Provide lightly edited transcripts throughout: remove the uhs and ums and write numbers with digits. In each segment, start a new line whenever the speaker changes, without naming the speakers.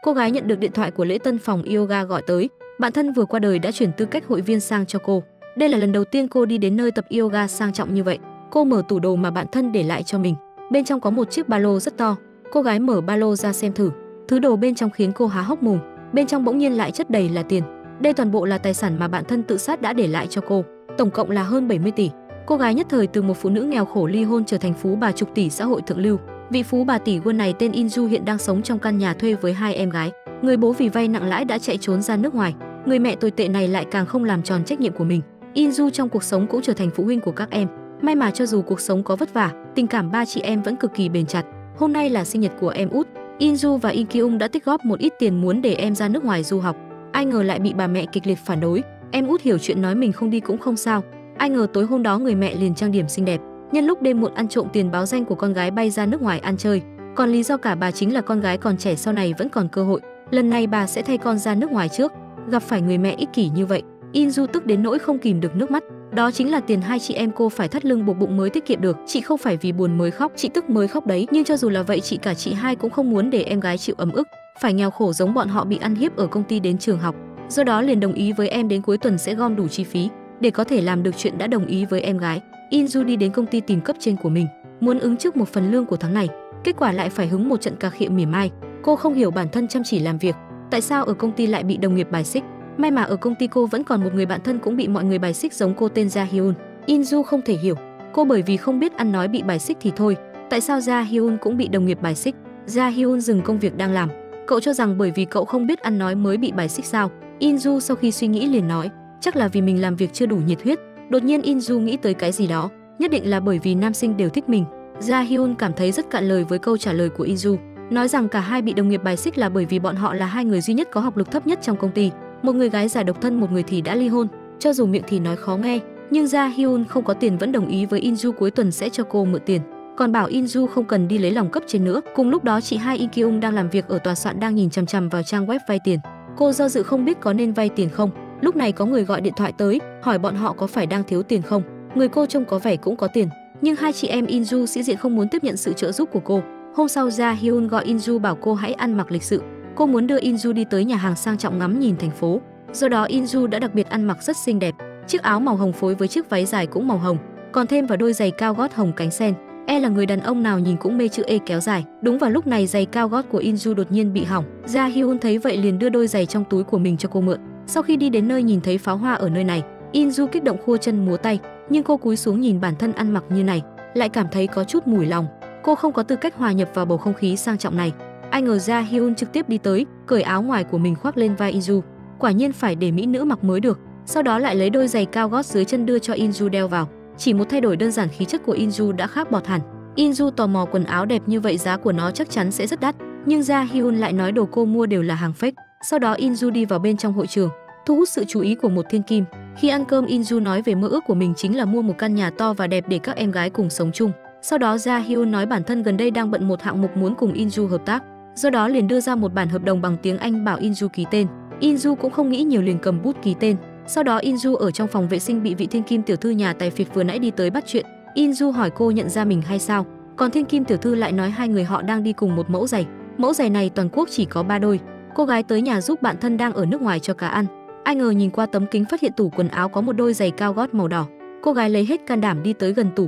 Cô gái nhận được điện thoại của lễ tân phòng yoga gọi tới. Bạn thân vừa qua đời đã chuyển tư cách hội viên sang cho cô. Đây là lần đầu tiên cô đi đến nơi tập yoga sang trọng như vậy. Cô mở tủ đồ mà bạn thân để lại cho mình. Bên trong có một chiếc ba lô rất to. Cô gái mở ba lô ra xem thử. Thứ đồ bên trong khiến cô há hốc mồm. Bên trong bỗng nhiên lại chất đầy là tiền. Đây toàn bộ là tài sản mà bạn thân tự sát đã để lại cho cô. Tổng cộng là hơn 70 tỷ. Cô gái nhất thời từ một phụ nữ nghèo khổ ly hôn trở thành phú bà chục tỷ xã hội thượng lưu. Vị phú bà tỷ quân này tên Inju hiện đang sống trong căn nhà thuê với 2 em gái. Người bố vì vay nặng lãi đã chạy trốn ra nước ngoài. Người mẹ tồi tệ này lại càng không làm tròn trách nhiệm của mình. Inju trong cuộc sống cũng trở thành phụ huynh của các em. May mà cho dù cuộc sống có vất vả, tình cảm ba chị em vẫn cực kỳ bền chặt. Hôm nay là sinh nhật của em út. Inju và In Kyung đã tích góp một ít tiền muốn để em ra nước ngoài du học. Ai ngờ lại bị bà mẹ kịch liệt phản đối. Em út hiểu chuyện nói mình không đi cũng không sao. Ai ngờ tối hôm đó người mẹ liền trang điểm xinh đẹp. Nhân lúc đêm muộn ăn trộm tiền báo danh của con gái bay ra nước ngoài ăn chơi. Còn lý do cả bà chính là con gái còn trẻ sau này vẫn còn cơ hội. Lần này bà sẽ thay con ra nước ngoài trước. Gặp phải người mẹ ích kỷ như vậy, Inju tức đến nỗi không kìm được nước mắt. Đó chính là tiền hai chị em cô phải thắt lưng buộc bụng mới tiết kiệm được. Chị không phải vì buồn mới khóc, chị tức mới khóc đấy. Nhưng cho dù là vậy, cả chị hai cũng không muốn để em gái chịu ấm ức, phải nghèo khổ giống bọn họ bị ăn hiếp ở công ty đến trường học. Do đó liền đồng ý với em đến cuối tuần sẽ gom đủ chi phí để có thể làm được chuyện đã đồng ý với em gái. Inju đi đến công ty tìm cấp trên của mình, muốn ứng trước một phần lương của tháng này. Kết quả lại phải hứng một trận cà khịa mỉa mai. Cô không hiểu bản thân chăm chỉ làm việc, tại sao ở công ty lại bị đồng nghiệp bài xích. May mà ở công ty cô vẫn còn một người bạn thân cũng bị mọi người bài xích giống cô tên Ja Hyun. Inju không thể hiểu, cô bởi vì không biết ăn nói bị bài xích thì thôi, tại sao Ja Hyun cũng bị đồng nghiệp bài xích. Ja Hyun dừng công việc đang làm. Cậu cho rằng bởi vì cậu không biết ăn nói mới bị bài xích sao? Inju sau khi suy nghĩ liền nói, chắc là vì mình làm việc chưa đủ nhiệt huyết. Đột nhiên Inju nghĩ tới cái gì đó, nhất định là bởi vì nam sinh đều thích mình. Ja Hyun cảm thấy rất cạn lời với câu trả lời của Inju, nói rằng cả hai bị đồng nghiệp bài xích là bởi vì bọn họ là hai người duy nhất có học lực thấp nhất trong công ty. Một người gái già độc thân, một người thì đã ly hôn. Cho dù miệng thì nói khó nghe, nhưng Ja Hyun không có tiền vẫn đồng ý với Inju cuối tuần sẽ cho cô mượn tiền, còn bảo Inju không cần đi lấy lòng cấp trên nữa. Cùng lúc đó chị hai In Kyung đang làm việc ở tòa soạn đang nhìn chằm chằm vào trang web vay tiền. Cô do dự không biết có nên vay tiền không. Lúc này có người gọi điện thoại tới, hỏi bọn họ có phải đang thiếu tiền không. Người cô trông có vẻ cũng có tiền, nhưng hai chị em Inju sĩ diện không muốn tiếp nhận sự trợ giúp của cô. Hôm sau Ja Hyun gọi Inju bảo cô hãy ăn mặc lịch sự. Cô muốn đưa Inju đi tới nhà hàng sang trọng ngắm nhìn thành phố. Do đó Inju đã đặc biệt ăn mặc rất xinh đẹp, chiếc áo màu hồng phối với chiếc váy dài cũng màu hồng, còn thêm vào đôi giày cao gót hồng cánh sen. Là người đàn ông nào nhìn cũng mê chữ E kéo dài. Đúng vào lúc này giày cao gót của Inju đột nhiên bị hỏng. Ja Hyun thấy vậy liền đưa đôi giày trong túi của mình cho cô mượn. Sau khi đi đến nơi nhìn thấy pháo hoa ở nơi này, Inju kích động khua chân múa tay, nhưng cô cúi xuống nhìn bản thân ăn mặc như này, lại cảm thấy có chút mủi lòng. Cô không có tư cách hòa nhập vào bầu không khí sang trọng này. Ai ngờ Ja Hyun trực tiếp đi tới, cởi áo ngoài của mình khoác lên vai Inju. Quả nhiên phải để mỹ nữ mặc mới được. Sau đó lại lấy đôi giày cao gót dưới chân đưa cho Inju đeo vào. Chỉ một thay đổi đơn giản, khí chất của Inju đã khác bọt hẳn. Inju tò mò quần áo đẹp như vậy giá của nó chắc chắn sẽ rất đắt, nhưng Ja Hyun lại nói đồ cô mua đều là hàng fake. Sau đó Inju đi vào bên trong hội trường, thu hút sự chú ý của một thiên kim. Khi ăn cơm, Inju nói về mơ ước của mình chính là mua một căn nhà to và đẹp để các em gái cùng sống chung. Sau đó Ja Hyun nói bản thân gần đây đang bận một hạng mục muốn cùng Inju hợp tác, do đó liền đưa ra một bản hợp đồng bằng tiếng Anh bảo Inju ký tên. Inju cũng không nghĩ nhiều liền cầm bút ký tên. Sau đó Inju ở trong phòng vệ sinh bị vị thiên kim tiểu thư nhà tài phiệt vừa nãy đi tới bắt chuyện. Inju hỏi cô nhận ra mình hay sao, còn thiên kim tiểu thư lại nói hai người họ đang đi cùng một mẫu giày. Mẫu giày này toàn quốc chỉ có 3 đôi. Cô gái tới nhà giúp bạn thân đang ở nước ngoài cho cá ăn. Ai ngờ nhìn qua tấm kính phát hiện tủ quần áo có một đôi giày cao gót màu đỏ. Cô gái lấy hết can đảm đi tới gần tủ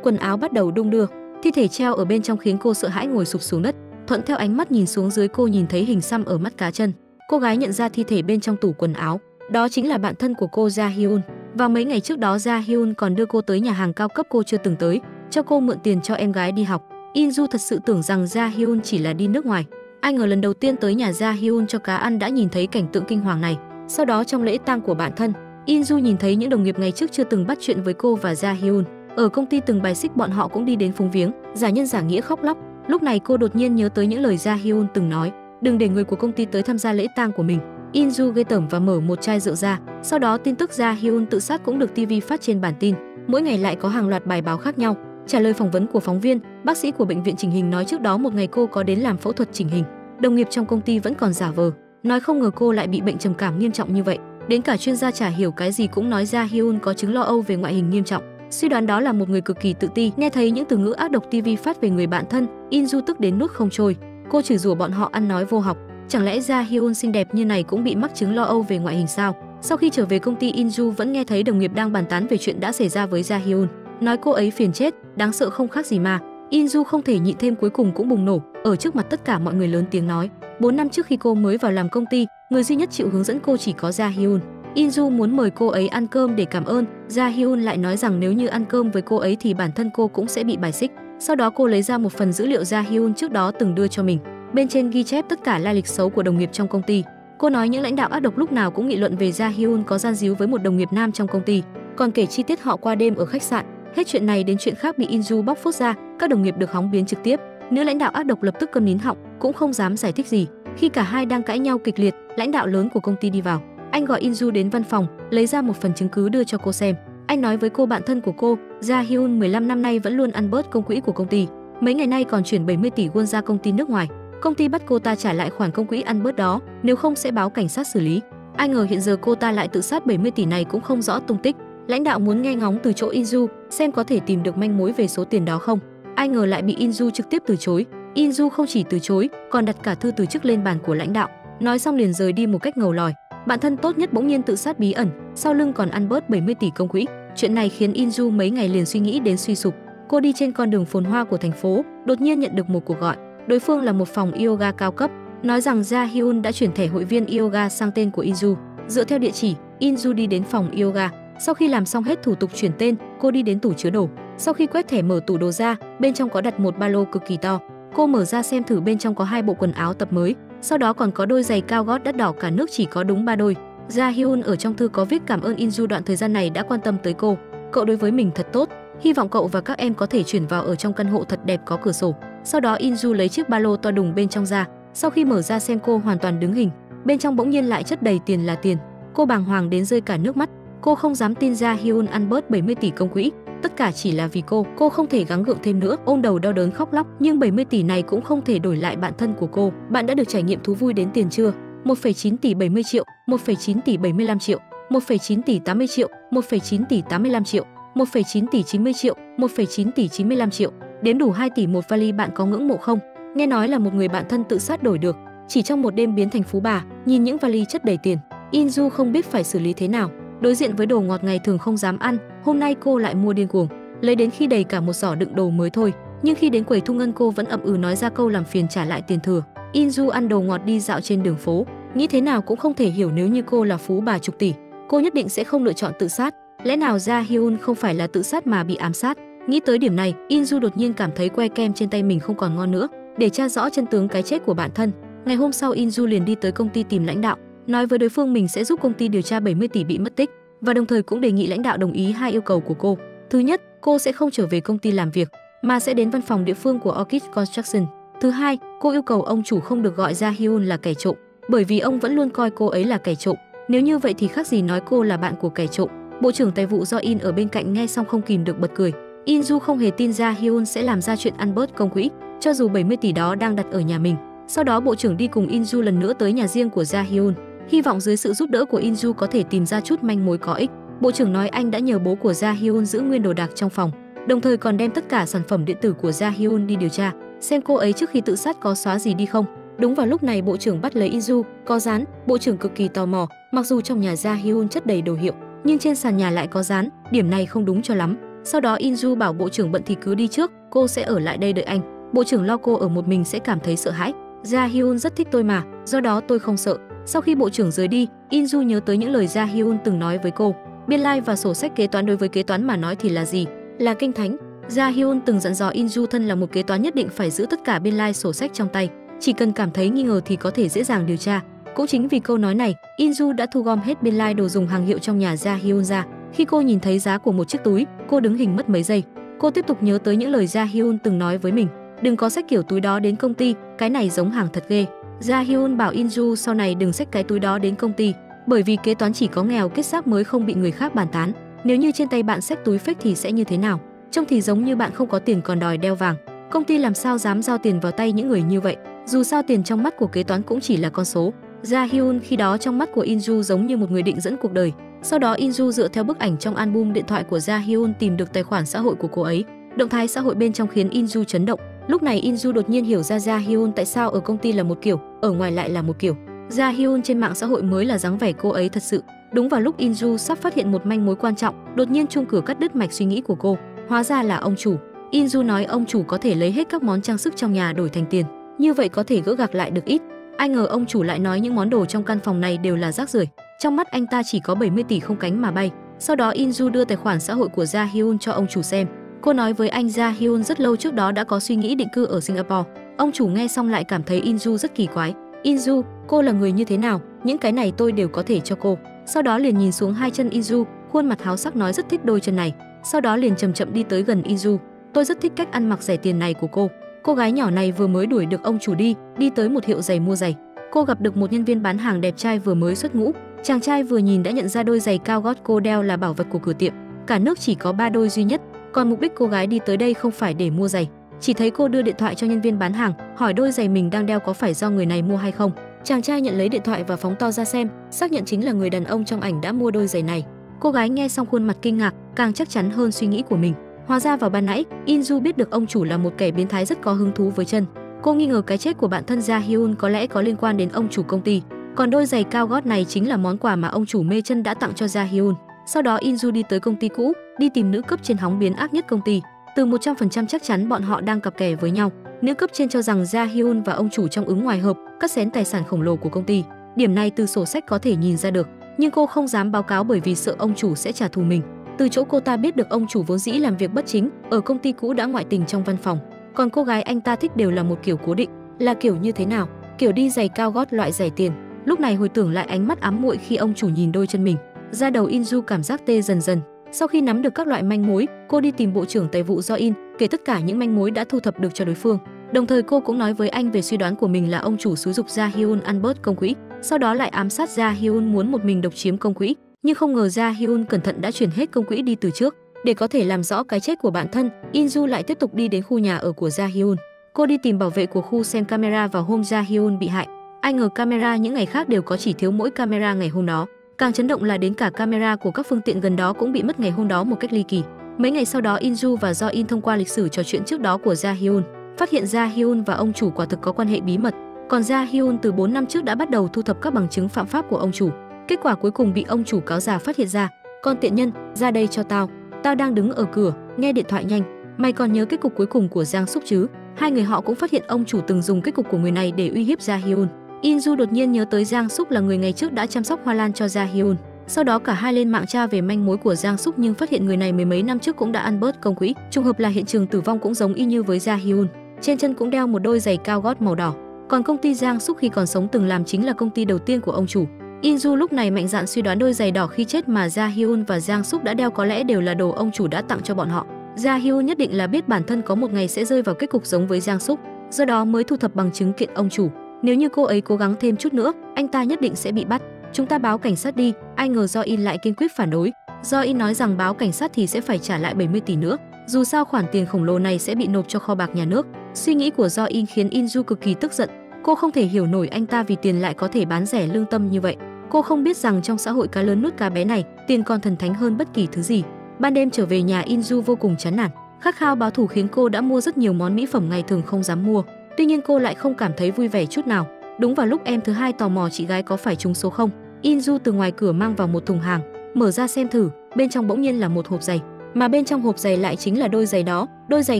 quần áo bắt đầu đung đưa, thi thể treo ở bên trong khiến cô sợ hãi ngồi sụp xuống đất. Thuận theo ánh mắt nhìn xuống dưới, cô nhìn thấy hình xăm ở mắt cá chân. Cô gái nhận ra thi thể bên trong tủ quần áo, đó chính là bạn thân của cô Ja Hyun. Và mấy ngày trước đó Ja Hyun còn đưa cô tới nhà hàng cao cấp cô chưa từng tới, cho cô mượn tiền cho em gái đi học. Inju thật sự tưởng rằng Ja Hyun chỉ là đi nước ngoài. Ai ngờ lần đầu tiên tới nhà Ja Hyun cho cá ăn đã nhìn thấy cảnh tượng kinh hoàng này. Sau đó trong lễ tang của bạn thân, Inju nhìn thấy những đồng nghiệp ngày trước chưa từng bắt chuyện với cô và Ja Hyun ở công ty từng bài xích bọn họ cũng đi đến phúng viếng, giả nhân giả nghĩa khóc lóc. Lúc này cô đột nhiên nhớ tới những lời Ja Hyun từng nói, đừng để người của công ty tới tham gia lễ tang của mình. Inju ghê tởm và mở một chai rượu ra. Sau đó tin tức Ja Hyun tự sát cũng được TV phát trên bản tin. Mỗi ngày lại có hàng loạt bài báo khác nhau. Trả lời phỏng vấn của phóng viên, bác sĩ của bệnh viện chỉnh hình nói trước đó một ngày cô có đến làm phẫu thuật chỉnh hình. Đồng nghiệp trong công ty vẫn còn giả vờ, nói không ngờ cô lại bị bệnh trầm cảm nghiêm trọng như vậy. Đến cả chuyên gia chả hiểu cái gì cũng nói Ja Hyun có chứng lo âu về ngoại hình nghiêm trọng. Suy đoán đó là một người cực kỳ tự ti. Nghe thấy những từ ngữ ác độc TV phát về người bạn thân, Inju tức đến nuốt không trôi. Cô chửi rủa bọn họ ăn nói vô học. Chẳng lẽ Ra Hyun xinh đẹp như này cũng bị mắc chứng lo âu về ngoại hình sao? Sau khi trở về công ty, Inju vẫn nghe thấy đồng nghiệp đang bàn tán về chuyện đã xảy ra với Ra Hyun, nói cô ấy phiền chết, đáng sợ không khác gì mà. Inju không thể nhịn thêm, cuối cùng cũng bùng nổ, ở trước mặt tất cả mọi người lớn tiếng nói. 4 năm trước khi cô mới vào làm công ty, người duy nhất chịu hướng dẫn cô chỉ có Ra Hyun. Inju muốn mời cô ấy ăn cơm để cảm ơn, Ra Hyun lại nói rằng nếu như ăn cơm với cô ấy thì bản thân cô cũng sẽ bị bài xích. Sau đó cô lấy ra một phần dữ liệu Ra Hyun trước đó từng đưa cho mình. Bên trên ghi chép tất cả lai lịch xấu của đồng nghiệp trong công ty. Cô nói những lãnh đạo ác độc lúc nào cũng nghị luận về Ra Hyun có gian díu với một đồng nghiệp nam trong công ty, còn kể chi tiết họ qua đêm ở khách sạn. Hết chuyện này đến chuyện khác bị Inju bóc phốt ra, các đồng nghiệp được hóng biến trực tiếp. Nữ lãnh đạo ác độc lập tức câm nín họng, cũng không dám giải thích gì. Khi cả hai đang cãi nhau kịch liệt, lãnh đạo lớn của công ty đi vào. Anh gọi Inju đến văn phòng, lấy ra một phần chứng cứ đưa cho cô xem. Anh nói với cô bạn thân của cô, Ra Hyun 15 năm nay vẫn luôn ăn bớt công quỹ của công ty. Mấy ngày nay còn chuyển 70 tỷ won ra công ty nước ngoài. Công ty bắt cô ta trả lại khoản công quỹ ăn bớt đó, nếu không sẽ báo cảnh sát xử lý. Ai ngờ hiện giờ cô ta lại tự sát, 70 tỷ này cũng không rõ tung tích. Lãnh đạo muốn nghe ngóng từ chỗ Inju xem có thể tìm được manh mối về số tiền đó không. Ai ngờ lại bị Inju trực tiếp từ chối. Inju không chỉ từ chối, còn đặt cả thư từ chức lên bàn của lãnh đạo. Nói xong liền rời đi một cách ngầu lòi. Bạn thân tốt nhất bỗng nhiên tự sát bí ẩn, sau lưng còn ăn bớt 70 tỷ công quỹ. Chuyện này khiến Inju mấy ngày liền suy nghĩ đến suy sụp. Cô đi trên con đường phồn hoa của thành phố, đột nhiên nhận được một cuộc gọi. Đối phương là một phòng yoga cao cấp, nói rằng Ra Hyun đã chuyển thẻ hội viên yoga sang tên của Inju. Dựa theo địa chỉ, Inju đi đến phòng yoga. Sau khi làm xong hết thủ tục chuyển tên, cô đi đến tủ chứa đồ. Sau khi quét thẻ mở tủ đồ ra, bên trong có đặt một ba lô cực kỳ to. Cô mở ra xem thử, bên trong có 2 bộ quần áo tập mới, sau đó còn có đôi giày cao gót đắt đỏ cả nước chỉ có đúng 3 đôi. Ra Hyun ở trong thư có viết cảm ơn Inju đoạn thời gian này đã quan tâm tới cô. Cậu đối với mình thật tốt, hy vọng cậu và các em có thể chuyển vào ở trong căn hộ thật đẹp có cửa sổ. Sau đó Inju lấy chiếc ba lô to đùng bên trong ra. Sau khi mở ra xem, cô hoàn toàn đứng hình. Bên trong bỗng nhiên lại chất đầy tiền là tiền. Cô bàng hoàng đến rơi cả nước mắt. Cô không dám tin Ra Hyun ăn bớt 70 tỷ công quỹ, tất cả chỉ là vì cô. Cô không thể gắng gượng thêm nữa, ôm đầu đau đớn khóc lóc. Nhưng 70 tỷ này cũng không thể đổi lại bạn thân của cô. Bạn đã được trải nghiệm thú vui đến tiền chưa? 1,9 tỷ 70 triệu, 1,9 tỷ 75 triệu, 1,9 tỷ 80 triệu, 1,9 tỷ 85 triệu, 1,9 tỷ 90 triệu, 1,9 tỷ 95 triệu. Đếm đủ 2 tỷ một vali, bạn có ngưỡng mộ không? Nghe nói là một người bạn thân tự sát đổi được, chỉ trong một đêm biến thành phú bà. Nhìn những vali chất đầy tiền, Inju không biết phải xử lý thế nào. Đối diện với đồ ngọt ngày thường không dám ăn, hôm nay cô lại mua điên cuồng, lấy đến khi đầy cả một giỏ đựng đồ mới thôi. Nhưng khi đến quầy thu ngân, cô vẫn ậm ừ nói ra câu làm phiền trả lại tiền thừa. Inju ăn đồ ngọt đi dạo trên đường phố, nghĩ thế nào cũng không thể hiểu nếu như cô là phú bà chục tỷ, cô nhất định sẽ không lựa chọn tự sát. Lẽ nào Ra Hyun không phải là tự sát mà bị ám sát? Nghĩ tới điểm này, Inju đột nhiên cảm thấy que kem trên tay mình không còn ngon nữa. Để tra rõ chân tướng cái chết của bản thân, ngày hôm sau Inju liền đi tới công ty tìm lãnh đạo, nói với đối phương mình sẽ giúp công ty điều tra 70 tỷ bị mất tích, và đồng thời cũng đề nghị lãnh đạo đồng ý 2 yêu cầu của cô. Thứ nhất, cô sẽ không trở về công ty làm việc, mà sẽ đến văn phòng địa phương của Orchid Construction. Thứ hai, cô yêu cầu ông chủ không được gọi Ra Hyun là kẻ trộm, bởi vì ông vẫn luôn coi cô ấy là kẻ trộm. Nếu như vậy thì khác gì nói cô là bạn của kẻ trộm. Bộ trưởng Tài vụ Do In ở bên cạnh nghe xong không kìm được bật cười. Inju không hề tin Ra Hyun sẽ làm ra chuyện ăn bớt công quỹ, cho dù 70 tỷ đó đang đặt ở nhà mình. Sau đó bộ trưởng đi cùng Inju lần nữa tới nhà riêng của Ra Hyun, hy vọng dưới sự giúp đỡ của Inju có thể tìm ra chút manh mối có ích. Bộ trưởng nói anh đã nhờ bố của Ra Hyun giữ nguyên đồ đạc trong phòng, đồng thời còn đem tất cả sản phẩm điện tử của Ra Hyun đi điều tra, xem cô ấy trước khi tự sát có xóa gì đi không. Đúng vào lúc này bộ trưởng bắt lấy Inju, có dán. Bộ trưởng cực kỳ tò mò, mặc dù trong nhà Ra Hyun chất đầy đồ hiệu, nhưng trên sàn nhà lại có dán, điểm này không đúng cho lắm. Sau đó Inju bảo bộ trưởng bận thì cứ đi trước, cô sẽ ở lại đây đợi anh. Bộ trưởng lo cô ở một mình sẽ cảm thấy sợ hãi. Ra Hyun rất thích tôi mà, do đó tôi không sợ. Sau khi bộ trưởng rời đi, Inju nhớ tới những lời Ra Hyun từng nói với cô. Biên lai và sổ sách kế toán đối với kế toán mà nói thì là gì? Là kinh thánh. Ra Hyun từng dặn dò Inju thân là một kế toán nhất định phải giữ tất cả biên lai sổ sách trong tay, chỉ cần cảm thấy nghi ngờ thì có thể dễ dàng điều tra. Cũng chính vì câu nói này, Inju đã thu gom hết biên lai đồ dùng hàng hiệu trong nhà Ra Hyun ra. Khi cô nhìn thấy giá của một chiếc túi, cô đứng hình mất mấy giây. Cô tiếp tục nhớ tới những lời Ra Hyun từng nói với mình, đừng có xách kiểu túi đó đến công ty, cái này giống hàng thật ghê. Ra Hyun bảo Inju sau này đừng xách cái túi đó đến công ty, bởi vì kế toán chỉ có nghèo kết xác mới không bị người khác bàn tán. Nếu như trên tay bạn xách túi fake thì sẽ như thế nào? Trông thì giống như bạn không có tiền còn đòi đeo vàng. Công ty làm sao dám giao tiền vào tay những người như vậy? Dù sao tiền trong mắt của kế toán cũng chỉ là con số. Ra Hyun khi đó trong mắt của Inju giống như một người định dẫn cuộc đời. Sau đó Inju dựa theo bức ảnh trong album điện thoại của Ra Hyun tìm được tài khoản xã hội của cô ấy. Động thái xã hội bên trong khiến Inju chấn động. Lúc này Inju đột nhiên hiểu ra Hyun tại sao ở công ty là một kiểu, ở ngoài lại là một kiểu. Ja Hyun trên mạng xã hội mới là dáng vẻ cô ấy thật sự. Đúng vào lúc In-ju sắp phát hiện một manh mối quan trọng, đột nhiên chuông cửa cắt đứt mạch suy nghĩ của cô. Hóa ra là ông chủ. In-ju nói ông chủ có thể lấy hết các món trang sức trong nhà đổi thành tiền, như vậy có thể gỡ gạc lại được ít. Ai ngờ ông chủ lại nói những món đồ trong căn phòng này đều là rác rưởi. Trong mắt anh ta chỉ có 70 tỷ không cánh mà bay. Sau đó In-ju đưa tài khoản xã hội của Ja Hyun cho ông chủ xem. Cô nói với anh Ja Hyun rất lâu trước đó đã có suy nghĩ định cư ở Singapore. Ông chủ nghe xong lại cảm thấy In-ju rất kỳ quái. In-ju, cô là người như thế nào? Những cái này tôi đều có thể cho cô. Sau đó liền nhìn xuống hai chân In-ju, khuôn mặt háo sắc nói rất thích đôi chân này. Sau đó liền chậm chậm đi tới gần In-ju. Tôi rất thích cách ăn mặc rẻ tiền này của cô. Cô gái nhỏ này vừa mới đuổi được ông chủ đi tới một hiệu giày mua giày. Cô gặp được một nhân viên bán hàng đẹp trai vừa mới xuất ngũ. Chàng trai vừa nhìn đã nhận ra đôi giày cao gót cô đeo là bảo vật của cửa tiệm. Cả nước chỉ có 3 đôi duy nhất. Còn mục đích cô gái đi tới đây không phải để mua giày. Chỉ thấy cô đưa điện thoại cho nhân viên bán hàng, hỏi đôi giày mình đang đeo có phải do người này mua hay không. Chàng trai nhận lấy điện thoại và phóng to ra xem, xác nhận chính là người đàn ông trong ảnh đã mua đôi giày này. Cô gái nghe xong khuôn mặt kinh ngạc, càng chắc chắn hơn suy nghĩ của mình. Hóa ra vào ban nãy, In-ju biết được ông chủ là một kẻ biến thái rất có hứng thú với chân. Cô nghi ngờ cái chết của bạn thân Ja Hyun có lẽ có liên quan đến ông chủ công ty. Còn đôi giày cao gót này chính là món quà mà ông chủ mê chân đã tặng cho Ja Hyun. Sau đó In-ju đi tới công ty cũ, đi tìm nữ cấp trên hóng biến ác nhất công ty. Từ 100% chắc chắn bọn họ đang cặp kè với nhau. Nữ cấp trên cho rằng Ja Hyun và ông chủ trong ứng ngoài hợp, cắt xén tài sản khổng lồ của công ty. Điểm này từ sổ sách có thể nhìn ra được, nhưng cô không dám báo cáo bởi vì sợ ông chủ sẽ trả thù mình. Từ chỗ cô ta biết được ông chủ vốn dĩ làm việc bất chính, ở công ty cũ đã ngoại tình trong văn phòng. Còn cô gái anh ta thích đều là một kiểu cố định. Là kiểu như thế nào? Kiểu đi giày cao gót loại rẻ tiền. Lúc này hồi tưởng lại ánh mắt ám muội khi ông chủ nhìn đôi chân mình, da đầu In-ju cảm giác tê dần dần. Sau khi nắm được các loại manh mối, cô đi tìm bộ trưởng tài vụ Do In, kể tất cả những manh mối đã thu thập được cho đối phương. Đồng thời cô cũng nói với anh về suy đoán của mình là ông chủ xúi giục Ja Hyun ăn bớt công quỹ, sau đó lại ám sát Ja Hyun muốn một mình độc chiếm công quỹ. Nhưng không ngờ Ja Hyun cẩn thận đã chuyển hết công quỹ đi từ trước. Để có thể làm rõ cái chết của bản thân, In-ju lại tiếp tục đi đến khu nhà ở của Ja Hyun. Cô đi tìm bảo vệ của khu xem camera vào hôm Ja Hyun bị hại. Ai ngờ camera những ngày khác đều có, chỉ thiếu mỗi camera ngày hôm đó. Càng chấn động là đến cả camera của các phương tiện gần đó cũng bị mất ngày hôm đó một cách ly kỳ. Mấy ngày sau đó In-ju và Do In thông qua lịch sử trò chuyện trước đó của Ja Hyun, phát hiện Ja Hyun và ông chủ quả thực có quan hệ bí mật. Còn Ja Hyun từ 4 năm trước đã bắt đầu thu thập các bằng chứng phạm pháp của ông chủ. Kết quả cuối cùng bị ông chủ cáo già phát hiện ra. Con tiện nhân, ra đây cho tao. Tao đang đứng ở cửa, nghe điện thoại nhanh. Mày còn nhớ kết cục cuối cùng của Giang Súc chứ? Hai người họ cũng phát hiện ông chủ từng dùng kết cục của người này để uy hiếp Ja Hyun. In-ju đột nhiên nhớ tới Giang Súc là người ngày trước đã chăm sóc hoa lan cho Ja Hyun. Sau đó cả hai lên mạng tra về manh mối của Giang Súc nhưng phát hiện người này mười mấy năm trước cũng đã ăn bớt công quỹ. Trùng hợp là hiện trường tử vong cũng giống y như với Ja Hyun. Trên chân cũng đeo một đôi giày cao gót màu đỏ. Còn công ty Giang Súc khi còn sống từng làm chính là công ty đầu tiên của ông chủ. In-ju lúc này mạnh dạn suy đoán đôi giày đỏ khi chết mà Ja Hyun và Giang Súc đã đeo có lẽ đều là đồ ông chủ đã tặng cho bọn họ. Ja Hyun nhất định là biết bản thân có một ngày sẽ rơi vào kết cục giống với Giang Súc, do đó mới thu thập bằng chứng kiện ông chủ. Nếu như cô ấy cố gắng thêm chút nữa, anh ta nhất định sẽ bị bắt. Chúng ta báo cảnh sát đi. Ai ngờ Do In lại kiên quyết phản đối. Do In nói rằng báo cảnh sát thì sẽ phải trả lại 70 tỷ nữa. Dù sao khoản tiền khổng lồ này sẽ bị nộp cho kho bạc nhà nước. Suy nghĩ của Do In khiến In-ju cực kỳ tức giận. Cô không thể hiểu nổi anh ta vì tiền lại có thể bán rẻ lương tâm như vậy. Cô không biết rằng trong xã hội cá lớn nuốt cá bé này, tiền còn thần thánh hơn bất kỳ thứ gì. Ban đêm trở về nhà, In-ju vô cùng chán nản. Khát khao báo thù khiến cô đã mua rất nhiều món mỹ phẩm ngày thường không dám mua. Tuy nhiên cô lại không cảm thấy vui vẻ chút nào. Đúng vào lúc em thứ hai tò mò chị gái có phải trúng số không, In-ju từ ngoài cửa mang vào một thùng hàng, mở ra xem thử, bên trong bỗng nhiên là một hộp giày, mà bên trong hộp giày lại chính là đôi giày đó, đôi giày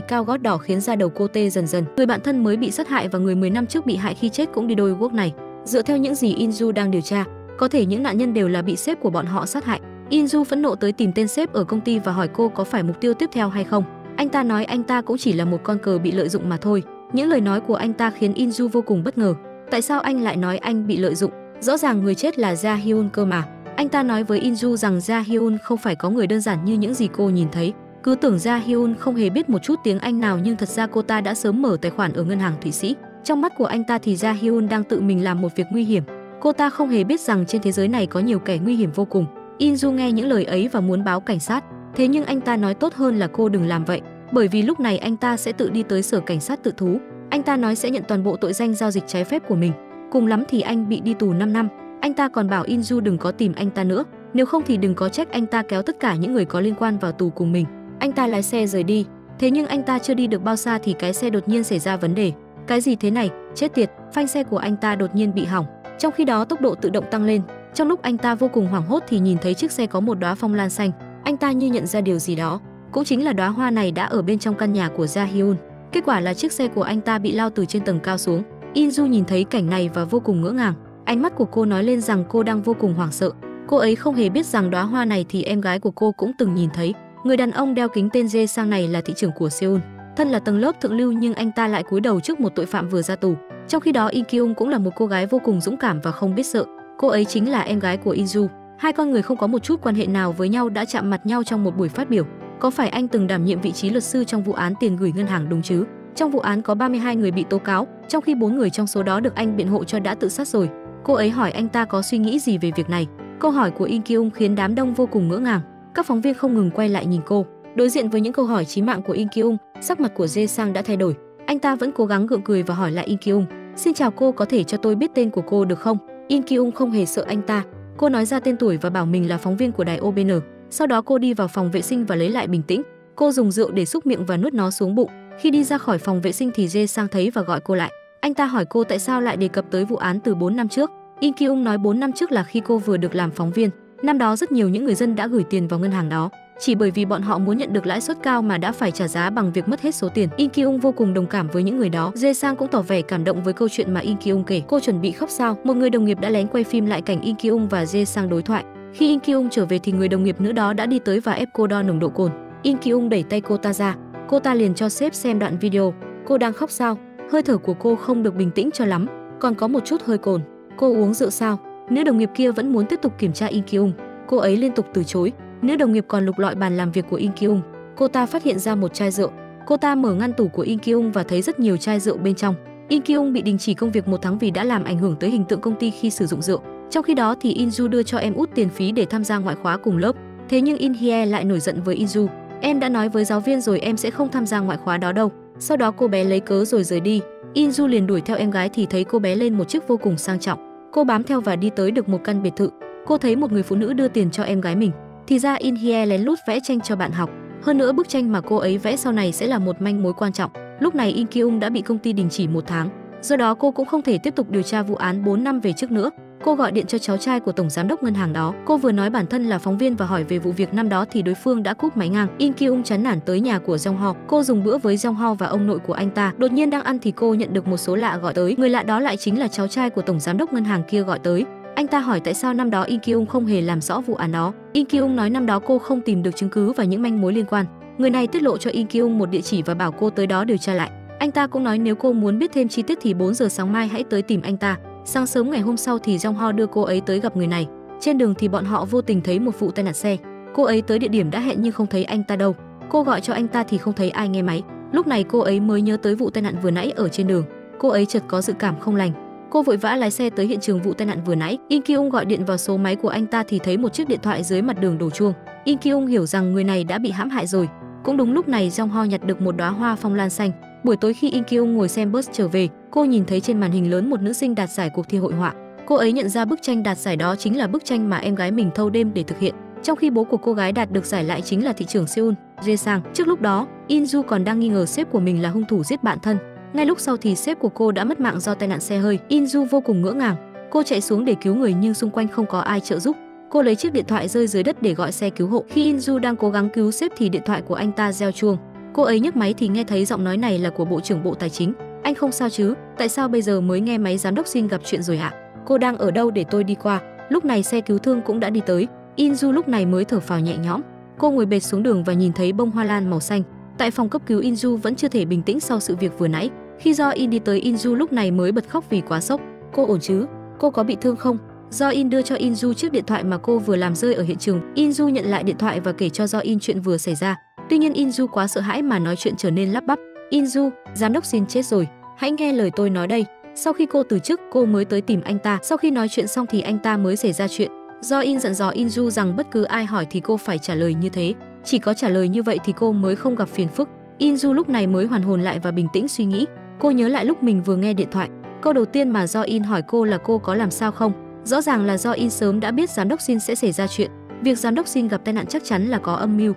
cao gót đỏ khiến da đầu cô tê dần dần. Người bạn thân mới bị sát hại và người 10 năm trước bị hại khi chết cũng đi đôi guốc này. Dựa theo những gì In-ju đang điều tra, có thể những nạn nhân đều là bị sếp của bọn họ sát hại. In-ju phẫn nộ tới tìm tên sếp ở công ty và hỏi cô có phải mục tiêu tiếp theo hay không. Anh ta nói anh ta cũng chỉ là một con cờ bị lợi dụng mà thôi. Những lời nói của anh ta khiến In-ju vô cùng bất ngờ. Tại sao anh lại nói anh bị lợi dụng? Rõ ràng người chết là Ja Hyun cơ mà. Anh ta nói với In-ju rằng Ja Hyun không phải có người đơn giản như những gì cô nhìn thấy. Cứ tưởng Ja Hyun không hề biết một chút tiếng Anh nào nhưng thật ra cô ta đã sớm mở tài khoản ở ngân hàng Thụy Sĩ. Trong mắt của anh ta thì Ja Hyun đang tự mình làm một việc nguy hiểm. Cô ta không hề biết rằng trên thế giới này có nhiều kẻ nguy hiểm vô cùng. In-ju nghe những lời ấy và muốn báo cảnh sát. Thế nhưng anh ta nói tốt hơn là cô đừng làm vậy, bởi vì lúc này anh ta sẽ tự đi tới sở cảnh sát tự thú. Anh ta nói sẽ nhận toàn bộ tội danh giao dịch trái phép của mình. Cùng lắm thì anh bị đi tù 5 năm. Anh ta còn bảo In-ju đừng có tìm anh ta nữa, nếu không thì đừng có trách anh ta kéo tất cả những người có liên quan vào tù cùng mình. Anh ta lái xe rời đi. Thế nhưng anh ta chưa đi được bao xa thì cái xe đột nhiên xảy ra vấn đề. Cái gì thế này, chết tiệt, phanh xe của anh ta đột nhiên bị hỏng. Trong khi đó tốc độ tự động tăng lên. Trong lúc anh ta vô cùng hoảng hốt thì nhìn thấy chiếc xe có một đóa phong lan xanh. Anh ta như nhận ra điều gì đó. Cũng chính là đóa hoa này đã ở bên trong căn nhà của Ja Hyun. Kết quả là chiếc xe của anh ta bị lao từ trên tầng cao xuống. Inju nhìn thấy cảnh này và vô cùng ngỡ ngàng. Ánh mắt của cô nói lên rằng cô đang vô cùng hoảng sợ. Cô ấy không hề biết rằng đóa hoa này thì em gái của cô cũng từng nhìn thấy. Người đàn ông đeo kính tên Jae Sang này là thị trưởng của Seoul. Thân là tầng lớp thượng lưu nhưng anh ta lại cúi đầu trước một tội phạm vừa ra tù. Trong khi đó In Kyung cũng là một cô gái vô cùng dũng cảm và không biết sợ. Cô ấy chính là em gái của Inju. Hai con người không có một chút quan hệ nào với nhau đã chạm mặt nhau trong một buổi phát biểu. Có phải anh từng đảm nhiệm vị trí luật sư trong vụ án tiền gửi ngân hàng đúng chứ? Trong vụ án có 32 người bị tố cáo, trong khi 4 người trong số đó được anh biện hộ cho đã tự sát rồi. Cô ấy hỏi anh ta có suy nghĩ gì về việc này. Câu hỏi của In Kyung khiến đám đông vô cùng ngỡ ngàng. Các phóng viên không ngừng quay lại nhìn cô. Đối diện với những câu hỏi chí mạng của In Kyung, sắc mặt của Jae Sang đã thay đổi. Anh ta vẫn cố gắng gượng cười và hỏi lại In Kyung, "Xin chào cô, có thể cho tôi biết tên của cô được không?" In Kyung không hề sợ anh ta. Cô nói ra tên tuổi và bảo mình là phóng viên của đài OBN. Sau đó cô đi vào phòng vệ sinh và lấy lại bình tĩnh. Cô dùng rượu để xúc miệng và nuốt nó xuống bụng. Khi đi ra khỏi phòng vệ sinh thì Jae Sang thấy và gọi cô lại. Anh ta hỏi cô tại sao lại đề cập tới vụ án từ 4 năm trước. In Kyung nói 4 năm trước là khi cô vừa được làm phóng viên. Năm đó rất nhiều những người dân đã gửi tiền vào ngân hàng đó. Chỉ bởi vì bọn họ muốn nhận được lãi suất cao mà đã phải trả giá bằng việc mất hết số tiền. In Kyung vô cùng đồng cảm với những người đó. Jae Sang cũng tỏ vẻ cảm động với câu chuyện mà In Kyung kể. Cô chuẩn bị khóc sao? Một người đồng nghiệp đã lén quay phim lại cảnh In Kyung và Jae Sang đối thoại. Khi In Kyung trở về thì người đồng nghiệp nữ đó đã đi tới và ép cô đo nồng độ cồn. In Kyung đẩy tay cô ta ra. Cô ta liền cho sếp xem đoạn video. Cô đang khóc sao? Hơi thở của cô không được bình tĩnh cho lắm, còn có một chút hơi cồn. Cô uống rượu sao? Nữ đồng nghiệp kia vẫn muốn tiếp tục kiểm tra In Kyung. Cô ấy liên tục từ chối. Nữ đồng nghiệp còn lục lọi bàn làm việc của In Kyung. Cô ta phát hiện ra một chai rượu. Cô ta mở ngăn tủ của In Kyung và thấy rất nhiều chai rượu bên trong. In Kyung bị đình chỉ công việc 1 tháng vì đã làm ảnh hưởng tới hình tượng công ty khi sử dụng rượu. Trong khi đó thì Inju đưa cho em út tiền phí để tham gia ngoại khóa cùng lớp. Thế nhưng In Hye lại nổi giận với Inju. Em đã nói với giáo viên rồi em sẽ không tham gia ngoại khóa đó đâu. Sau đó cô bé lấy cớ rồi rời đi. Inju liền đuổi theo em gái thì thấy cô bé lên một chiếc vô cùng sang trọng. Cô bám theo và đi tới được một căn biệt thự. Cô thấy một người phụ nữ đưa tiền cho em gái mình. Thì ra In Hye lén lút vẽ tranh cho bạn học. Hơn nữa bức tranh mà cô ấy vẽ sau này sẽ là một manh mối quan trọng. Lúc này In Kyung đã bị công ty đình chỉ 1 tháng. Do đó cô cũng không thể tiếp tục điều tra vụ án 4 năm về trước nữa. Cô gọi điện cho cháu trai của tổng giám đốc ngân hàng đó. Cô vừa nói bản thân là phóng viên và hỏi về vụ việc năm đó thì đối phương đã cúp máy ngang. In Kyung chán nản tới nhà của Jong Ho. Cô dùng bữa với Jong Ho và ông nội của anh ta. Đột nhiên đang ăn thì cô nhận được một số lạ gọi tới. Người lạ đó lại chính là cháu trai của tổng giám đốc ngân hàng kia gọi tới. Anh ta hỏi tại sao năm đó In Kyung không hề làm rõ vụ án đó. In Kyung nói năm đó cô không tìm được chứng cứ và những manh mối liên quan. Người này tiết lộ cho In Kyung một địa chỉ và bảo cô tới đó điều tra lại. Anh ta cũng nói nếu cô muốn biết thêm chi tiết thì 4 giờ sáng mai hãy tới tìm anh ta. Sáng sớm ngày hôm sau thì Jong Ho đưa cô ấy tới gặp người này. Trên đường thì bọn họ vô tình thấy một vụ tai nạn xe. Cô ấy tới địa điểm đã hẹn nhưng không thấy anh ta đâu. Cô gọi cho anh ta thì không thấy ai nghe máy. Lúc này cô ấy mới nhớ tới vụ tai nạn vừa nãy ở trên đường. Cô ấy chợt có dự cảm không lành. Cô vội vã lái xe tới hiện trường vụ tai nạn vừa nãy. In Kyung gọi điện vào số máy của anh ta thì thấy một chiếc điện thoại dưới mặt đường đổ chuông. In Kyung hiểu rằng người này đã bị hãm hại rồi. Cũng đúng lúc này Jong Ho nhặt được một đóa hoa phong lan xanh. Buổi tối khi In Kyung ngồi xem bus trở về, cô nhìn thấy trên màn hình lớn một nữ sinh đạt giải cuộc thi hội họa. Cô ấy nhận ra bức tranh đạt giải đó chính là bức tranh mà em gái mình thâu đêm để thực hiện. Trong khi bố của cô gái đạt được giải lại chính là thị trưởng Seoul, Jae Sang. Trước lúc đó, Inju còn đang nghi ngờ sếp của mình là hung thủ giết bạn thân. Ngay lúc sau thì sếp của cô đã mất mạng do tai nạn xe hơi. Inju vô cùng ngỡ ngàng. Cô chạy xuống để cứu người nhưng xung quanh không có ai trợ giúp. Cô lấy chiếc điện thoại rơi dưới đất để gọi xe cứu hộ. Khi Inju đang cố gắng cứu sếp thì điện thoại của anh ta reo chuông. Cô ấy nhấc máy thì nghe thấy giọng nói này là của Bộ trưởng Bộ Tài chính. Anh không sao chứ? Tại sao bây giờ mới nghe máy giám đốc xin gặp chuyện rồi ạ? Cô đang ở đâu để tôi đi qua? Lúc này xe cứu thương cũng đã đi tới. Inju lúc này mới thở phào nhẹ nhõm. Cô ngồi bệt xuống đường và nhìn thấy bông hoa lan màu xanh. Tại phòng cấp cứu Inju vẫn chưa thể bình tĩnh sau sự việc vừa nãy. Khi Do In đi tới Inju lúc này mới bật khóc vì quá sốc. Cô ổn chứ? Cô có bị thương không? Do In đưa cho Inju chiếc điện thoại mà cô vừa làm rơi ở hiện trường. Inju nhận lại điện thoại và kể cho Do In chuyện vừa xảy ra. Tuy nhiên Inju quá sợ hãi mà nói chuyện trở nên lắp bắp. Inju, giám đốc Shin chết rồi. Hãy nghe lời tôi nói đây. Sau khi cô từ chức, cô mới tới tìm anh ta. Sau khi nói chuyện xong thì anh ta mới xảy ra chuyện. Do In dặn dò Inju rằng bất cứ ai hỏi thì cô phải trả lời như thế. Chỉ có trả lời như vậy thì cô mới không gặp phiền phức. Inju lúc này mới hoàn hồn lại và bình tĩnh suy nghĩ. Cô nhớ lại lúc mình vừa nghe điện thoại. Câu đầu tiên mà Do In hỏi cô là cô có làm sao không. Rõ ràng là Do In sớm đã biết giám đốc Shin sẽ xảy ra chuyện. Việc giám đốc Shin gặp tai nạn chắc chắn là có âm mưu.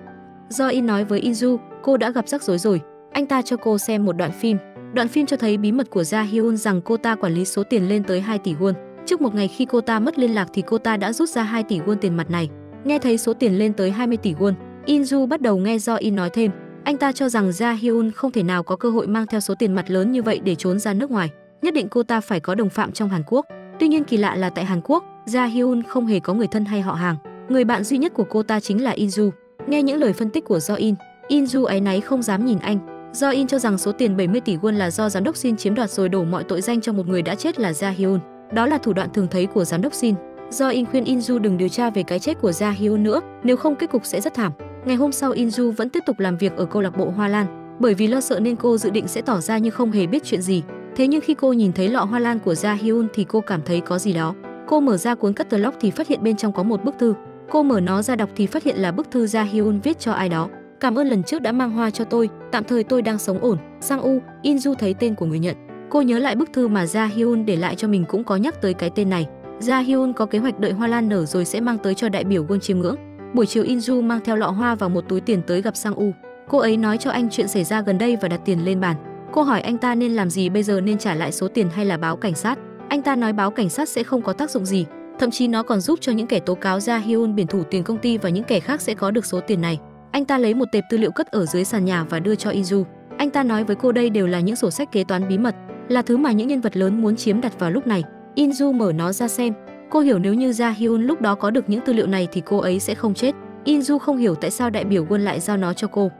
Do In nói với Inju, cô đã gặp rắc rối rồi. Anh ta cho cô xem một đoạn phim. Đoạn phim cho thấy bí mật của Ja Hyun rằng cô ta quản lý số tiền lên tới 2 tỷ won. Trước một ngày khi cô ta mất liên lạc thì cô ta đã rút ra 2 tỷ won tiền mặt này. Nghe thấy số tiền lên tới 20 tỷ won, In-ju bắt đầu nghe Do In nói thêm. Anh ta cho rằng Ja Hyun không thể nào có cơ hội mang theo số tiền mặt lớn như vậy để trốn ra nước ngoài. Nhất định cô ta phải có đồng phạm trong Hàn Quốc. Tuy nhiên kỳ lạ là tại Hàn Quốc, Ja Hyun không hề có người thân hay họ hàng. Người bạn duy nhất của cô ta chính là In-ju. Nghe những lời phân tích của Do In, In-ju áy náy không dám nhìn anh. Do In cho rằng số tiền 70 tỷ won là do giám đốc Shin chiếm đoạt rồi đổ mọi tội danh cho một người đã chết là Ja Hyun. Đó là thủ đoạn thường thấy của giám đốc Shin. Do In khuyên In-ju đừng điều tra về cái chết của Ja Hyun nữa, nếu không kết cục sẽ rất thảm. Ngày hôm sau In-ju vẫn tiếp tục làm việc ở câu lạc bộ Hoa Lan, bởi vì lo sợ nên cô dự định sẽ tỏ ra như không hề biết chuyện gì. Thế nhưng khi cô nhìn thấy lọ hoa lan của Ja Hyun thì cô cảm thấy có gì đó. Cô mở ra cuốn catalog thì phát hiện bên trong có một bức thư. Cô mở nó ra đọc thì phát hiện là bức thư Ja Hyun viết cho ai đó. Cảm ơn lần trước đã mang hoa cho tôi, tạm thời tôi đang sống ổn. Sang-u, In-ju thấy tên của người nhận. Cô nhớ lại bức thư mà Ja Hyun để lại cho mình cũng có nhắc tới cái tên này. Ja Hyun có kế hoạch đợi hoa lan nở rồi sẽ mang tới cho đại biểu Won chiêm ngưỡng. Buổi chiều In-ju mang theo lọ hoa và một túi tiền tới gặp Sang-u. Cô ấy nói cho anh chuyện xảy ra gần đây và đặt tiền lên bàn. Cô hỏi anh ta nên làm gì bây giờ, nên trả lại số tiền hay là báo cảnh sát. Anh ta nói báo cảnh sát sẽ không có tác dụng gì, thậm chí nó còn giúp cho những kẻ tố cáo Ja Hyun biển thủ tiền công ty và những kẻ khác sẽ có được số tiền này. Anh ta lấy một tệp tư liệu cất ở dưới sàn nhà và đưa cho In-ju. Anh ta nói với cô đây đều là những sổ sách kế toán bí mật, là thứ mà những nhân vật lớn muốn chiếm đặt vào lúc này. In-ju mở nó ra xem. Cô hiểu nếu như Ja Hyun lúc đó có được những tư liệu này thì cô ấy sẽ không chết. In-ju không hiểu tại sao đại biểu Won lại giao nó cho cô.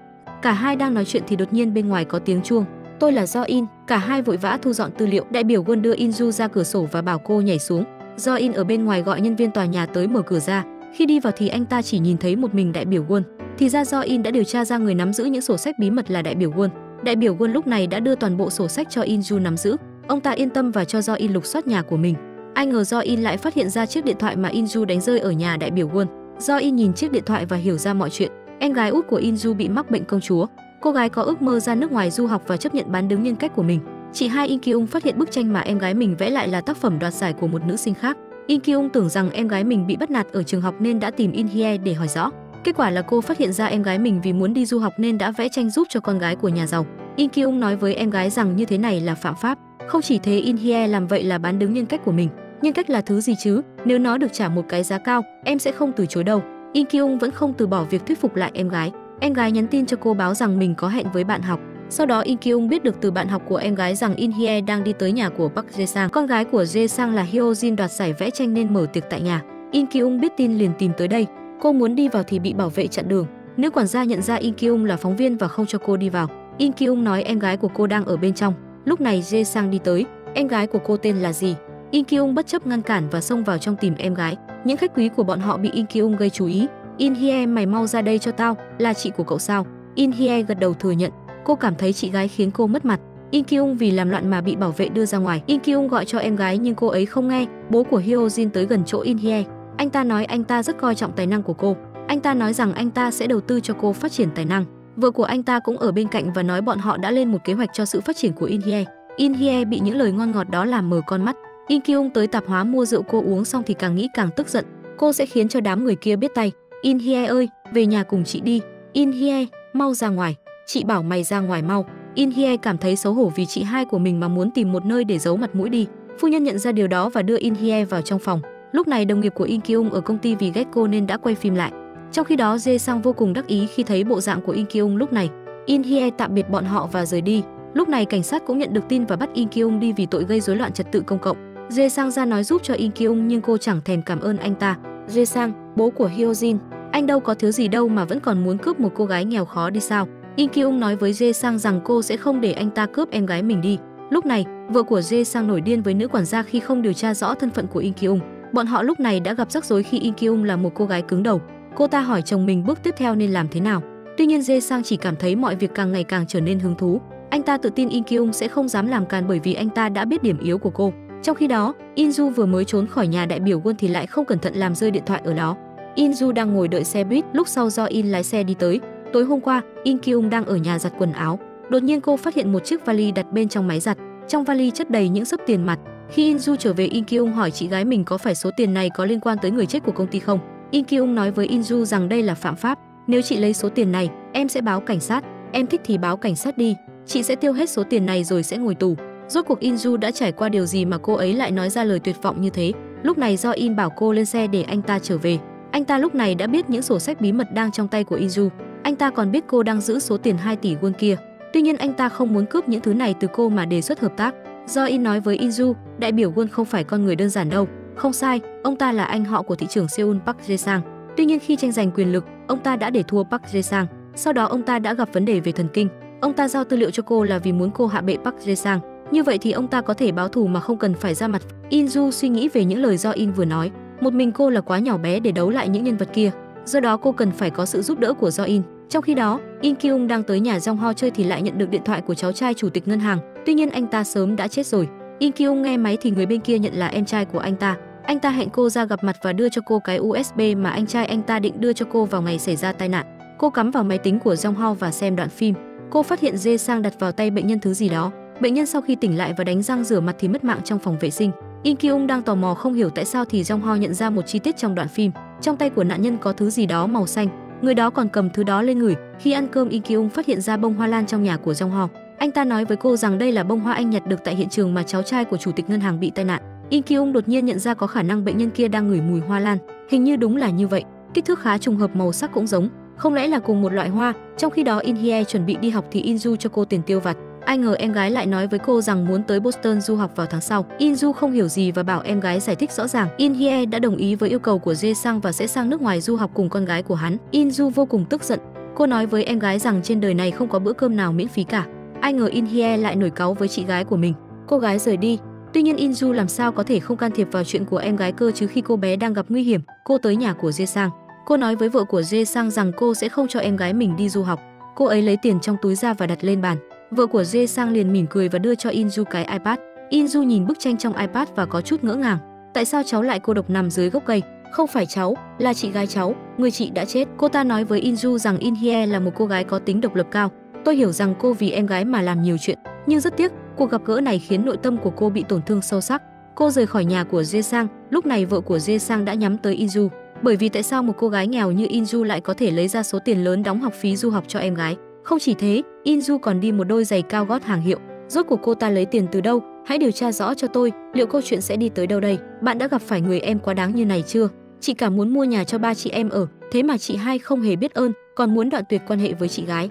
Cả hai đang nói chuyện thì đột nhiên bên ngoài có tiếng chuông. Tôi là Do In. Cả hai vội vã thu dọn tư liệu. Đại biểu Won đưa In-ju ra cửa sổ và bảo cô nhảy xuống. Do In ở bên ngoài gọi nhân viên tòa nhà tới mở cửa ra. Khi đi vào thì anh ta chỉ nhìn thấy một mình đại biểu Won. Thì ra Do In đã điều tra ra người nắm giữ những sổ sách bí mật là đại biểu Won. Đại biểu Won lúc này đã đưa toàn bộ sổ sách cho In-ju nắm giữ. Ông ta yên tâm và cho Do In lục soát nhà của mình. Ai ngờ Do In lại phát hiện ra chiếc điện thoại mà In-ju đánh rơi ở nhà đại biểu Won. Do In nhìn chiếc điện thoại và hiểu ra mọi chuyện. Em gái út của In-ju bị mắc bệnh công chúa. Cô gái có ước mơ ra nước ngoài du học và chấp nhận bán đứng nhân cách của mình. Chị hai In Kyung phát hiện bức tranh mà em gái mình vẽ lại là tác phẩm đoạt giải của một nữ sinh khác. In Kyung tưởng rằng em gái mình bị bắt nạt ở trường học nên đã tìm In Hye để hỏi rõ. Kết quả là cô phát hiện ra em gái mình vì muốn đi du học nên đã vẽ tranh giúp cho con gái của nhà giàu. In Kyung nói với em gái rằng như thế này là phạm pháp. Không chỉ thế, In Hye làm vậy là bán đứng nhân cách của mình. Nhân cách là thứ gì chứ? Nếu nó được trả một cái giá cao, em sẽ không từ chối đâu. In Kyung vẫn không từ bỏ việc thuyết phục lại em gái. Em gái nhắn tin cho cô báo rằng mình có hẹn với bạn học. Sau đó In Kyung biết được từ bạn học của em gái rằng In Hye đang đi tới nhà của Park Jae Sang. Con gái của Jae Sang là Hyo Jin đoạt giải vẽ tranh nên mở tiệc tại nhà. In Kyung biết tin liền tìm tới đây. Cô muốn đi vào thì bị bảo vệ chặn đường. Nữ quản gia nhận ra In Kyung là phóng viên và không cho cô đi vào. In Kyung nói em gái của cô đang ở bên trong. Lúc này Jae Sang đi tới. Em gái của cô tên là gì? In Kyung bất chấp ngăn cản và xông vào trong tìm em gái. Những khách quý của bọn họ bị In Kyung gây chú ý. In Hye, mày mau ra đây cho tao, là chị của cậu sao? In Hye gật đầu thừa nhận. Cô cảm thấy chị gái khiến cô mất mặt. In Kyung vì làm loạn mà bị bảo vệ đưa ra ngoài. In Kyung gọi cho em gái nhưng cô ấy không nghe. Bố của Hyo Jin tới gần chỗ In Hye. Anh ta nói anh ta rất coi trọng tài năng của cô. Anh ta nói rằng anh ta sẽ đầu tư cho cô phát triển tài năng. Vợ của anh ta cũng ở bên cạnh và nói bọn họ đã lên một kế hoạch cho sự phát triển của In Hye. In Hye bị những lời ngon ngọt đó làm mờ con mắt. In Kyung tới tạp hóa mua rượu, cô uống xong thì càng nghĩ càng tức giận. Cô sẽ khiến cho đám người kia biết tay. In Hye ơi, về nhà cùng chị đi. In Hye, mau ra ngoài. Chị bảo mày ra ngoài mau. In Hye cảm thấy xấu hổ vì chị hai của mình mà muốn tìm một nơi để giấu mặt mũi đi. Phu nhân nhận ra điều đó và đưa In Hye vào trong phòng. Lúc này đồng nghiệp của In Kyung ở công ty vì ghét cô nên đã quay phim lại. Trong khi đó Jae Sang vô cùng đắc ý khi thấy bộ dạng của In Kyung lúc này. In Hye tạm biệt bọn họ và rời đi. Lúc này cảnh sát cũng nhận được tin và bắt In Kyung đi vì tội gây rối loạn trật tự công cộng. Jae Sang ra nói giúp cho In Kyung nhưng cô chẳng thèm cảm ơn anh ta. Jae Sang, bố của Hyo Jin, anh đâu có thiếu gì đâu mà vẫn còn muốn cướp một cô gái nghèo khó đi sao? In Kyung nói với Jae Sang rằng cô sẽ không để anh ta cướp em gái mình đi. Lúc này, vợ của Jae Sang nổi điên với nữ quản gia khi không điều tra rõ thân phận của In Kyung. Bọn họ lúc này đã gặp rắc rối khi In Kyung là một cô gái cứng đầu. Cô ta hỏi chồng mình bước tiếp theo nên làm thế nào. Tuy nhiên Jae Sang chỉ cảm thấy mọi việc càng ngày càng trở nên hứng thú. Anh ta tự tin In Kyung sẽ không dám làm càn bởi vì anh ta đã biết điểm yếu của cô. Trong khi đó, In-ju vừa mới trốn khỏi nhà đại biểu Won thì lại không cẩn thận làm rơi điện thoại ở đó. In-ju đang ngồi đợi xe buýt, lúc sau Do In lái xe đi tới. Tối hôm qua, In Kyung đang ở nhà giặt quần áo. Đột nhiên cô phát hiện một chiếc vali đặt bên trong máy giặt. Trong vali chất đầy những xấp tiền mặt. Khi In-ju trở về, In Kyung hỏi chị gái mình có phải số tiền này có liên quan tới người chết của công ty không. In Kyung nói với In-ju rằng đây là phạm pháp. Nếu chị lấy số tiền này, em sẽ báo cảnh sát. Em thích thì báo cảnh sát đi. chị sẽ tiêu hết số tiền này rồi sẽ ngồi tù. Rốt cuộc Inju đã trải qua điều gì mà cô ấy lại nói ra lời tuyệt vọng như thế? Lúc này do In bảo cô lên xe để anh ta trở về. Anh ta lúc này đã biết những sổ sách bí mật đang trong tay của Inju. Anh ta còn biết cô đang giữ số tiền 2 tỷ won kia. Tuy nhiên anh ta không muốn cướp những thứ này từ cô mà đề xuất hợp tác. Do In nói với Inju, đại biểu won không phải con người đơn giản đâu. Không sai, ông ta là anh họ của thị trưởng Seoul Park Jae-sang. Tuy nhiên khi tranh giành quyền lực, ông ta đã để thua Park Jae-sang. Sau đó ông ta đã gặp vấn đề về thần kinh. Ông ta giao tư liệu cho cô là vì muốn cô hạ bệ Park Jae-sang. Như vậy thì ông ta có thể báo thù mà không cần phải ra mặt. Inju suy nghĩ về những lời do In vừa nói. Một mình cô là quá nhỏ bé để đấu lại những nhân vật kia. Do đó cô cần phải có sự giúp đỡ của do In. Trong khi đó, In Kyung đang tới nhà Jong Ho chơi thì lại nhận được điện thoại của cháu trai chủ tịch ngân hàng. Tuy nhiên anh ta sớm đã chết rồi. In Kyung nghe máy thì người bên kia nhận là em trai của anh ta. Anh ta hẹn cô ra gặp mặt và đưa cho cô cái USB mà anh trai anh ta định đưa cho cô vào ngày xảy ra tai nạn. Cô cắm vào máy tính của Jong Ho và xem đoạn phim. Cô phát hiện Jae Sang đặt vào tay bệnh nhân thứ gì đó. Bệnh nhân sau khi tỉnh lại và đánh răng rửa mặt thì mất mạng trong phòng vệ sinh. In Kyung đang tò mò không hiểu tại sao thì Jong Ho nhận ra một chi tiết trong đoạn phim. Trong tay của nạn nhân có thứ gì đó màu xanh. Người đó còn cầm thứ đó lên ngửi. Khi ăn cơm, In Kyung phát hiện ra bông hoa lan trong nhà của Jong Ho. Anh ta nói với cô rằng đây là bông hoa anh nhặt được tại hiện trường mà cháu trai của chủ tịch ngân hàng bị tai nạn. In Kyung đột nhiên nhận ra có khả năng bệnh nhân kia đang ngửi mùi hoa lan. Hình như đúng là như vậy. Kích thước khá trùng hợp, màu sắc cũng giống. Không lẽ là cùng một loại hoa? Trong khi đó In Hye chuẩn bị đi học thì Inju cho cô tiền tiêu vặt. Ai ngờ em gái lại nói với cô rằng muốn tới Boston du học vào tháng sau. Inju không hiểu gì và bảo em gái giải thích rõ ràng. In Hye đã đồng ý với yêu cầu của Jae Sang và sẽ sang nước ngoài du học cùng con gái của hắn. Inju vô cùng tức giận. Cô nói với em gái rằng trên đời này không có bữa cơm nào miễn phí cả. Ai ngờ In Hye lại nổi cáu với chị gái của mình. Cô gái rời đi. Tuy nhiên Inju làm sao có thể không can thiệp vào chuyện của em gái cơ chứ, khi cô bé đang gặp nguy hiểm. Cô tới nhà của Jae Sang. Cô nói với vợ của Jae Sang rằng cô sẽ không cho em gái mình đi du học. Cô ấy lấy tiền trong túi ra và đặt lên bàn. Vợ của Jae Sang liền mỉm cười và đưa cho Inju cái iPad. Inju nhìn bức tranh trong iPad và có chút ngỡ ngàng. Tại sao cháu lại cô độc nằm dưới gốc cây? Không phải cháu, là chị gái cháu, người chị đã chết. Cô ta nói với Inju rằng In Hye là một cô gái có tính độc lập cao. Tôi hiểu rằng cô vì em gái mà làm nhiều chuyện, nhưng rất tiếc, cuộc gặp gỡ này khiến nội tâm của cô bị tổn thương sâu sắc. Cô rời khỏi nhà của Jae Sang. Lúc này vợ của Jae Sang đã nhắm tới Inju. Bởi vì tại sao một cô gái nghèo như Inju lại có thể lấy ra số tiền lớn đóng học phí du học cho em gái? Không chỉ thế, Inju còn đi một đôi giày cao gót hàng hiệu. Rốt cuộc cô ta lấy tiền từ đâu? Hãy điều tra rõ cho tôi, liệu câu chuyện sẽ đi tới đâu đây? Bạn đã gặp phải người em quá đáng như này chưa? Chị cả muốn mua nhà cho 3 chị em ở, thế mà chị hai không hề biết ơn, còn muốn đoạn tuyệt quan hệ với chị gái.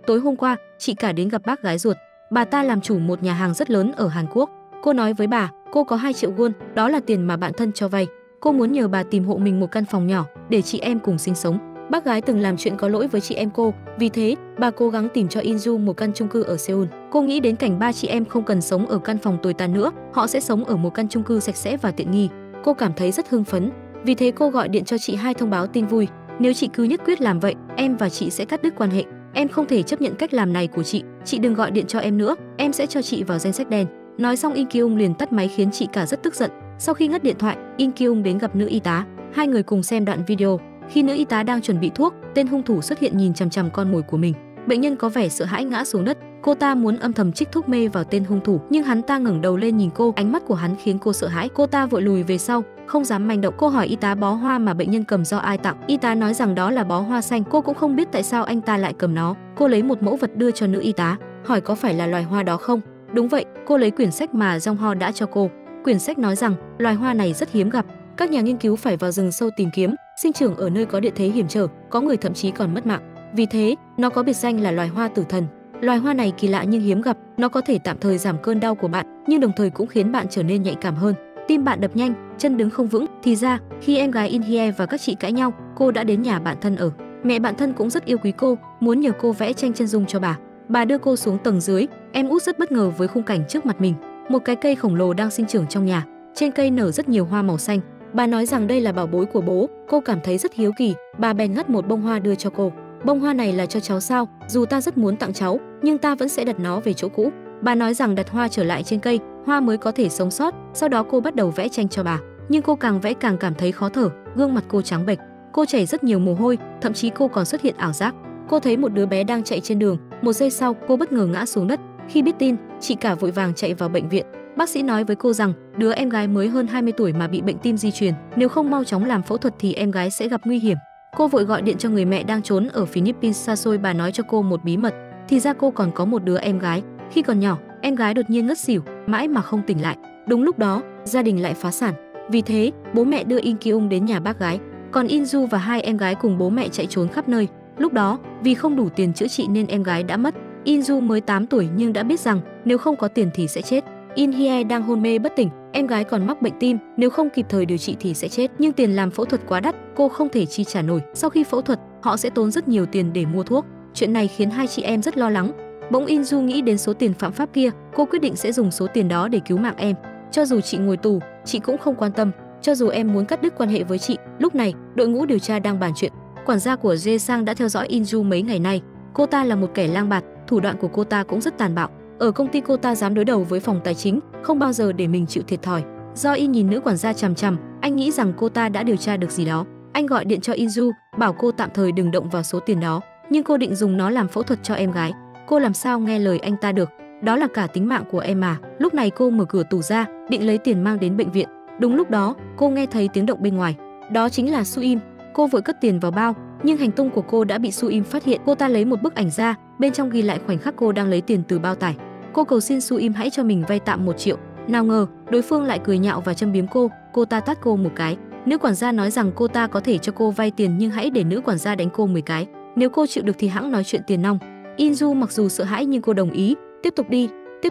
Tối hôm qua, chị cả đến gặp bác gái ruột. Bà ta làm chủ một nhà hàng rất lớn ở Hàn Quốc. Cô nói với bà, cô có 2 triệu won, đó là tiền mà bạn thân cho vay. Cô muốn nhờ bà tìm hộ mình một căn phòng nhỏ để chị em cùng sinh sống. Bác gái từng làm chuyện có lỗi với chị em cô, vì thế bà cố gắng tìm cho Inju một căn chung cư ở Seoul. Cô nghĩ đến cảnh 3 chị em không cần sống ở căn phòng tồi tàn nữa, họ sẽ sống ở một căn chung cư sạch sẽ và tiện nghi. Cô cảm thấy rất hưng phấn, vì thế cô gọi điện cho chị hai thông báo tin vui. Nếu chị cứ nhất quyết làm vậy, em và chị sẽ cắt đứt quan hệ. Em không thể chấp nhận cách làm này của chị đừng gọi điện cho em nữa, em sẽ cho chị vào danh sách đen. Nói xong In Kyung liền tắt máy khiến chị cả rất tức giận. Sau khi ngắt điện thoại, In Kyung đến gặp nữ y tá. Hai người cùng xem đoạn video. Khi nữ y tá đang chuẩn bị thuốc, tên hung thủ xuất hiện nhìn chằm chằm con mồi của mình. Bệnh nhân có vẻ sợ hãi ngã xuống đất. Cô ta muốn âm thầm trích thuốc mê vào tên hung thủ, nhưng hắn ta ngẩng đầu lên nhìn cô, ánh mắt của hắn khiến cô sợ hãi. Cô ta vội lùi về sau, không dám manh động. Cô hỏi y tá bó hoa mà bệnh nhân cầm do ai tặng. Y tá nói rằng đó là bó hoa xanh. Cô cũng không biết tại sao anh ta lại cầm nó. Cô lấy một mẫu vật đưa cho nữ y tá, hỏi có phải là loài hoa đó không. Đúng vậy, cô lấy quyển sách mà Jong Ho đã cho cô. Quyển sách nói rằng loài hoa này rất hiếm gặp, các nhà nghiên cứu phải vào rừng sâu tìm kiếm, sinh trưởng ở nơi có địa thế hiểm trở, có người thậm chí còn mất mạng. Vì thế, nó có biệt danh là loài hoa tử thần. Loài hoa này kỳ lạ nhưng hiếm gặp, nó có thể tạm thời giảm cơn đau của bạn, nhưng đồng thời cũng khiến bạn trở nên nhạy cảm hơn. Tim bạn đập nhanh, chân đứng không vững. Thì ra, khi em gái In Hye và các chị cãi nhau, cô đã đến nhà bạn thân ở. Mẹ bạn thân cũng rất yêu quý cô, muốn nhờ cô vẽ tranh chân dung cho bà. Bà đưa cô xuống tầng dưới. Em út rất bất ngờ với khung cảnh trước mặt mình. Một cái cây khổng lồ đang sinh trưởng trong nhà. Trên cây nở rất nhiều hoa màu xanh. Bà nói rằng đây là bảo bối của bố. Cô cảm thấy rất hiếu kỳ. Bà bèn ngắt một bông hoa đưa cho cô. Bông hoa này là cho cháu sao? Dù ta rất muốn tặng cháu, nhưng ta vẫn sẽ đặt nó về chỗ cũ. Bà nói rằng đặt hoa trở lại trên cây, hoa mới có thể sống sót. Sau đó cô bắt đầu vẽ tranh cho bà. Nhưng cô càng vẽ càng cảm thấy khó thở, gương mặt cô trắng bệch. Cô chảy rất nhiều mồ hôi, thậm chí cô còn xuất hiện ảo giác. Cô thấy một đứa bé đang chạy trên đường. Một giây sau, cô bất ngờ ngã xuống đất. Khi biết tin, chị cả vội vàng chạy vào bệnh viện. Bác sĩ nói với cô rằng đứa em gái mới hơn 20 tuổi mà bị bệnh tim di truyền, nếu không mau chóng làm phẫu thuật thì em gái sẽ gặp nguy hiểm. Cô vội gọi điện cho người mẹ đang trốn ở Philippines xa xôi. Bà nói cho cô một bí mật. thì ra cô còn có một đứa em gái. Khi còn nhỏ, em gái đột nhiên ngất xỉu, mãi mà không tỉnh lại. Đúng lúc đó, gia đình lại phá sản. Vì thế, bố mẹ đưa In Kyung đến nhà bác gái, còn In-ju và hai em gái cùng bố mẹ chạy trốn khắp nơi. Lúc đó, vì không đủ tiền chữa trị nên em gái đã mất. In-ju mới 8 tuổi nhưng đã biết rằng nếu không có tiền thì sẽ chết. In-hye đang hôn mê bất tỉnh, em gái còn mắc bệnh tim, nếu không kịp thời điều trị thì sẽ chết. Nhưng tiền làm phẫu thuật quá đắt, cô không thể chi trả nổi. Sau khi phẫu thuật, họ sẽ tốn rất nhiều tiền để mua thuốc. Chuyện này khiến hai chị em rất lo lắng. Bỗng In-ju nghĩ đến số tiền phạm pháp kia, cô quyết định sẽ dùng số tiền đó để cứu mạng em. Cho dù chị ngồi tù, chị cũng không quan tâm. Cho dù em muốn cắt đứt quan hệ với chị. Lúc này, đội ngũ điều tra đang bàn chuyện. Quản gia của Jae Sang đã theo dõi In-ju mấy ngày nay. Cô ta là một kẻ lang bạt, thủ đoạn của cô ta cũng rất tàn bạo. Ở công ty cô ta dám đối đầu với phòng tài chính, không bao giờ để mình chịu thiệt thòi. Do In nhìn nữ quản gia chằm chằm, anh nghĩ rằng cô ta đã điều tra được gì đó. Anh gọi điện cho In-ju, bảo cô tạm thời đừng động vào số tiền đó, nhưng cô định dùng nó làm phẫu thuật cho em gái. Cô làm sao nghe lời anh ta được? Đó là cả tính mạng của em mà. Lúc này cô mở cửa tủ ra, định lấy tiền mang đến bệnh viện. Đúng lúc đó, cô nghe thấy tiếng động bên ngoài. Đó chính là Su Im. Cô vội cất tiền vào bao, nhưng hành tung của cô đã bị Su Im phát hiện. Cô ta lấy một bức ảnh ra, bên trong ghi lại khoảnh khắc cô đang lấy tiền từ bao tải. Cô cầu xin Su Im hãy cho mình vay tạm 1 triệu. Nào ngờ, đối phương lại cười nhạo và châm biếm cô ta tát cô một cái. Nữ quản gia nói rằng cô ta có thể cho cô vay tiền nhưng hãy để nữ quản gia đánh cô 10 cái. Nếu cô chịu được thì hẵng nói chuyện tiền nong. In-ju mặc dù sợ hãi nhưng cô đồng ý. Tiếp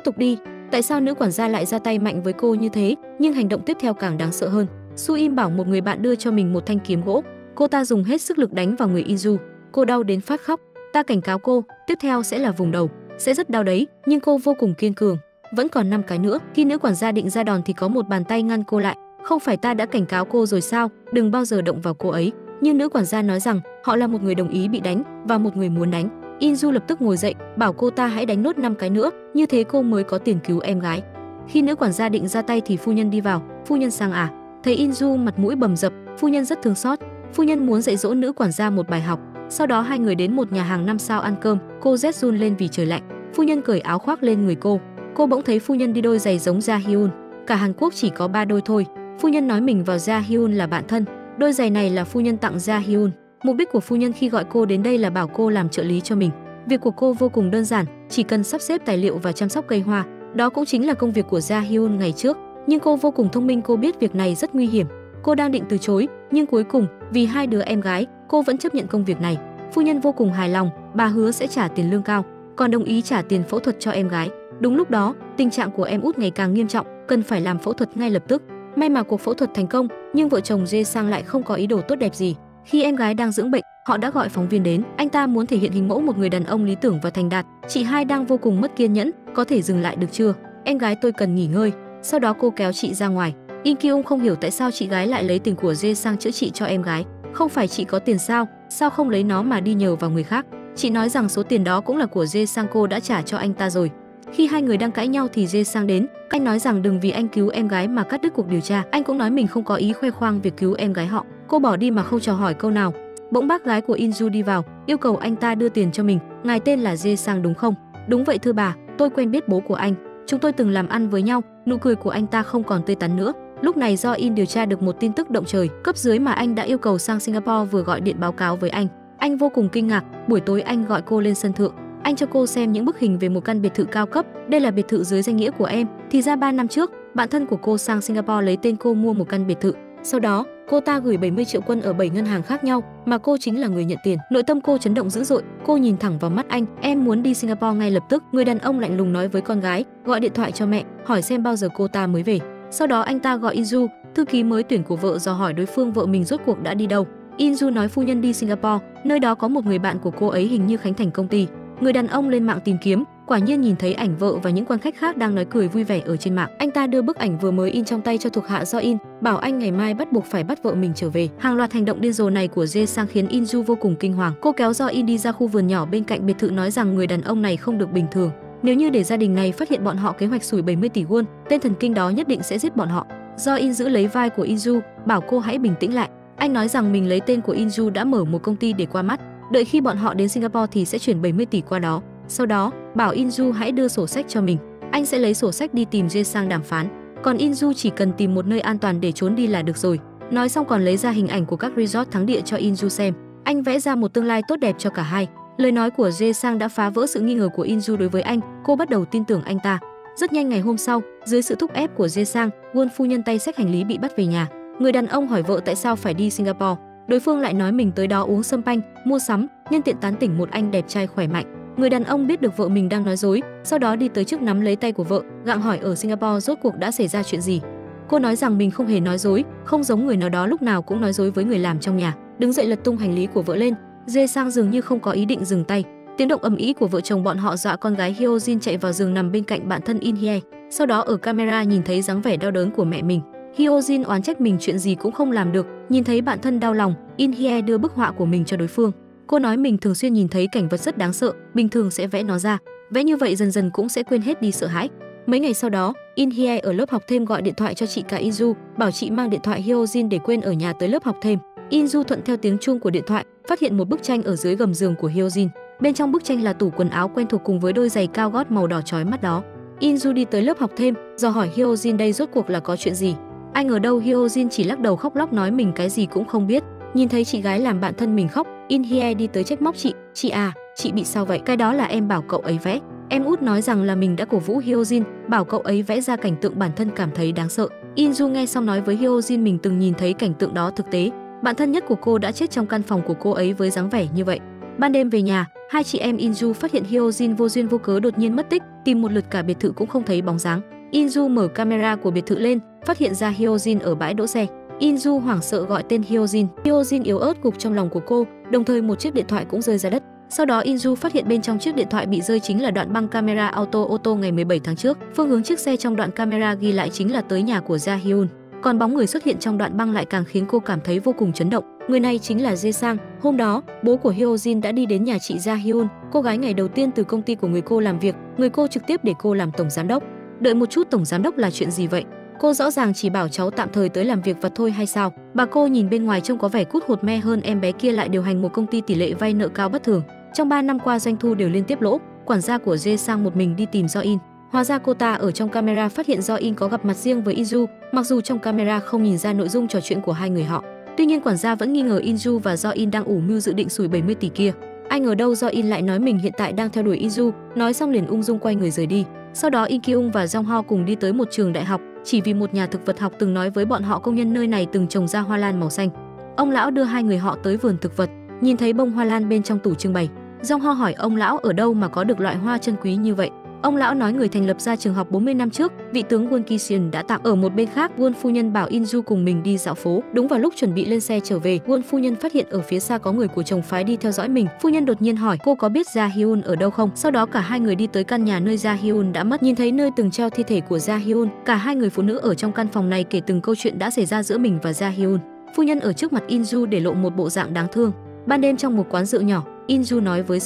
tục đi. Tại sao nữ quản gia lại ra tay mạnh với cô như thế? Nhưng hành động tiếp theo càng đáng sợ hơn. Su Im bảo một người bạn đưa cho mình một thanh kiếm gỗ. Cô ta dùng hết sức lực đánh vào người In-ju. Cô đau đến phát khóc. Ta cảnh cáo cô, tiếp theo sẽ là vùng đầu, sẽ rất đau đấy, nhưng cô vô cùng kiên cường. Vẫn còn 5 cái nữa. Khi nữ quản gia định ra đòn thì có một bàn tay ngăn cô lại. Không phải ta đã cảnh cáo cô rồi sao? Đừng bao giờ động vào cô ấy. Nhưng nữ quản gia nói rằng họ là một người đồng ý bị đánh và một người muốn đánh. In-ju lập tức ngồi dậy, bảo cô ta hãy đánh nốt 5 cái nữa, như thế cô mới có tiền cứu em gái. Khi nữ quản gia định ra tay thì phu nhân đi vào. Phu nhân Sang à? Thấy In-ju mặt mũi bầm dập, phu nhân rất thương xót. Phu nhân muốn dạy dỗ nữ quản gia một bài học. Sau đó hai người đến một nhà hàng 5 sao ăn cơm. Cô rét run lên vì trời lạnh. Phu nhân cởi áo khoác lên người cô. Cô bỗng thấy phu nhân đi đôi giày giống Ja Hyun. Cả Hàn Quốc chỉ có 3 đôi thôi. Phu nhân nói mình và Ja Hyun là bạn thân. Đôi giày này là phu nhân tặng Ja Hyun. Mục đích của phu nhân khi gọi cô đến đây là bảo cô làm trợ lý cho mình. Việc của cô vô cùng đơn giản, chỉ cần sắp xếp tài liệu và chăm sóc cây hoa. Đó cũng chính là công việc của Ja Hyun ngày trước. Nhưng cô vô cùng thông minh, cô biết việc này rất nguy hiểm. Cô đang định từ chối, nhưng cuối cùng vì hai đứa em gái, cô vẫn chấp nhận công việc này. Phu nhân vô cùng hài lòng, bà hứa sẽ trả tiền lương cao, còn đồng ý trả tiền phẫu thuật cho em gái. Đúng lúc đó, tình trạng của em út ngày càng nghiêm trọng, cần phải làm phẫu thuật ngay lập tức. May mà cuộc phẫu thuật thành công, nhưng vợ chồng Jae Sang lại không có ý đồ tốt đẹp gì. Khi em gái đang dưỡng bệnh, họ đã gọi phóng viên đến. Anh ta muốn thể hiện hình mẫu một người đàn ông lý tưởng và thành đạt. Chị hai đang vô cùng mất kiên nhẫn, có thể dừng lại được chưa? Em gái tôi cần nghỉ ngơi. Sau đó cô kéo chị ra ngoài. In Kyung không hiểu tại sao chị gái lại lấy tiền của Jae Sang chữa trị cho em gái. Không phải chị có tiền sao? Sao không lấy nó mà đi nhờ vào người khác? Chị nói rằng số tiền đó cũng là của Jae Sang, cô đã trả cho anh ta rồi. Khi hai người đang cãi nhau thì Jae Sang đến. Anh nói rằng đừng vì anh cứu em gái mà cắt đứt cuộc điều tra. Anh cũng nói mình không có ý khoe khoang việc cứu em gái họ. Cô bỏ đi mà không chào hỏi câu nào. Bỗng bác gái của In-ju đi vào, yêu cầu anh ta đưa tiền cho mình. Ngài tên là Jae Sang đúng không? Đúng vậy thưa bà, tôi quen biết bố của anh. Chúng tôi từng làm ăn với nhau. Nụ cười của anh ta không còn tươi tắn nữa. Lúc này do In điều tra được một tin tức động trời, cấp dưới mà anh đã yêu cầu sang Singapore vừa gọi điện báo cáo với anh. Anh vô cùng kinh ngạc. Buổi tối anh gọi cô lên sân thượng. Anh cho cô xem những bức hình về một căn biệt thự cao cấp. Đây là biệt thự dưới danh nghĩa của em. Thì ra 3 năm trước, bạn thân của cô sang Singapore lấy tên cô mua một căn biệt thự. Sau đó, cô ta gửi 70 triệu won ở 7 ngân hàng khác nhau, mà cô chính là người nhận tiền. Nội tâm cô chấn động dữ dội. Cô nhìn thẳng vào mắt anh. Em muốn đi Singapore ngay lập tức. Người đàn ông lạnh lùng nói với con gái. Gọi điện thoại cho mẹ, hỏi xem bao giờ cô ta mới về. Sau đó anh ta gọi In-ju, thư ký mới tuyển của vợ, dò hỏi đối phương vợ mình rốt cuộc đã đi đâu. In-ju nói phu nhân đi Singapore, nơi đó có một người bạn của cô ấy hình như khánh thành công ty. Người đàn ông lên mạng tìm kiếm, quả nhiên nhìn thấy ảnh vợ và những quan khách khác đang nói cười vui vẻ ở trên mạng. Anh ta đưa bức ảnh vừa mới in trong tay cho thuộc hạ do In, bảo anh ngày mai bắt buộc phải bắt vợ mình trở về. Hàng loạt hành động điên rồ này của Jae Sang khiến In-ju vô cùng kinh hoàng. Cô kéo do In đi ra khu vườn nhỏ bên cạnh biệt thự, nói rằng người đàn ông này không được bình thường. Nếu như để gia đình này phát hiện bọn họ kế hoạch sủi 70 tỷ won, tên thần kinh đó nhất định sẽ giết bọn họ. Do In giữ lấy vai của In-ju, bảo cô hãy bình tĩnh lại. Anh nói rằng mình lấy tên của In-ju đã mở một công ty để qua mắt. Đợi khi bọn họ đến Singapore thì sẽ chuyển 70 tỷ qua đó. Sau đó, bảo In-ju hãy đưa sổ sách cho mình. Anh sẽ lấy sổ sách đi tìm Jae Sang đàm phán. Còn In-ju chỉ cần tìm một nơi an toàn để trốn đi là được rồi. Nói xong còn lấy ra hình ảnh của các resort thắng địa cho In-ju xem. Anh vẽ ra một tương lai tốt đẹp cho cả hai. Lời nói của Jae Sang đã phá vỡ sự nghi ngờ của In-ju đối với anh, cô bắt đầu tin tưởng anh ta. Rất nhanh ngày hôm sau, dưới sự thúc ép của Jae Sang, Won phu nhân tay xách hành lý bị bắt về nhà. Người đàn ông hỏi vợ tại sao phải đi Singapore. Đối phương lại nói mình tới đó uống sâm panh, mua sắm, nhân tiện tán tỉnh một anh đẹp trai khỏe mạnh. Người đàn ông biết được vợ mình đang nói dối, sau đó đi tới trước nắm lấy tay của vợ, gặng hỏi ở Singapore rốt cuộc đã xảy ra chuyện gì. Cô nói rằng mình không hề nói dối, không giống người nào đó lúc nào cũng nói dối với người làm trong nhà. Đứng dậy lật tung hành lý của vợ lên. Jae Sang dường như không có ý định dừng tay. Tiếng động ầm ĩ của vợ chồng bọn họ dọa con gái Hyo Jin chạy vào giường nằm bên cạnh bạn thân In Hye. Sau đó ở camera nhìn thấy dáng vẻ đau đớn của mẹ mình. Hyo Jin oán trách mình chuyện gì cũng không làm được, nhìn thấy bạn thân đau lòng, In Hye đưa bức họa của mình cho đối phương. Cô nói mình thường xuyên nhìn thấy cảnh vật rất đáng sợ, bình thường sẽ vẽ nó ra, vẽ như vậy dần dần cũng sẽ quên hết đi sợ hãi. Mấy ngày sau đó, In Hye ở lớp học thêm gọi điện thoại cho chị cả In-ju, bảo chị mang điện thoại Hyo Jin để quên ở nhà tới lớp học thêm. In-ju thuận theo tiếng chuông của điện thoại, phát hiện một bức tranh ở dưới gầm giường của Hyo Jin. Bên trong bức tranh là tủ quần áo quen thuộc cùng với đôi giày cao gót màu đỏ chói mắt đó. In-ju đi tới lớp học thêm, dò hỏi Hyo Jin đây rốt cuộc là có chuyện gì. Anh ở đâu? Hyo Jin chỉ lắc đầu khóc lóc nói mình cái gì cũng không biết. Nhìn thấy chị gái làm bạn thân mình khóc, In Hye đi tới trách móc chị à, chị bị sao vậy? Cái đó là em bảo cậu ấy vẽ. Em út nói rằng là mình đã cổ vũ Hyo Jin, bảo cậu ấy vẽ ra cảnh tượng bản thân cảm thấy đáng sợ. In-ju nghe xong nói với Hyo Jin mình từng nhìn thấy cảnh tượng đó thực tế. Bạn thân nhất của cô đã chết trong căn phòng của cô ấy với dáng vẻ như vậy. Ban đêm về nhà, hai chị em In-ju phát hiện Hyo Jin vô duyên vô cớ đột nhiên mất tích, tìm một lượt cả biệt thự cũng không thấy bóng dáng. In-ju mở camera của biệt thự lên, phát hiện ra Hyo Jin ở bãi đỗ xe. In-ju hoảng sợ gọi tên Hyo Jin. Hyo Jin yếu ớt gục trong lòng của cô, đồng thời một chiếc điện thoại cũng rơi ra đất. Sau đó In-ju phát hiện bên trong chiếc điện thoại bị rơi chính là đoạn băng camera ô tô ngày 17 tháng trước. Phương hướng chiếc xe trong đoạn camera ghi lại chính là tới nhà của Ja Hyun. Còn bóng người xuất hiện trong đoạn băng lại càng khiến cô cảm thấy vô cùng chấn động. Người này chính là Jae Sang. Hôm đó, bố của Hyo Jin đã đi đến nhà chị Ja Hyun, cô gái ngày đầu tiên từ công ty của người cô làm việc, người cô trực tiếp để cô làm tổng giám đốc. Đợi một chút, tổng giám đốc là chuyện gì vậy? Cô rõ ràng chỉ bảo cháu tạm thời tới làm việc vật thôi hay sao? Bà cô nhìn bên ngoài trông có vẻ cút hột me hơn, em bé kia lại điều hành một công ty tỷ lệ vay nợ cao bất thường. Trong 3 năm qua doanh thu đều liên tiếp lỗ. Quản gia của Jae Sang một mình đi tìm Do In. Hóa ra cô ta ở trong camera phát hiện Do In có gặp mặt riêng với In-ju, mặc dù trong camera không nhìn ra nội dung trò chuyện của hai người họ. Tuy nhiên quản gia vẫn nghi ngờ In-ju và Do In đang ủ mưu dự định sủi 70 tỷ kia. Ai ngờ đâu Do In lại nói mình hiện tại đang theo đuổi In-ju, nói xong liền ung dung quay người rời đi. Sau đó In Kyung và Jong Ho cùng đi tới một trường đại học, chỉ vì một nhà thực vật học từng nói với bọn họ công nhân nơi này từng trồng ra hoa lan màu xanh. Ông lão đưa hai người họ tới vườn thực vật, nhìn thấy bông hoa lan bên trong tủ trưng bày. Jong Ho hỏi ông lão ở đâu mà có được loại hoa chân quý như vậy. Ông lão nói người thành lập ra trường học 40 năm trước, vị tướng Won Ki-seon đã tặng. Ở một bên khác, Won phu nhân bảo In-ju cùng mình đi dạo phố. Đúng vào lúc chuẩn bị lên xe trở về, Won phu nhân phát hiện ở phía xa có người của chồng phái đi theo dõi mình. Phu nhân đột nhiên hỏi cô có biết Ja Hyun ở đâu không. Sau đó cả hai người đi tới căn nhà nơi Ja Hyun đã mất, nhìn thấy nơi từng treo thi thể của Ja Hyun. Cả hai người phụ nữ ở trong căn phòng này kể từng câu chuyện đã xảy ra giữa mình và Ja Hyun. Phu nhân ở trước mặt In-ju để lộ một bộ dạng đáng thương. Ban đêm trong một quán rượu nhỏ, In-ju nói với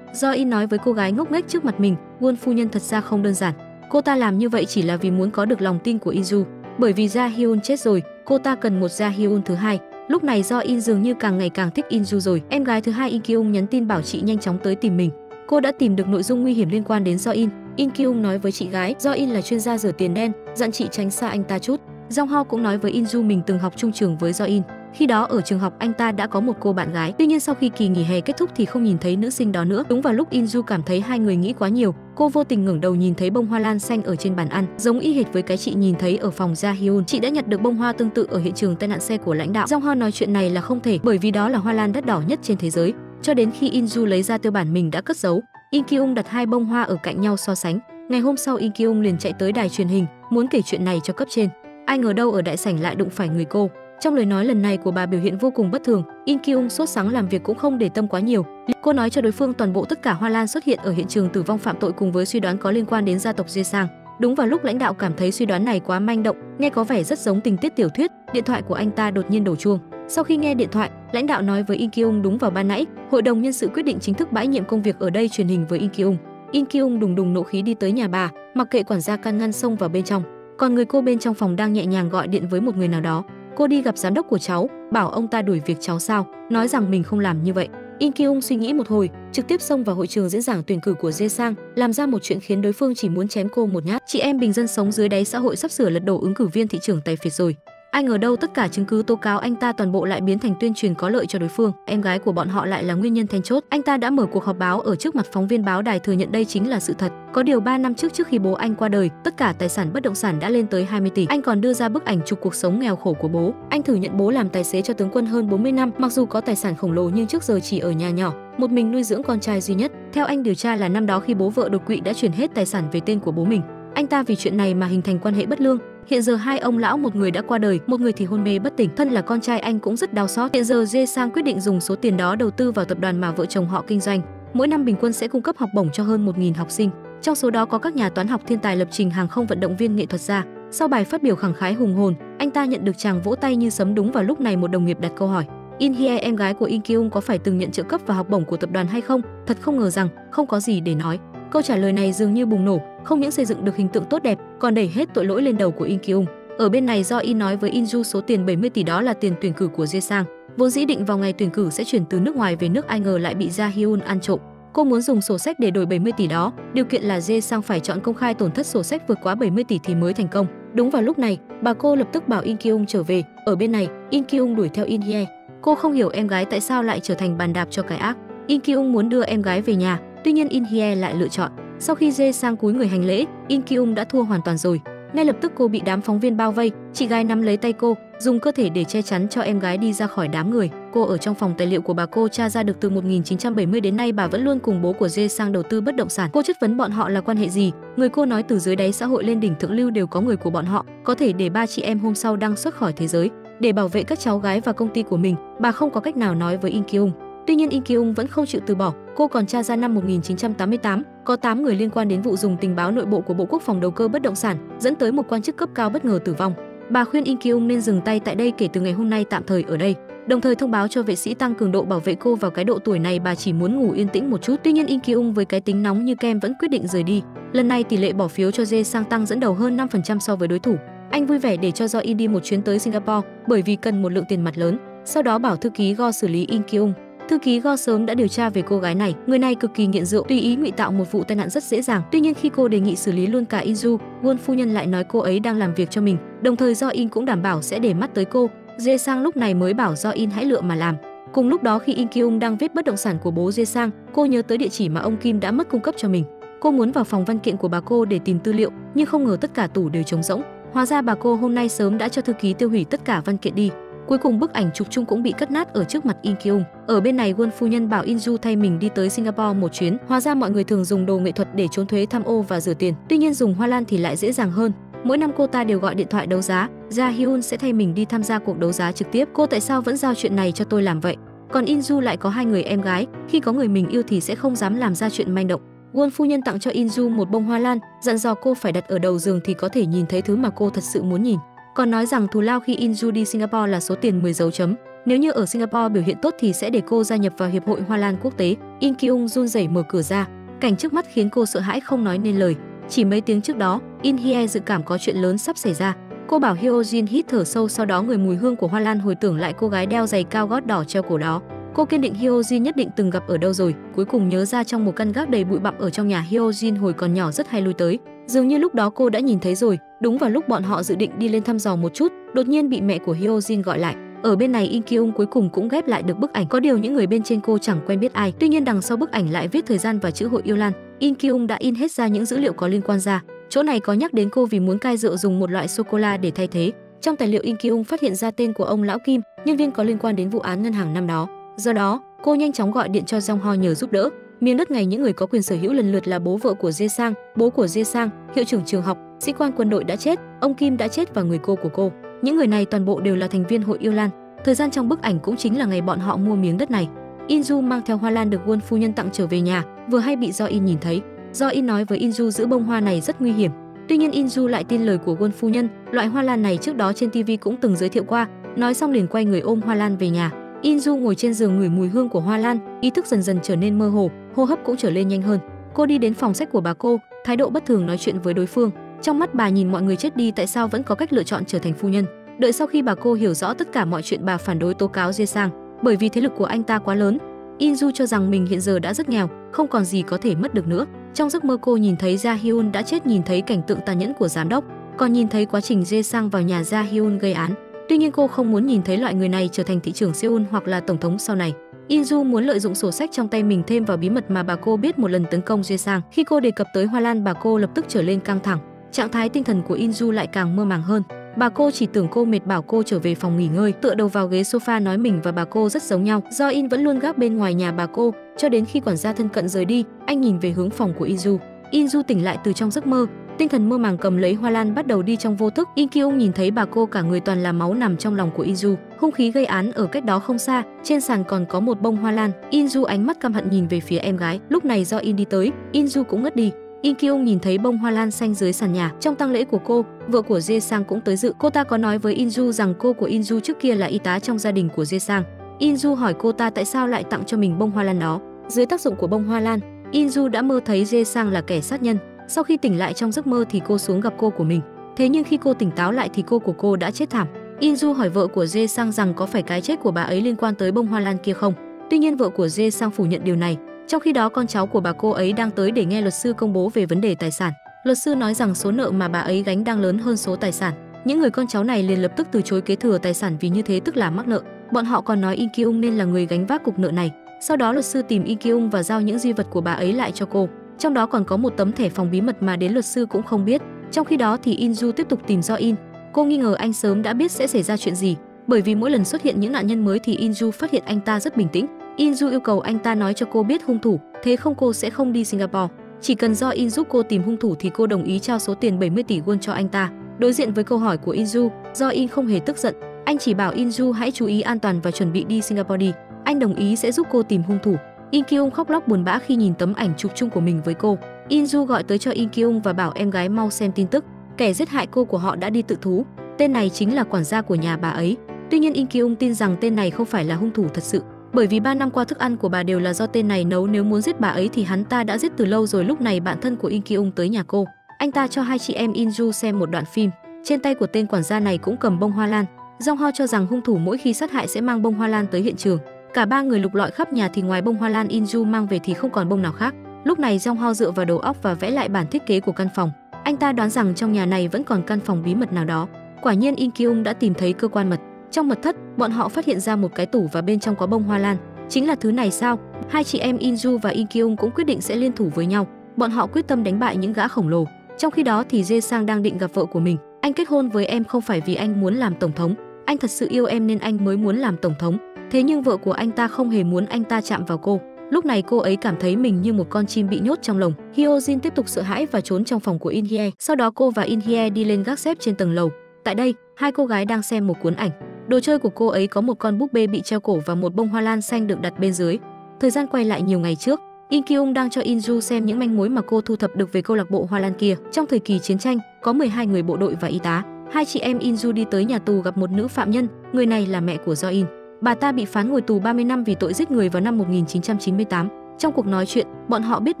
Do In nói với cô gái ngốc nghếch trước mặt mình, Won phu nhân thật ra không đơn giản. Cô ta làm như vậy chỉ là vì muốn có được lòng tin của In-ju. Bởi vì Ja Hyun chết rồi, cô ta cần một Ja Hyun thứ hai. Lúc này Do In dường như càng ngày càng thích In-ju rồi. Em gái thứ hai In Kyung nhắn tin bảo chị nhanh chóng tới tìm mình. Cô đã tìm được nội dung nguy hiểm liên quan đến Do In. In Kyung nói với chị gái, Do In là chuyên gia rửa tiền đen, dặn chị tránh xa anh ta chút. Jong Ho cũng nói với In-ju mình từng học chung trường với Do In. Khi đó ở trường học anh ta đã có một cô bạn gái. Tuy nhiên sau khi kỳ nghỉ hè kết thúc thì không nhìn thấy nữ sinh đó nữa. Đúng vào lúc In-ju cảm thấy hai người nghĩ quá nhiều, cô vô tình ngẩng đầu nhìn thấy bông hoa lan xanh ở trên bàn ăn, giống y hệt với cái chị nhìn thấy ở phòng Ja Hyun. Chị đã nhặt được bông hoa tương tự ở hiện trường tai nạn xe của lãnh đạo. Jong Ho nói chuyện này là không thể, bởi vì đó là hoa lan đắt đỏ nhất trên thế giới. Cho đến khi In-ju lấy ra tiêu bản mình đã cất giấu, In Kyung đặt hai bông hoa ở cạnh nhau so sánh. Ngày hôm sau In Kyung liền chạy tới đài truyền hình, muốn kể chuyện này cho cấp trên. Ai ngờ đâu ở đại sảnh lại đụng phải người cô. Trong lời nói lần này của bà biểu hiện vô cùng bất thường. In Kyung sốt sắng làm việc cũng không để tâm quá nhiều. Cô nói cho đối phương toàn bộ tất cả hoa lan xuất hiện ở hiện trường tử vong phạm tội cùng với suy đoán có liên quan đến gia tộc Jae Sang. Đúng vào lúc lãnh đạo cảm thấy suy đoán này quá manh động, nghe có vẻ rất giống tình tiết tiểu thuyết, điện thoại của anh ta đột nhiên đổ chuông. Sau khi nghe điện thoại, lãnh đạo nói với In Kyung đúng vào ban nãy, hội đồng nhân sự quyết định chính thức bãi nhiệm công việc ở đây truyền hình với In Kyung. In Kyung đùng đùng nộ khí đi tới nhà bà, mặc kệ quản gia can ngăn xông vào bên trong. Còn người cô bên trong phòng đang nhẹ nhàng gọi điện với một người nào đó. Cô đi gặp giám đốc của cháu, bảo ông ta đuổi việc cháu sao, nói rằng mình không làm như vậy. In Kyung suy nghĩ một hồi, trực tiếp xông vào hội trường diễn giảng tuyển cử của Jae Sang, làm ra một chuyện khiến đối phương chỉ muốn chém cô một nhát. Chị em bình dân sống dưới đáy xã hội sắp sửa lật đổ ứng cử viên thị trưởng tài phiệt rồi. Ai ngờ đâu tất cả chứng cứ tố cáo anh ta toàn bộ lại biến thành tuyên truyền có lợi cho đối phương. Em gái của bọn họ lại là nguyên nhân then chốt. Anh ta đã mở cuộc họp báo ở trước mặt phóng viên báo đài thừa nhận đây chính là sự thật. Có điều 3 năm trước khi bố anh qua đời, tất cả tài sản bất động sản đã lên tới 20 tỷ. Anh còn đưa ra bức ảnh chụp cuộc sống nghèo khổ của bố. Anh thừa nhận bố làm tài xế cho tướng quân hơn 40 năm, mặc dù có tài sản khổng lồ nhưng trước giờ chỉ ở nhà nhỏ, một mình nuôi dưỡng con trai duy nhất. Theo anh điều tra là năm đó khi bố vợ đột quỵ đã chuyển hết tài sản về tên của bố mình. Anh ta vì chuyện này mà hình thành quan hệ bất lương. Hiện giờ hai ông lão, một người đã qua đời, một người thì hôn mê bất tỉnh. Thân là con trai anh cũng rất đau xót. Hiện giờ Jae Sang quyết định dùng số tiền đó đầu tư vào tập đoàn mà vợ chồng họ kinh doanh. Mỗi năm bình quân sẽ cung cấp học bổng cho hơn 1.000 học sinh. Trong số đó có các nhà toán học thiên tài, lập trình hàng không, vận động viên nghệ thuật gia. Sau bài phát biểu khẳng khái hùng hồn, anh ta nhận được tràng vỗ tay như sấm. Đúng vào lúc này một đồng nghiệp đặt câu hỏi: In Hye, em gái của In Kyung, có phải từng nhận trợ cấp và học bổng của tập đoàn hay không? Thật không ngờ rằng không có gì để nói. Câu trả lời này dường như bùng nổ, không những xây dựng được hình tượng tốt đẹp, còn đẩy hết tội lỗi lên đầu của In Kyung. Ở bên này, do In nói với Inju số tiền 70 tỷ đó là tiền tuyển cử của Jae Sang. Vốn dĩ định vào ngày tuyển cử sẽ chuyển từ nước ngoài về nước, ai ngờ lại bị Ja Hyun ăn trộm. Cô muốn dùng sổ sách để đổi 70 tỷ đó, điều kiện là Jae Sang phải chọn công khai tổn thất sổ sách vượt quá 70 tỷ thì mới thành công. Đúng vào lúc này, bà cô lập tức bảo In Kyung trở về. Ở bên này, In Kyung đuổi theo In Hye. Cô không hiểu em gái tại sao lại trở thành bàn đạp cho cái ác. In Kyung muốn đưa em gái về nhà, tuy nhiên In Hye lại lựa chọn. Sau khi Jae Sang cúi người hành lễ, In Kyung đã thua hoàn toàn rồi. Ngay lập tức cô bị đám phóng viên bao vây, chị gái nắm lấy tay cô, dùng cơ thể để che chắn cho em gái đi ra khỏi đám người. Cô ở trong phòng tài liệu của bà cô tra ra được từ 1970 đến nay bà vẫn luôn cùng bố của Jae Sang đầu tư bất động sản. Cô chất vấn bọn họ là quan hệ gì? Người cô nói từ dưới đáy xã hội lên đỉnh thượng lưu đều có người của bọn họ, có thể để ba chị em hôm sau đăng xuất khỏi thế giới. Để bảo vệ các cháu gái và công ty của mình, bà không có cách nào nói với In Kyung. Tuy nhiên In Kyung vẫn không chịu từ bỏ. Cô còn tra ra năm 1988 có 8 người liên quan đến vụ dùng tình báo nội bộ của Bộ Quốc phòng đầu cơ bất động sản, dẫn tới một quan chức cấp cao bất ngờ tử vong. Bà khuyên In Kyung nên dừng tay tại đây, kể từ ngày hôm nay tạm thời ở đây, đồng thời thông báo cho vệ sĩ tăng cường độ bảo vệ cô. Vào cái độ tuổi này bà chỉ muốn ngủ yên tĩnh một chút. Tuy nhiên In Kyung với cái tính nóng như kem vẫn quyết định rời đi. Lần này tỷ lệ bỏ phiếu cho Jae Sang tăng, dẫn đầu hơn 5% so với đối thủ. Anh vui vẻ để cho Do In đi một chuyến tới Singapore bởi vì cần một lượng tiền mặt lớn. Sau đó bảo thư ký Go xử lý In Kyung. Thư ký Go sớm đã điều tra về cô gái này, người này cực kỳ nghiện rượu, tùy ý ngụy tạo một vụ tai nạn rất dễ dàng. Tuy nhiên khi cô đề nghị xử lý luôn cả Inju, Won phu nhân lại nói cô ấy đang làm việc cho mình, đồng thời Do In cũng đảm bảo sẽ để mắt tới cô. Jae Sang lúc này mới bảo Do In hãy lựa mà làm. Cùng lúc đó khi In Kyung đang viết bất động sản của bố Jae Sang, cô nhớ tới địa chỉ mà ông Kim đã mất cung cấp cho mình. Cô muốn vào phòng văn kiện của bà cô để tìm tư liệu, nhưng không ngờ tất cả tủ đều trống rỗng. Hóa ra bà cô hôm nay sớm đã cho thư ký tiêu hủy tất cả văn kiện đi. Cuối cùng bức ảnh chụp chung cũng bị cắt nát ở trước mặt In Kyung. Ở bên này Won phu nhân bảo Inju thay mình đi tới Singapore một chuyến. Hóa ra mọi người thường dùng đồ nghệ thuật để trốn thuế, tham ô và rửa tiền. Tuy nhiên dùng hoa lan thì lại dễ dàng hơn. Mỗi năm cô ta đều gọi điện thoại đấu giá. Ja Hyun sẽ thay mình đi tham gia cuộc đấu giá trực tiếp. Cô tại sao vẫn giao chuyện này cho tôi làm vậy? Còn Inju lại có 2 người em gái, khi có người mình yêu thì sẽ không dám làm ra chuyện manh động. Won phu nhân tặng cho Inju một bông hoa lan, dặn dò cô phải đặt ở đầu giường thì có thể nhìn thấy thứ mà cô thật sự muốn nhìn. Còn nói rằng thù lao khi Inju đi Singapore là số tiền 10 dấu chấm. Nếu như ở Singapore biểu hiện tốt thì sẽ để cô gia nhập vào Hiệp hội Hoa Lan Quốc tế. In Kyung run rẩy mở cửa ra, cảnh trước mắt khiến cô sợ hãi không nói nên lời. Chỉ mấy tiếng trước đó, In Hye dự cảm có chuyện lớn sắp xảy ra. Cô bảo Hyojin hít thở sâu, sau đó ngửi mùi hương của hoa lan, hồi tưởng lại cô gái đeo giày cao gót đỏ treo cổ đó. Cô kiên định Hyojin nhất định từng gặp ở đâu rồi, cuối cùng nhớ ra trong một căn gác đầy bụi bặm ở trong nhà Hyojin hồi còn nhỏ rất hay lui tới. Dường như lúc đó cô đã nhìn thấy rồi. Đúng vào lúc bọn họ dự định đi lên thăm dò một chút, đột nhiên bị mẹ của Hyojin gọi lại. Ở bên này In Kyung cuối cùng cũng ghép lại được bức ảnh, có điều những người bên trên cô chẳng quen biết ai. Tuy nhiên đằng sau bức ảnh lại viết thời gian và chữ Hội Yêu Lan. In Kyung đã in hết ra những dữ liệu có liên quan ra. Chỗ này có nhắc đến cô vì muốn cai rượu dùng một loại sô cô la để thay thế. Trong tài liệu In Kyung phát hiện ra tên của ông lão Kim, nhân viên có liên quan đến vụ án ngân hàng năm đó. Do đó, cô nhanh chóng gọi điện cho Jong Ho nhờ giúp đỡ. Miếng đất này những người có quyền sở hữu lần lượt là bố vợ của Jae Sang, bố của Jae Sang, hiệu trưởng trường học, sĩ quan quân đội đã chết, ông Kim đã chết và người cô của cô. Những người này toàn bộ đều là thành viên Hội Yêu Lan. Thời gian trong bức ảnh cũng chính là ngày bọn họ mua miếng đất này. Inju mang theo hoa lan được Won phu nhân tặng trở về nhà, vừa hay bị Do In nhìn thấy. Do In nói với Inju giữ bông hoa này rất nguy hiểm. Tuy nhiên Inju lại tin lời của Won phu nhân, loại hoa lan này trước đó trên TV cũng từng giới thiệu qua. Nói xong liền quay người ôm hoa lan về nhà. Inju ngồi trên giường ngửi mùi hương của hoa lan, ý thức dần dần trở nên mơ hồ, hô hấp cũng trở lên nhanh hơn. Cô đi đến phòng sách của bà cô, thái độ bất thường nói chuyện với đối phương. Trong mắt bà nhìn mọi người chết đi tại sao vẫn có cách lựa chọn trở thành phu nhân. Đợi sau khi bà cô hiểu rõ tất cả mọi chuyện, bà phản đối tố cáo Jae Sang, bởi vì thế lực của anh ta quá lớn. Inju cho rằng mình hiện giờ đã rất nghèo, không còn gì có thể mất được nữa. Trong giấc mơ cô nhìn thấy Ja Hyun đã chết, nhìn thấy cảnh tượng tàn nhẫn của giám đốc, còn nhìn thấy quá trình Jae Sang vào nhà Ja Hyun gây án. Tuy nhiên cô không muốn nhìn thấy loại người này trở thành thị trưởng Seoul hoặc là tổng thống sau này. Inju muốn lợi dụng sổ sách trong tay mình thêm vào bí mật mà bà cô biết một lần tấn công Jae Sang. Khi cô đề cập tới Hoa Lan, bà cô lập tức trở lên căng thẳng. Trạng thái tinh thần của Inju lại càng mơ màng hơn. Bà cô chỉ tưởng cô mệt bảo cô trở về phòng nghỉ ngơi, tựa đầu vào ghế sofa nói mình và bà cô rất giống nhau. Do In vẫn luôn gác bên ngoài nhà bà cô, cho đến khi quản gia thân cận rời đi, anh nhìn về hướng phòng của Inju. Inju tỉnh lại từ trong giấc mơ, tinh thần mơ màng cầm lấy Hoa Lan bắt đầu đi trong vô thức. In Kyung nhìn thấy bà cô cả người toàn là máu nằm trong lòng của Inju, hung khí gây án ở cách đó không xa, trên sàn còn có một bông hoa lan. Inju ánh mắt căm hận nhìn về phía em gái. Lúc này do In đi tới, Inju cũng ngất đi. In Kyung nhìn thấy bông hoa lan xanh dưới sàn nhà. Trong tang lễ của cô, vợ của Jae Sang cũng tới dự. Cô ta có nói với Inju rằng cô của Inju trước kia là y tá trong gia đình của Jae Sang. Inju hỏi cô ta tại sao lại tặng cho mình bông hoa lan đó. Dưới tác dụng của bông hoa lan, Inju đã mơ thấy Jae Sang là kẻ sát nhân. Sau khi tỉnh lại trong giấc mơ thì cô xuống gặp cô của mình. Thế nhưng khi cô tỉnh táo lại thì cô của cô đã chết thảm. Inju hỏi vợ của Jae Sang rằng có phải cái chết của bà ấy liên quan tới bông hoa lan kia không. Tuy nhiên vợ của Jae Sang phủ nhận điều này. Trong khi đó con cháu của bà cô ấy đang tới để nghe luật sư công bố về vấn đề tài sản. Luật sư nói rằng số nợ mà bà ấy gánh đang lớn hơn số tài sản. Những người con cháu này liền lập tức từ chối kế thừa tài sản vì như thế tức là mắc nợ. Bọn họ còn nói In Kyung nên là người gánh vác cục nợ này. Sau đó luật sư tìm In Kyung và giao những di vật của bà ấy lại cho cô. Trong đó còn có một tấm thẻ phòng bí mật mà đến luật sư cũng không biết. Trong khi đó thì Inju tiếp tục tìm Do In. Cô nghi ngờ anh sớm đã biết sẽ xảy ra chuyện gì, bởi vì mỗi lần xuất hiện những nạn nhân mới thì Inju phát hiện anh ta rất bình tĩnh. Inju yêu cầu anh ta nói cho cô biết hung thủ, thế không cô sẽ không đi Singapore. Chỉ cần Do In giúp cô tìm hung thủ thì cô đồng ý trao số tiền 70 tỷ won cho anh ta. Đối diện với câu hỏi của Inju, Do In không hề tức giận, anh chỉ bảo Inju hãy chú ý an toàn và chuẩn bị đi Singapore đi. Anh đồng ý sẽ giúp cô tìm hung thủ. In Kyung khóc lóc buồn bã khi nhìn tấm ảnh chụp chung của mình với cô. Inju gọi tới cho In Kyung và bảo em gái mau xem tin tức. Kẻ giết hại cô của họ đã đi tự thú. Tên này chính là quản gia của nhà bà ấy. Tuy nhiên In Kyung tin rằng tên này không phải là hung thủ thật sự, bởi vì 3 năm qua thức ăn của bà đều là do tên này nấu. Nếu muốn giết bà ấy thì hắn ta đã giết từ lâu rồi. Lúc này bạn thân của In Kyung tới nhà cô. Anh ta cho hai chị em Inju xem một đoạn phim. Trên tay của tên quản gia này cũng cầm bông hoa lan. Jong Ho cho rằng hung thủ mỗi khi sát hại sẽ mang bông hoa lan tới hiện trường. Cả ba người lục lọi khắp nhà thì ngoài bông hoa lan Inju mang về thì không còn bông nào khác. Lúc này Jong Ho dựa vào đầu óc và vẽ lại bản thiết kế của căn phòng. Anh ta đoán rằng trong nhà này vẫn còn căn phòng bí mật nào đó. Quả nhiên In Kyung đã tìm thấy cơ quan mật. Trong mật thất, bọn họ phát hiện ra một cái tủ và bên trong có bông hoa lan. Chính là thứ này sao? Hai chị em Inju và In Kyung cũng quyết định sẽ liên thủ với nhau. Bọn họ quyết tâm đánh bại những gã khổng lồ. Trong khi đó thì Jae Sang đang định gặp vợ của mình. Anh kết hôn với em không phải vì anh muốn làm tổng thống. Anh thật sự yêu em nên anh mới muốn làm tổng thống. Thế nhưng vợ của anh ta không hề muốn anh ta chạm vào cô. Lúc này cô ấy cảm thấy mình như một con chim bị nhốt trong lồng. Hyojin tiếp tục sợ hãi và trốn trong phòng của In Hye. Sau đó cô và In Hye đi lên gác xếp trên tầng lầu. Tại đây, hai cô gái đang xem một cuốn ảnh. Đồ chơi của cô ấy có một con búp bê bị treo cổ và một bông hoa lan xanh được đặt bên dưới. Thời gian quay lại nhiều ngày trước, In Kyung đang cho Inju xem những manh mối mà cô thu thập được về câu lạc bộ hoa lan kia. Trong thời kỳ chiến tranh, có 12 người bộ đội và y tá. Hai chị em Inju đi tới nhà tù gặp một nữ phạm nhân. Người này là mẹ của Do-in. Bà ta bị phán ngồi tù 30 năm vì tội giết người vào năm 1998. Trong cuộc nói chuyện, bọn họ biết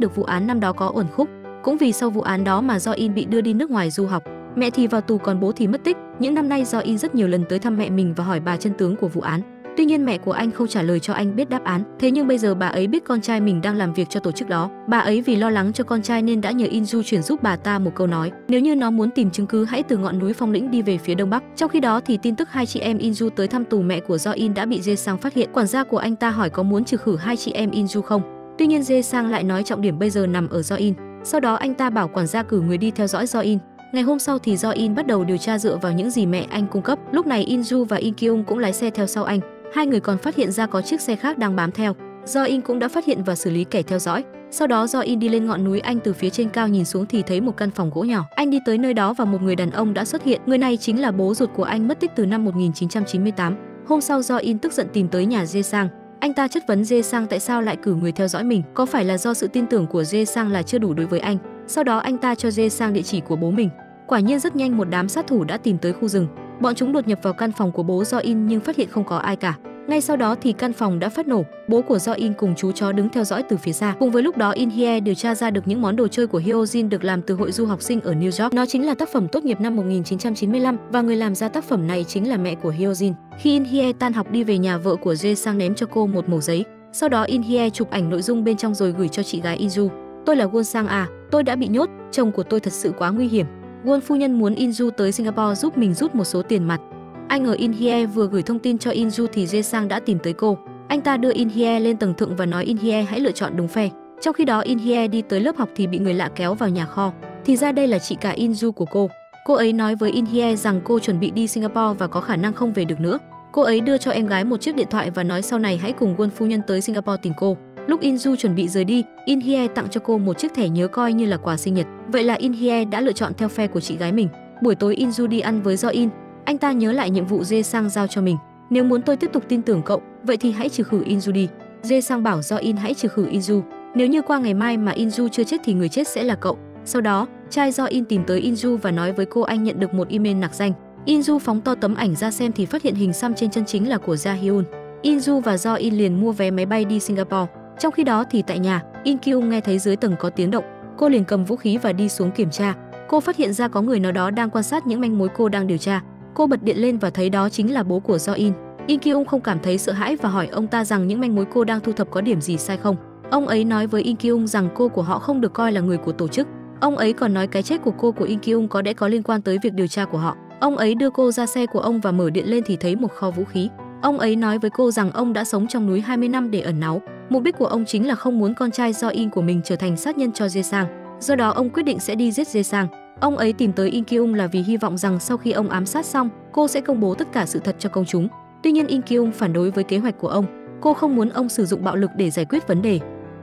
được vụ án năm đó có uẩn khúc. Cũng vì sau vụ án đó mà Do-in bị đưa đi nước ngoài du học. Mẹ thì vào tù còn bố thì mất tích. Những năm nay Do-in rất nhiều lần tới thăm mẹ mình và hỏi bà chân tướng của vụ án. Tuy nhiên mẹ của anh không trả lời cho anh biết đáp án. Thế nhưng bây giờ bà ấy biết con trai mình đang làm việc cho tổ chức đó. Bà ấy vì lo lắng cho con trai nên đã nhờ Inju chuyển giúp bà ta một câu nói: nếu như nó muốn tìm chứng cứ hãy từ ngọn núi Phong Lĩnh đi về phía đông bắc. Trong khi đó thì tin tức hai chị em Inju tới thăm tù mẹ của Do-in đã bị Jae Sang phát hiện. Quản gia của anh ta hỏi có muốn trừ khử hai chị em Inju không. Tuy nhiên Jae Sang lại nói trọng điểm bây giờ nằm ở Do-in. Sau đó anh ta bảo quản gia cử người đi theo dõi Do-in. Ngày hôm sau thì Do-in bắt đầu điều tra dựa vào những gì mẹ anh cung cấp. Lúc này Inju và In Kyung cũng lái xe theo sau anh. Hai người còn phát hiện ra có chiếc xe khác đang bám theo. Do-in cũng đã phát hiện và xử lý kẻ theo dõi. Sau đó Do-in đi lên ngọn núi, anh từ phía trên cao nhìn xuống thì thấy một căn phòng gỗ nhỏ. Anh đi tới nơi đó và một người đàn ông đã xuất hiện. Người này chính là bố ruột của anh mất tích từ năm 1998. Hôm sau Do-in tức giận tìm tới nhà Jae Sang. Anh ta chất vấn Jae Sang tại sao lại cử người theo dõi mình, có phải là do sự tin tưởng của Jae Sang là chưa đủ đối với anh. Sau đó anh ta cho Jae Sang địa chỉ của bố mình. Quả nhiên rất nhanh một đám sát thủ đã tìm tới khu rừng. Bọn chúng đột nhập vào căn phòng của bố Do-in nhưng phát hiện không có ai cả. Ngay sau đó thì căn phòng đã phát nổ. Bố của Do-in cùng chú chó đứng theo dõi từ phía xa. Cùng với lúc đó In Hye điều tra ra được những món đồ chơi của Hyojin được làm từ hội du học sinh ở New York. Nó chính là tác phẩm tốt nghiệp năm 1995 và người làm ra tác phẩm này chính là mẹ của Hyojin. Khi In Hye tan học đi về nhà, vợ của Jae Sang ném cho cô một mẩu giấy. Sau đó In Hye chụp ảnh nội dung bên trong rồi gửi cho chị gái Inju. Tôi là Won Sang à, tôi đã bị nhốt, chồng của tôi thật sự quá nguy hiểm. Won phu nhân muốn Inju tới Singapore giúp mình rút một số tiền mặt. Ai ngờ In Hye vừa gửi thông tin cho Inju thì Jae Sang đã tìm tới cô. Anh ta đưa In Hye lên tầng thượng và nói In Hye hãy lựa chọn đúng phe. Trong khi đó In Hye đi tới lớp học thì bị người lạ kéo vào nhà kho. Thì ra đây là chị cả Inju của cô. Cô ấy nói với In Hye rằng cô chuẩn bị đi Singapore và có khả năng không về được nữa. Cô ấy đưa cho em gái một chiếc điện thoại và nói sau này hãy cùng Won phu nhân tới Singapore tìm cô. Lúc Inju chuẩn bị rời đi, In Hye tặng cho cô một chiếc thẻ nhớ coi như là quà sinh nhật. Vậy là In Hye đã lựa chọn theo phe của chị gái mình. Buổi tối Inju đi ăn với Do-in. Anh ta nhớ lại nhiệm vụ Jae Sang giao cho mình. Nếu muốn tôi tiếp tục tin tưởng cậu, vậy thì hãy trừ khử Inju đi. Jae Sang bảo Do-in hãy trừ khử Inju. Nếu như qua ngày mai mà Inju chưa chết thì người chết sẽ là cậu. Sau đó, trai Do-in tìm tới Inju và nói với cô anh nhận được một email nặc danh. Inju phóng to tấm ảnh ra xem thì phát hiện hình xăm trên chân chính là của Ja Hyun. Inju và Do-in liền mua vé máy bay đi Singapore. Trong khi đó thì tại nhà, In Kyung nghe thấy dưới tầng có tiếng động. Cô liền cầm vũ khí và đi xuống kiểm tra. Cô phát hiện ra có người nào đó đang quan sát những manh mối cô đang điều tra. Cô bật điện lên và thấy đó chính là bố của Do-in. In Kyung không cảm thấy sợ hãi và hỏi ông ta rằng những manh mối cô đang thu thập có điểm gì sai không. Ông ấy nói với In Kyung rằng cô của họ không được coi là người của tổ chức. Ông ấy còn nói cái chết của cô của In Kyung có lẽ có liên quan tới việc điều tra của họ. Ông ấy đưa cô ra xe của ông và mở điện lên thì thấy một kho vũ khí. Ông ấy nói với cô rằng ông đã sống trong núi 20 năm để ẩn náu. Mục đích của ông chính là không muốn con trai Do-in của mình trở thành sát nhân cho Jae Sang. Do đó ông quyết định sẽ đi giết Jae Sang. Ông ấy tìm tới In Kyung là vì hy vọng rằng sau khi ông ám sát xong, cô sẽ công bố tất cả sự thật cho công chúng. Tuy nhiên In Kyung phản đối với kế hoạch của ông. Cô không muốn ông sử dụng bạo lực để giải quyết vấn đề.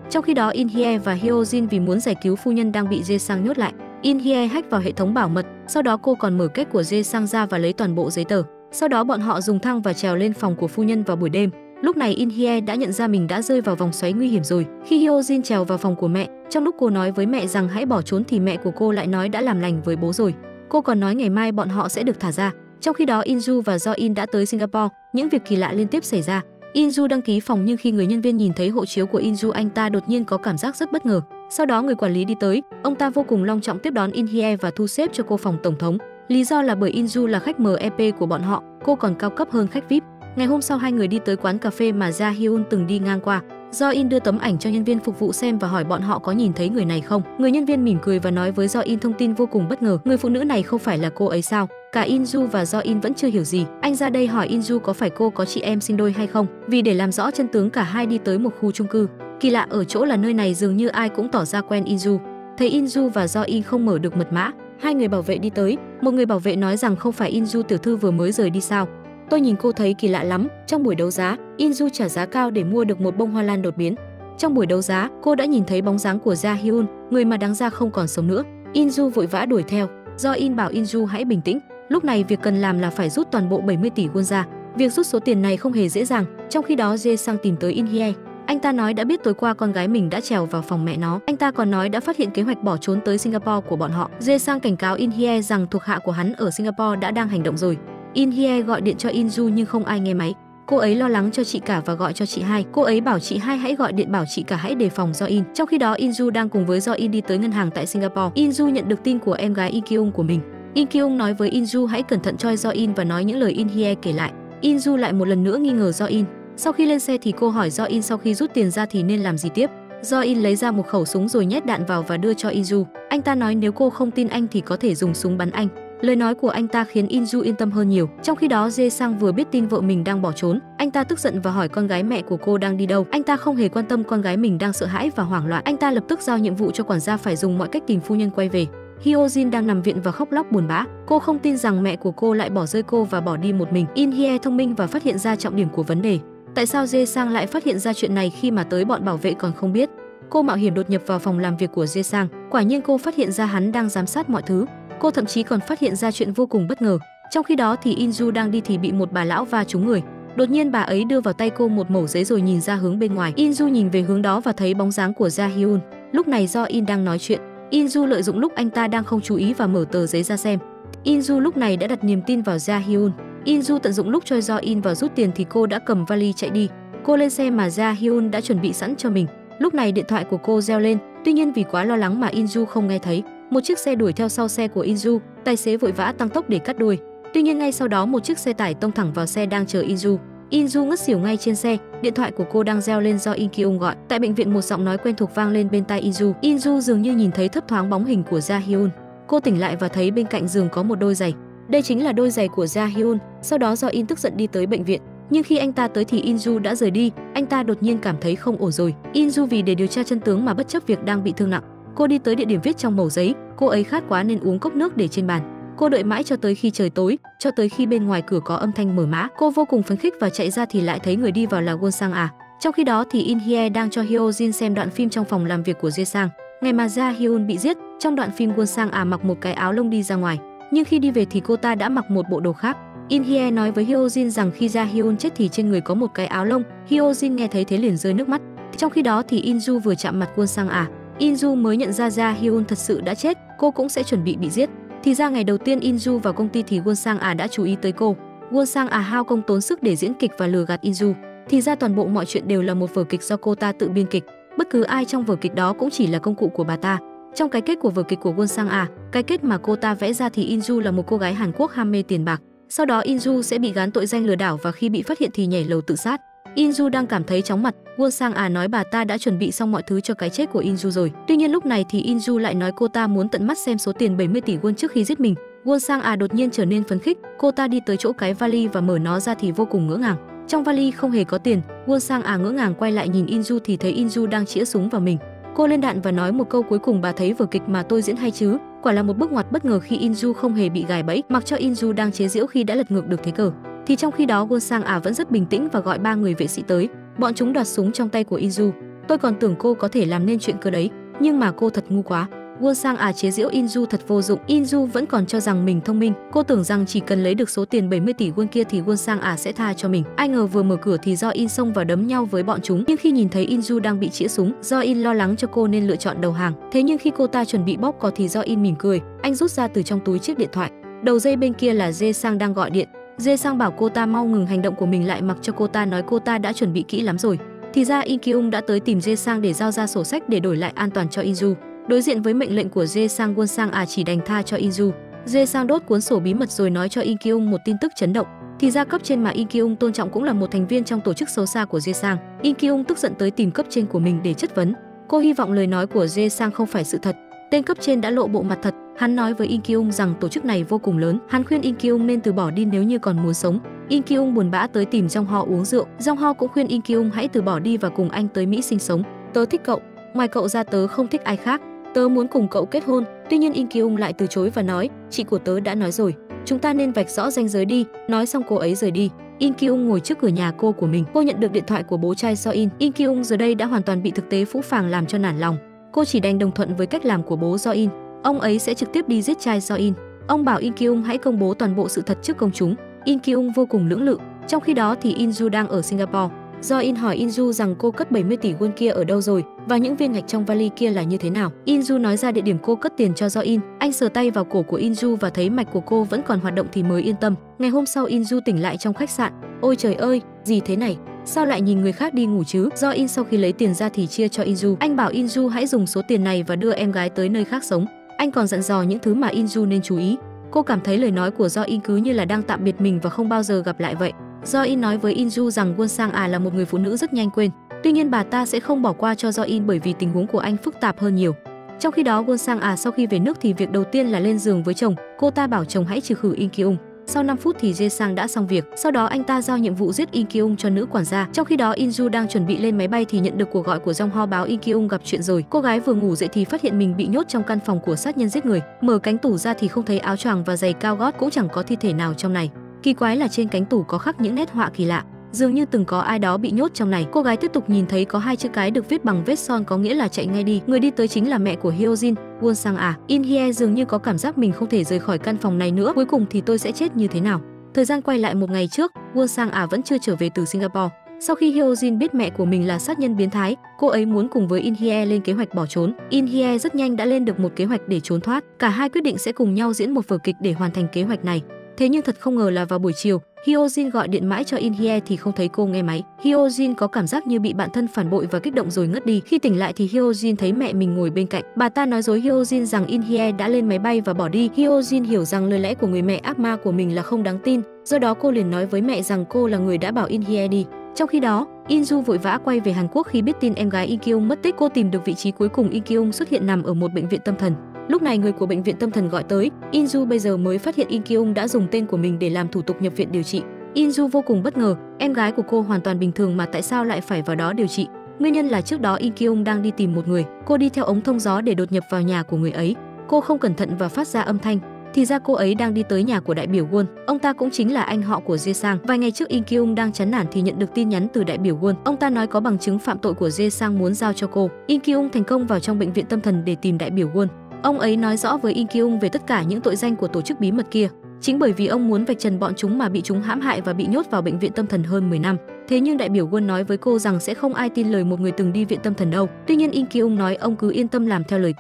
Trong khi đó In Hye và Hyo Jin vì muốn giải cứu phu nhân đang bị Jae Sang nhốt lại, In Hye hack vào hệ thống bảo mật, sau đó cô còn mở kết của Jae Sang ra và lấy toàn bộ giấy tờ. Sau đó bọn họ dùng thang và trèo lên phòng của phu nhân vào buổi đêm. Lúc này In Hye đã nhận ra mình đã rơi vào vòng xoáy nguy hiểm rồi. Khi Hyo Jin trèo vào phòng của mẹ, trong lúc cô nói với mẹ rằng hãy bỏ trốn thì mẹ của cô lại nói đã làm lành với bố rồi. Cô còn nói ngày mai bọn họ sẽ được thả ra. Trong khi đó Inju và Do-in đã tới Singapore, những việc kỳ lạ liên tiếp xảy ra. Inju đăng ký phòng nhưng khi người nhân viên nhìn thấy hộ chiếu của Inju, anh ta đột nhiên có cảm giác rất bất ngờ. Sau đó người quản lý đi tới, ông ta vô cùng long trọng tiếp đón In Hye và thu xếp cho cô phòng tổng thống. Lý do là bởi Inju là khách MEP của bọn họ, cô còn cao cấp hơn khách VIP. Ngày hôm sau hai người đi tới quán cà phê mà Ja Hyun từng đi ngang qua. Do-in đưa tấm ảnh cho nhân viên phục vụ xem và hỏi bọn họ có nhìn thấy người này không. Người nhân viên mỉm cười và nói với Do-in thông tin vô cùng bất ngờ. Người phụ nữ này không phải là cô ấy sao? Cả Inju và Do-in vẫn chưa hiểu gì. Anh ra đây hỏi Inju có phải cô có chị em sinh đôi hay không. Vì để làm rõ chân tướng cả hai đi tới một khu chung cư. Kỳ lạ ở chỗ là nơi này dường như ai cũng tỏ ra quen Inju. Thấy Inju và Do-in không mở được mật mã, hai người bảo vệ đi tới. Một người bảo vệ nói rằng không phải Inju tiểu thư vừa mới rời đi sao? Tôi nhìn cô thấy kỳ lạ lắm. Trong buổi đấu giá, Inju trả giá cao để mua được một bông hoa lan đột biến. Trong buổi đấu giá, cô đã nhìn thấy bóng dáng của Ja Hyun, người mà đáng ra không còn sống nữa. Inju vội vã đuổi theo. Do-in bảo Inju hãy bình tĩnh. Lúc này việc cần làm là phải rút toàn bộ 70 tỷ won ra. Việc rút số tiền này không hề dễ dàng. Trong khi đó Jae Sang tìm tới In Hye. Anh ta nói đã biết tối qua con gái mình đã trèo vào phòng mẹ nó. Anh ta còn nói đã phát hiện kế hoạch bỏ trốn tới Singapore của bọn họ. Jae Sang cảnh cáo In Hye rằng thuộc hạ của hắn ở Singapore đã đang hành động rồi. In Hye gọi điện cho Inju nhưng không ai nghe máy. Cô ấy lo lắng cho chị cả và gọi cho chị hai. Cô ấy bảo chị hai hãy gọi điện bảo chị cả hãy đề phòng Do-in. Trong khi đó Inju đang cùng với Do-in đi tới ngân hàng tại Singapore. Inju nhận được tin của em gái In Kyung của mình. In Kyung nói với Inju hãy cẩn thận cho Do-in và nói những lời In Hye kể lại. Inju lại một lần nữa nghi ngờ Do-in. Sau khi lên xe thì cô hỏi Do-in sau khi rút tiền ra thì nên làm gì tiếp. Do-in lấy ra một khẩu súng rồi nhét đạn vào và đưa cho Inju. Anh ta nói nếu cô không tin anh thì có thể dùng súng bắn anh. Lời nói của anh ta khiến Inju yên tâm hơn nhiều. Trong khi đó Jae Sang vừa biết tin vợ mình đang bỏ trốn, anh ta tức giận và hỏi con gái mẹ của cô đang đi đâu. Anh ta không hề quan tâm con gái mình đang sợ hãi và hoảng loạn. Anh ta lập tức giao nhiệm vụ cho quản gia phải dùng mọi cách tìm phu nhân quay về. Hyo Jin đang nằm viện và khóc lóc buồn bã. Cô không tin rằng mẹ của cô lại bỏ rơi cô và bỏ đi một mình. In Hye thông minh và phát hiện ra trọng điểm của vấn đề. Tại sao Jae Sang lại phát hiện ra chuyện này khi mà tới bọn bảo vệ còn không biết? Cô mạo hiểm đột nhập vào phòng làm việc của Jae Sang. Quả nhiên cô phát hiện ra hắn đang giám sát mọi thứ. Cô thậm chí còn phát hiện ra chuyện vô cùng bất ngờ. Trong khi đó thì Inju đang đi thì bị một bà lão va trúng người. Đột nhiên bà ấy đưa vào tay cô một mẩu giấy rồi nhìn ra hướng bên ngoài. Inju nhìn về hướng đó và thấy bóng dáng của Ja Hyun. Lúc này Do-in đang nói chuyện. Inju lợi dụng lúc anh ta đang không chú ý và mở tờ giấy ra xem. Inju lúc này đã đặt niềm tin vào Ja Hyun. Inju tận dụng lúc cho Do-in vào rút tiền thì cô đã cầm vali chạy đi. Cô lên xe mà Ja Hyun đã chuẩn bị sẵn cho mình. Lúc này điện thoại của cô reo lên, tuy nhiên vì quá lo lắng mà Inju không nghe thấy. Một chiếc xe đuổi theo sau xe của Inju, tài xế vội vã tăng tốc để cắt đuôi. Tuy nhiên ngay sau đó một chiếc xe tải tông thẳng vào xe đang chờ Inju. Inju ngất xỉu ngay trên xe, điện thoại của cô đang reo lên do In Kyung gọi. Tại bệnh viện một giọng nói quen thuộc vang lên bên tai Inju. Inju dường như nhìn thấy thấp thoáng bóng hình của Ja Hyun. Cô tỉnh lại và thấy bên cạnh giường có một đôi giày. Đây chính là đôi giày của Ja Hyun. Sau đó Do In tức giận đi tới bệnh viện, nhưng khi anh ta tới thì Inju đã rời đi. Anh ta đột nhiên cảm thấy không ổn rồi. Inju vì để điều tra chân tướng mà bất chấp việc đang bị thương nặng. Cô đi tới địa điểm viết trong mẩu giấy, cô ấy khát quá nên uống cốc nước để trên bàn. Cô đợi mãi cho tới khi trời tối, cho tới khi bên ngoài cửa có âm thanh mở mã. Cô vô cùng phấn khích và chạy ra thì lại thấy người đi vào là Won Sang-a. Trong khi đó thì In Hye đang cho Hyo Jin xem đoạn phim trong phòng làm việc của Jae Sang. Ngày mà Ja Hyun bị giết, trong đoạn phim Won Sang-a mặc một cái áo lông đi ra ngoài, nhưng khi đi về thì cô ta đã mặc một bộ đồ khác. In Hye nói với Hyo Jin rằng khi Ja Hyun chết thì trên người có một cái áo lông. Hyo Jin nghe thấy thế liền rơi nước mắt. Trong khi đó thì Inju vừa chạm mặt Won Sang-a, Inju mới nhận ra Ja Hyun thật sự đã chết, cô cũng sẽ chuẩn bị bị giết. Thì ra ngày đầu tiên Inju vào công ty thì Won Sang-a đã chú ý tới cô. Won Sang-a hao công tốn sức để diễn kịch và lừa gạt Inju. Thì ra toàn bộ mọi chuyện đều là một vở kịch do cô ta tự biên kịch. Bất cứ ai trong vở kịch đó cũng chỉ là công cụ của bà ta. Trong cái kết của vở kịch của Won Sang-a, cái kết mà cô ta vẽ ra thì Inju là một cô gái Hàn Quốc ham mê tiền bạc. Sau đó Inju sẽ bị gán tội danh lừa đảo và khi bị phát hiện thì nhảy lầu tự sát. Inju đang cảm thấy chóng mặt, Won Sang-a nói bà ta đã chuẩn bị xong mọi thứ cho cái chết của Inju rồi. Tuy nhiên lúc này thì Inju lại nói cô ta muốn tận mắt xem số tiền 70 tỷ won trước khi giết mình. Won Sang-a đột nhiên trở nên phấn khích, cô ta đi tới chỗ cái vali và mở nó ra thì vô cùng ngỡ ngàng. Trong vali không hề có tiền. Won Sang-a ngỡ ngàng quay lại nhìn Inju thì thấy Inju đang chĩa súng vào mình. Cô lên đạn và nói một câu cuối cùng: bà thấy vở kịch mà tôi diễn hay chứ? Quả là một bước ngoặt bất ngờ khi Inju không hề bị gài bẫy, mặc cho Inju đang chế giễu khi đã lật ngược được thế cờ. Thì trong khi đó Won Sang-a vẫn rất bình tĩnh và gọi 3 người vệ sĩ tới. Bọn chúng đoạt súng trong tay của Inju. Tôi còn tưởng cô có thể làm nên chuyện cơ đấy, nhưng mà cô thật ngu quá. Won Sang-a chế giễu Inju thật vô dụng. Inju vẫn còn cho rằng mình thông minh. Cô tưởng rằng chỉ cần lấy được số tiền 70 tỷ won kia thì Won Sang-a sẽ tha cho mình. Ai ngờ vừa mở cửa thì Do In xông vào đấm nhau với bọn chúng. Nhưng khi nhìn thấy Inju đang bị chĩa súng, Do In lo lắng cho cô nên lựa chọn đầu hàng. Thế nhưng khi cô ta chuẩn bị bóp cò thì Do In mỉm cười, anh rút ra từ trong túi chiếc điện thoại. Đầu dây bên kia là Jae Sang đang gọi điện. Jae Sang bảo cô ta mau ngừng hành động của mình lại, mặc cho cô ta nói cô ta đã chuẩn bị kỹ lắm rồi. Thì ra In Kyung đã tới tìm Jae Sang để giao ra sổ sách để đổi lại an toàn cho Inju. Đối diện với mệnh lệnh của Jae Sang, Won Sang-a chỉ đành tha cho Inju. Jae Sang đốt cuốn sổ bí mật rồi nói cho In Kyung một tin tức chấn động. Thì ra cấp trên mà In Kyung tôn trọng cũng là một thành viên trong tổ chức xấu xa của Jae Sang. In Kyung tức giận tới tìm cấp trên của mình để chất vấn. Cô hy vọng lời nói của Jae Sang không phải sự thật. Tên cấp trên đã lộ bộ mặt thật. Hắn nói với In Kyung rằng tổ chức này vô cùng lớn. Hắn khuyên In Kyung nên từ bỏ đi nếu như còn muốn sống. In Kyung buồn bã tới tìm Jong Ho uống rượu. Jong Ho cũng khuyên In Kyung hãy từ bỏ đi và cùng anh tới Mỹ sinh sống. Tớ thích cậu, ngoài cậu ra tớ không thích ai khác. Tớ muốn cùng cậu kết hôn. Tuy nhiên In Kyung lại từ chối và nói, chị của tớ đã nói rồi, chúng ta nên vạch rõ ranh giới đi. Nói xong cô ấy rời đi. In Kyung ngồi trước cửa nhà cô của mình. Cô nhận được điện thoại của bố trai So In. In Kyung giờ đây đã hoàn toàn bị thực tế phũ phàng làm cho nản lòng. Cô chỉ đành đồng thuận với cách làm của bố So In. Ông ấy sẽ trực tiếp đi giết trai So In. Ông bảo In Kyung hãy công bố toàn bộ sự thật trước công chúng. In Kyung vô cùng lưỡng lự. Trong khi đó thì Inju đang ở Singapore. Do In hỏi Inju rằng cô cất 70 tỷ won kia ở đâu rồi và những viên gạch trong vali kia là như thế nào. Inju nói ra địa điểm cô cất tiền cho Do In. Anh sờ tay vào cổ của Inju và thấy mạch của cô vẫn còn hoạt động thì mới yên tâm. Ngày hôm sau Inju tỉnh lại trong khách sạn. Ôi trời ơi, gì thế này? Sao lại nhìn người khác đi ngủ chứ? Do In sau khi lấy tiền ra thì chia cho Inju. Anh bảo Inju hãy dùng số tiền này và đưa em gái tới nơi khác sống. Anh còn dặn dò những thứ mà Inju nên chú ý. Cô cảm thấy lời nói của Do In cứ như là đang tạm biệt mình và không bao giờ gặp lại vậy. Do In nói với Inju rằng Won Sang-a là một người phụ nữ rất nhanh quên. Tuy nhiên bà ta sẽ không bỏ qua cho Do In bởi vì tình huống của anh phức tạp hơn nhiều. Trong khi đó Won Sang-a sau khi về nước thì việc đầu tiên là lên giường với chồng. Cô ta bảo chồng hãy trừ khử In Kyung. Sau 5 phút thì Jae Sang đã xong việc. Sau đó anh ta giao nhiệm vụ giết In Kyung cho nữ quản gia. Trong khi đó Inju đang chuẩn bị lên máy bay thì nhận được cuộc gọi của Jong Ho báo In Kyung gặp chuyện rồi. Cô gái vừa ngủ dậy thì phát hiện mình bị nhốt trong căn phòng của sát nhân giết người. Mở cánh tủ ra thì không thấy áo choàng và giày cao gót, cũng chẳng có thi thể nào trong này. Kỳ quái là trên cánh tủ có khắc những nét họa kỳ lạ, dường như từng có ai đó bị nhốt trong này. Cô gái tiếp tục nhìn thấy có 2 chữ cái được viết bằng vết son, có nghĩa là chạy ngay đi. Người đi tới chính là mẹ của Hyo Jin, Won Sang-a. In Hye dường như có cảm giác mình không thể rời khỏi căn phòng này nữa. Cuối cùng thì tôi sẽ chết như thế nào? Thời gian quay lại một ngày trước, Won Sang-a vẫn chưa trở về từ Singapore. Sau khi Hyo Jin biết mẹ của mình là sát nhân biến thái, cô ấy muốn cùng với In Hye lên kế hoạch bỏ trốn. In Hye rất nhanh đã lên được một kế hoạch để trốn thoát. Cả hai quyết định sẽ cùng nhau diễn một vở kịch để hoàn thành kế hoạch này. Thế nhưng thật không ngờ là vào buổi chiều, Hyo Jin gọi điện mãi cho In Hye thì không thấy cô nghe máy. Hyo Jin có cảm giác như bị bạn thân phản bội và kích động rồi ngất đi. Khi tỉnh lại thì Hyo Jin thấy mẹ mình ngồi bên cạnh. Bà ta nói dối Hyo Jin rằng In Hye đã lên máy bay và bỏ đi. Hyo Jin hiểu rằng lời lẽ của người mẹ ác ma của mình là không đáng tin, do đó cô liền nói với mẹ rằng cô là người đã bảo In Hye đi. Trong khi đó, Inju vội vã quay về Hàn Quốc khi biết tin em gái In Kyung mất tích. Cô tìm được vị trí cuối cùng In Kyung xuất hiện nằm ở một bệnh viện tâm thần. Lúc này người của bệnh viện tâm thần gọi tới, Inju bây giờ mới phát hiện In Kyung đã dùng tên của mình để làm thủ tục nhập viện điều trị. Inju vô cùng bất ngờ, em gái của cô hoàn toàn bình thường mà tại sao lại phải vào đó điều trị? Nguyên nhân là trước đó In Kyung đang đi tìm một người, cô đi theo ống thông gió để đột nhập vào nhà của người ấy. Cô không cẩn thận và phát ra âm thanh. Thì ra cô ấy đang đi tới nhà của đại biểu Won, ông ta cũng chính là anh họ của Jae Sang. Vài ngày trước In Kyung đang chán nản thì nhận được tin nhắn từ đại biểu Won. Ông ta nói có bằng chứng phạm tội của Jae Sang muốn giao cho cô. In Kyung thành công vào trong bệnh viện tâm thần để tìm đại biểu Won. Ông ấy nói rõ với In Kyung về tất cả những tội danh của tổ chức bí mật kia. Chính bởi vì ông muốn vạch trần bọn chúng mà bị chúng hãm hại và bị nhốt vào bệnh viện tâm thần hơn 10 năm. Thế nhưng đại biểu Won nói với cô rằng sẽ không ai tin lời một người từng đi viện tâm thần đâu. Tuy nhiên In Kyung nói ông cứ yên tâm làm theo lời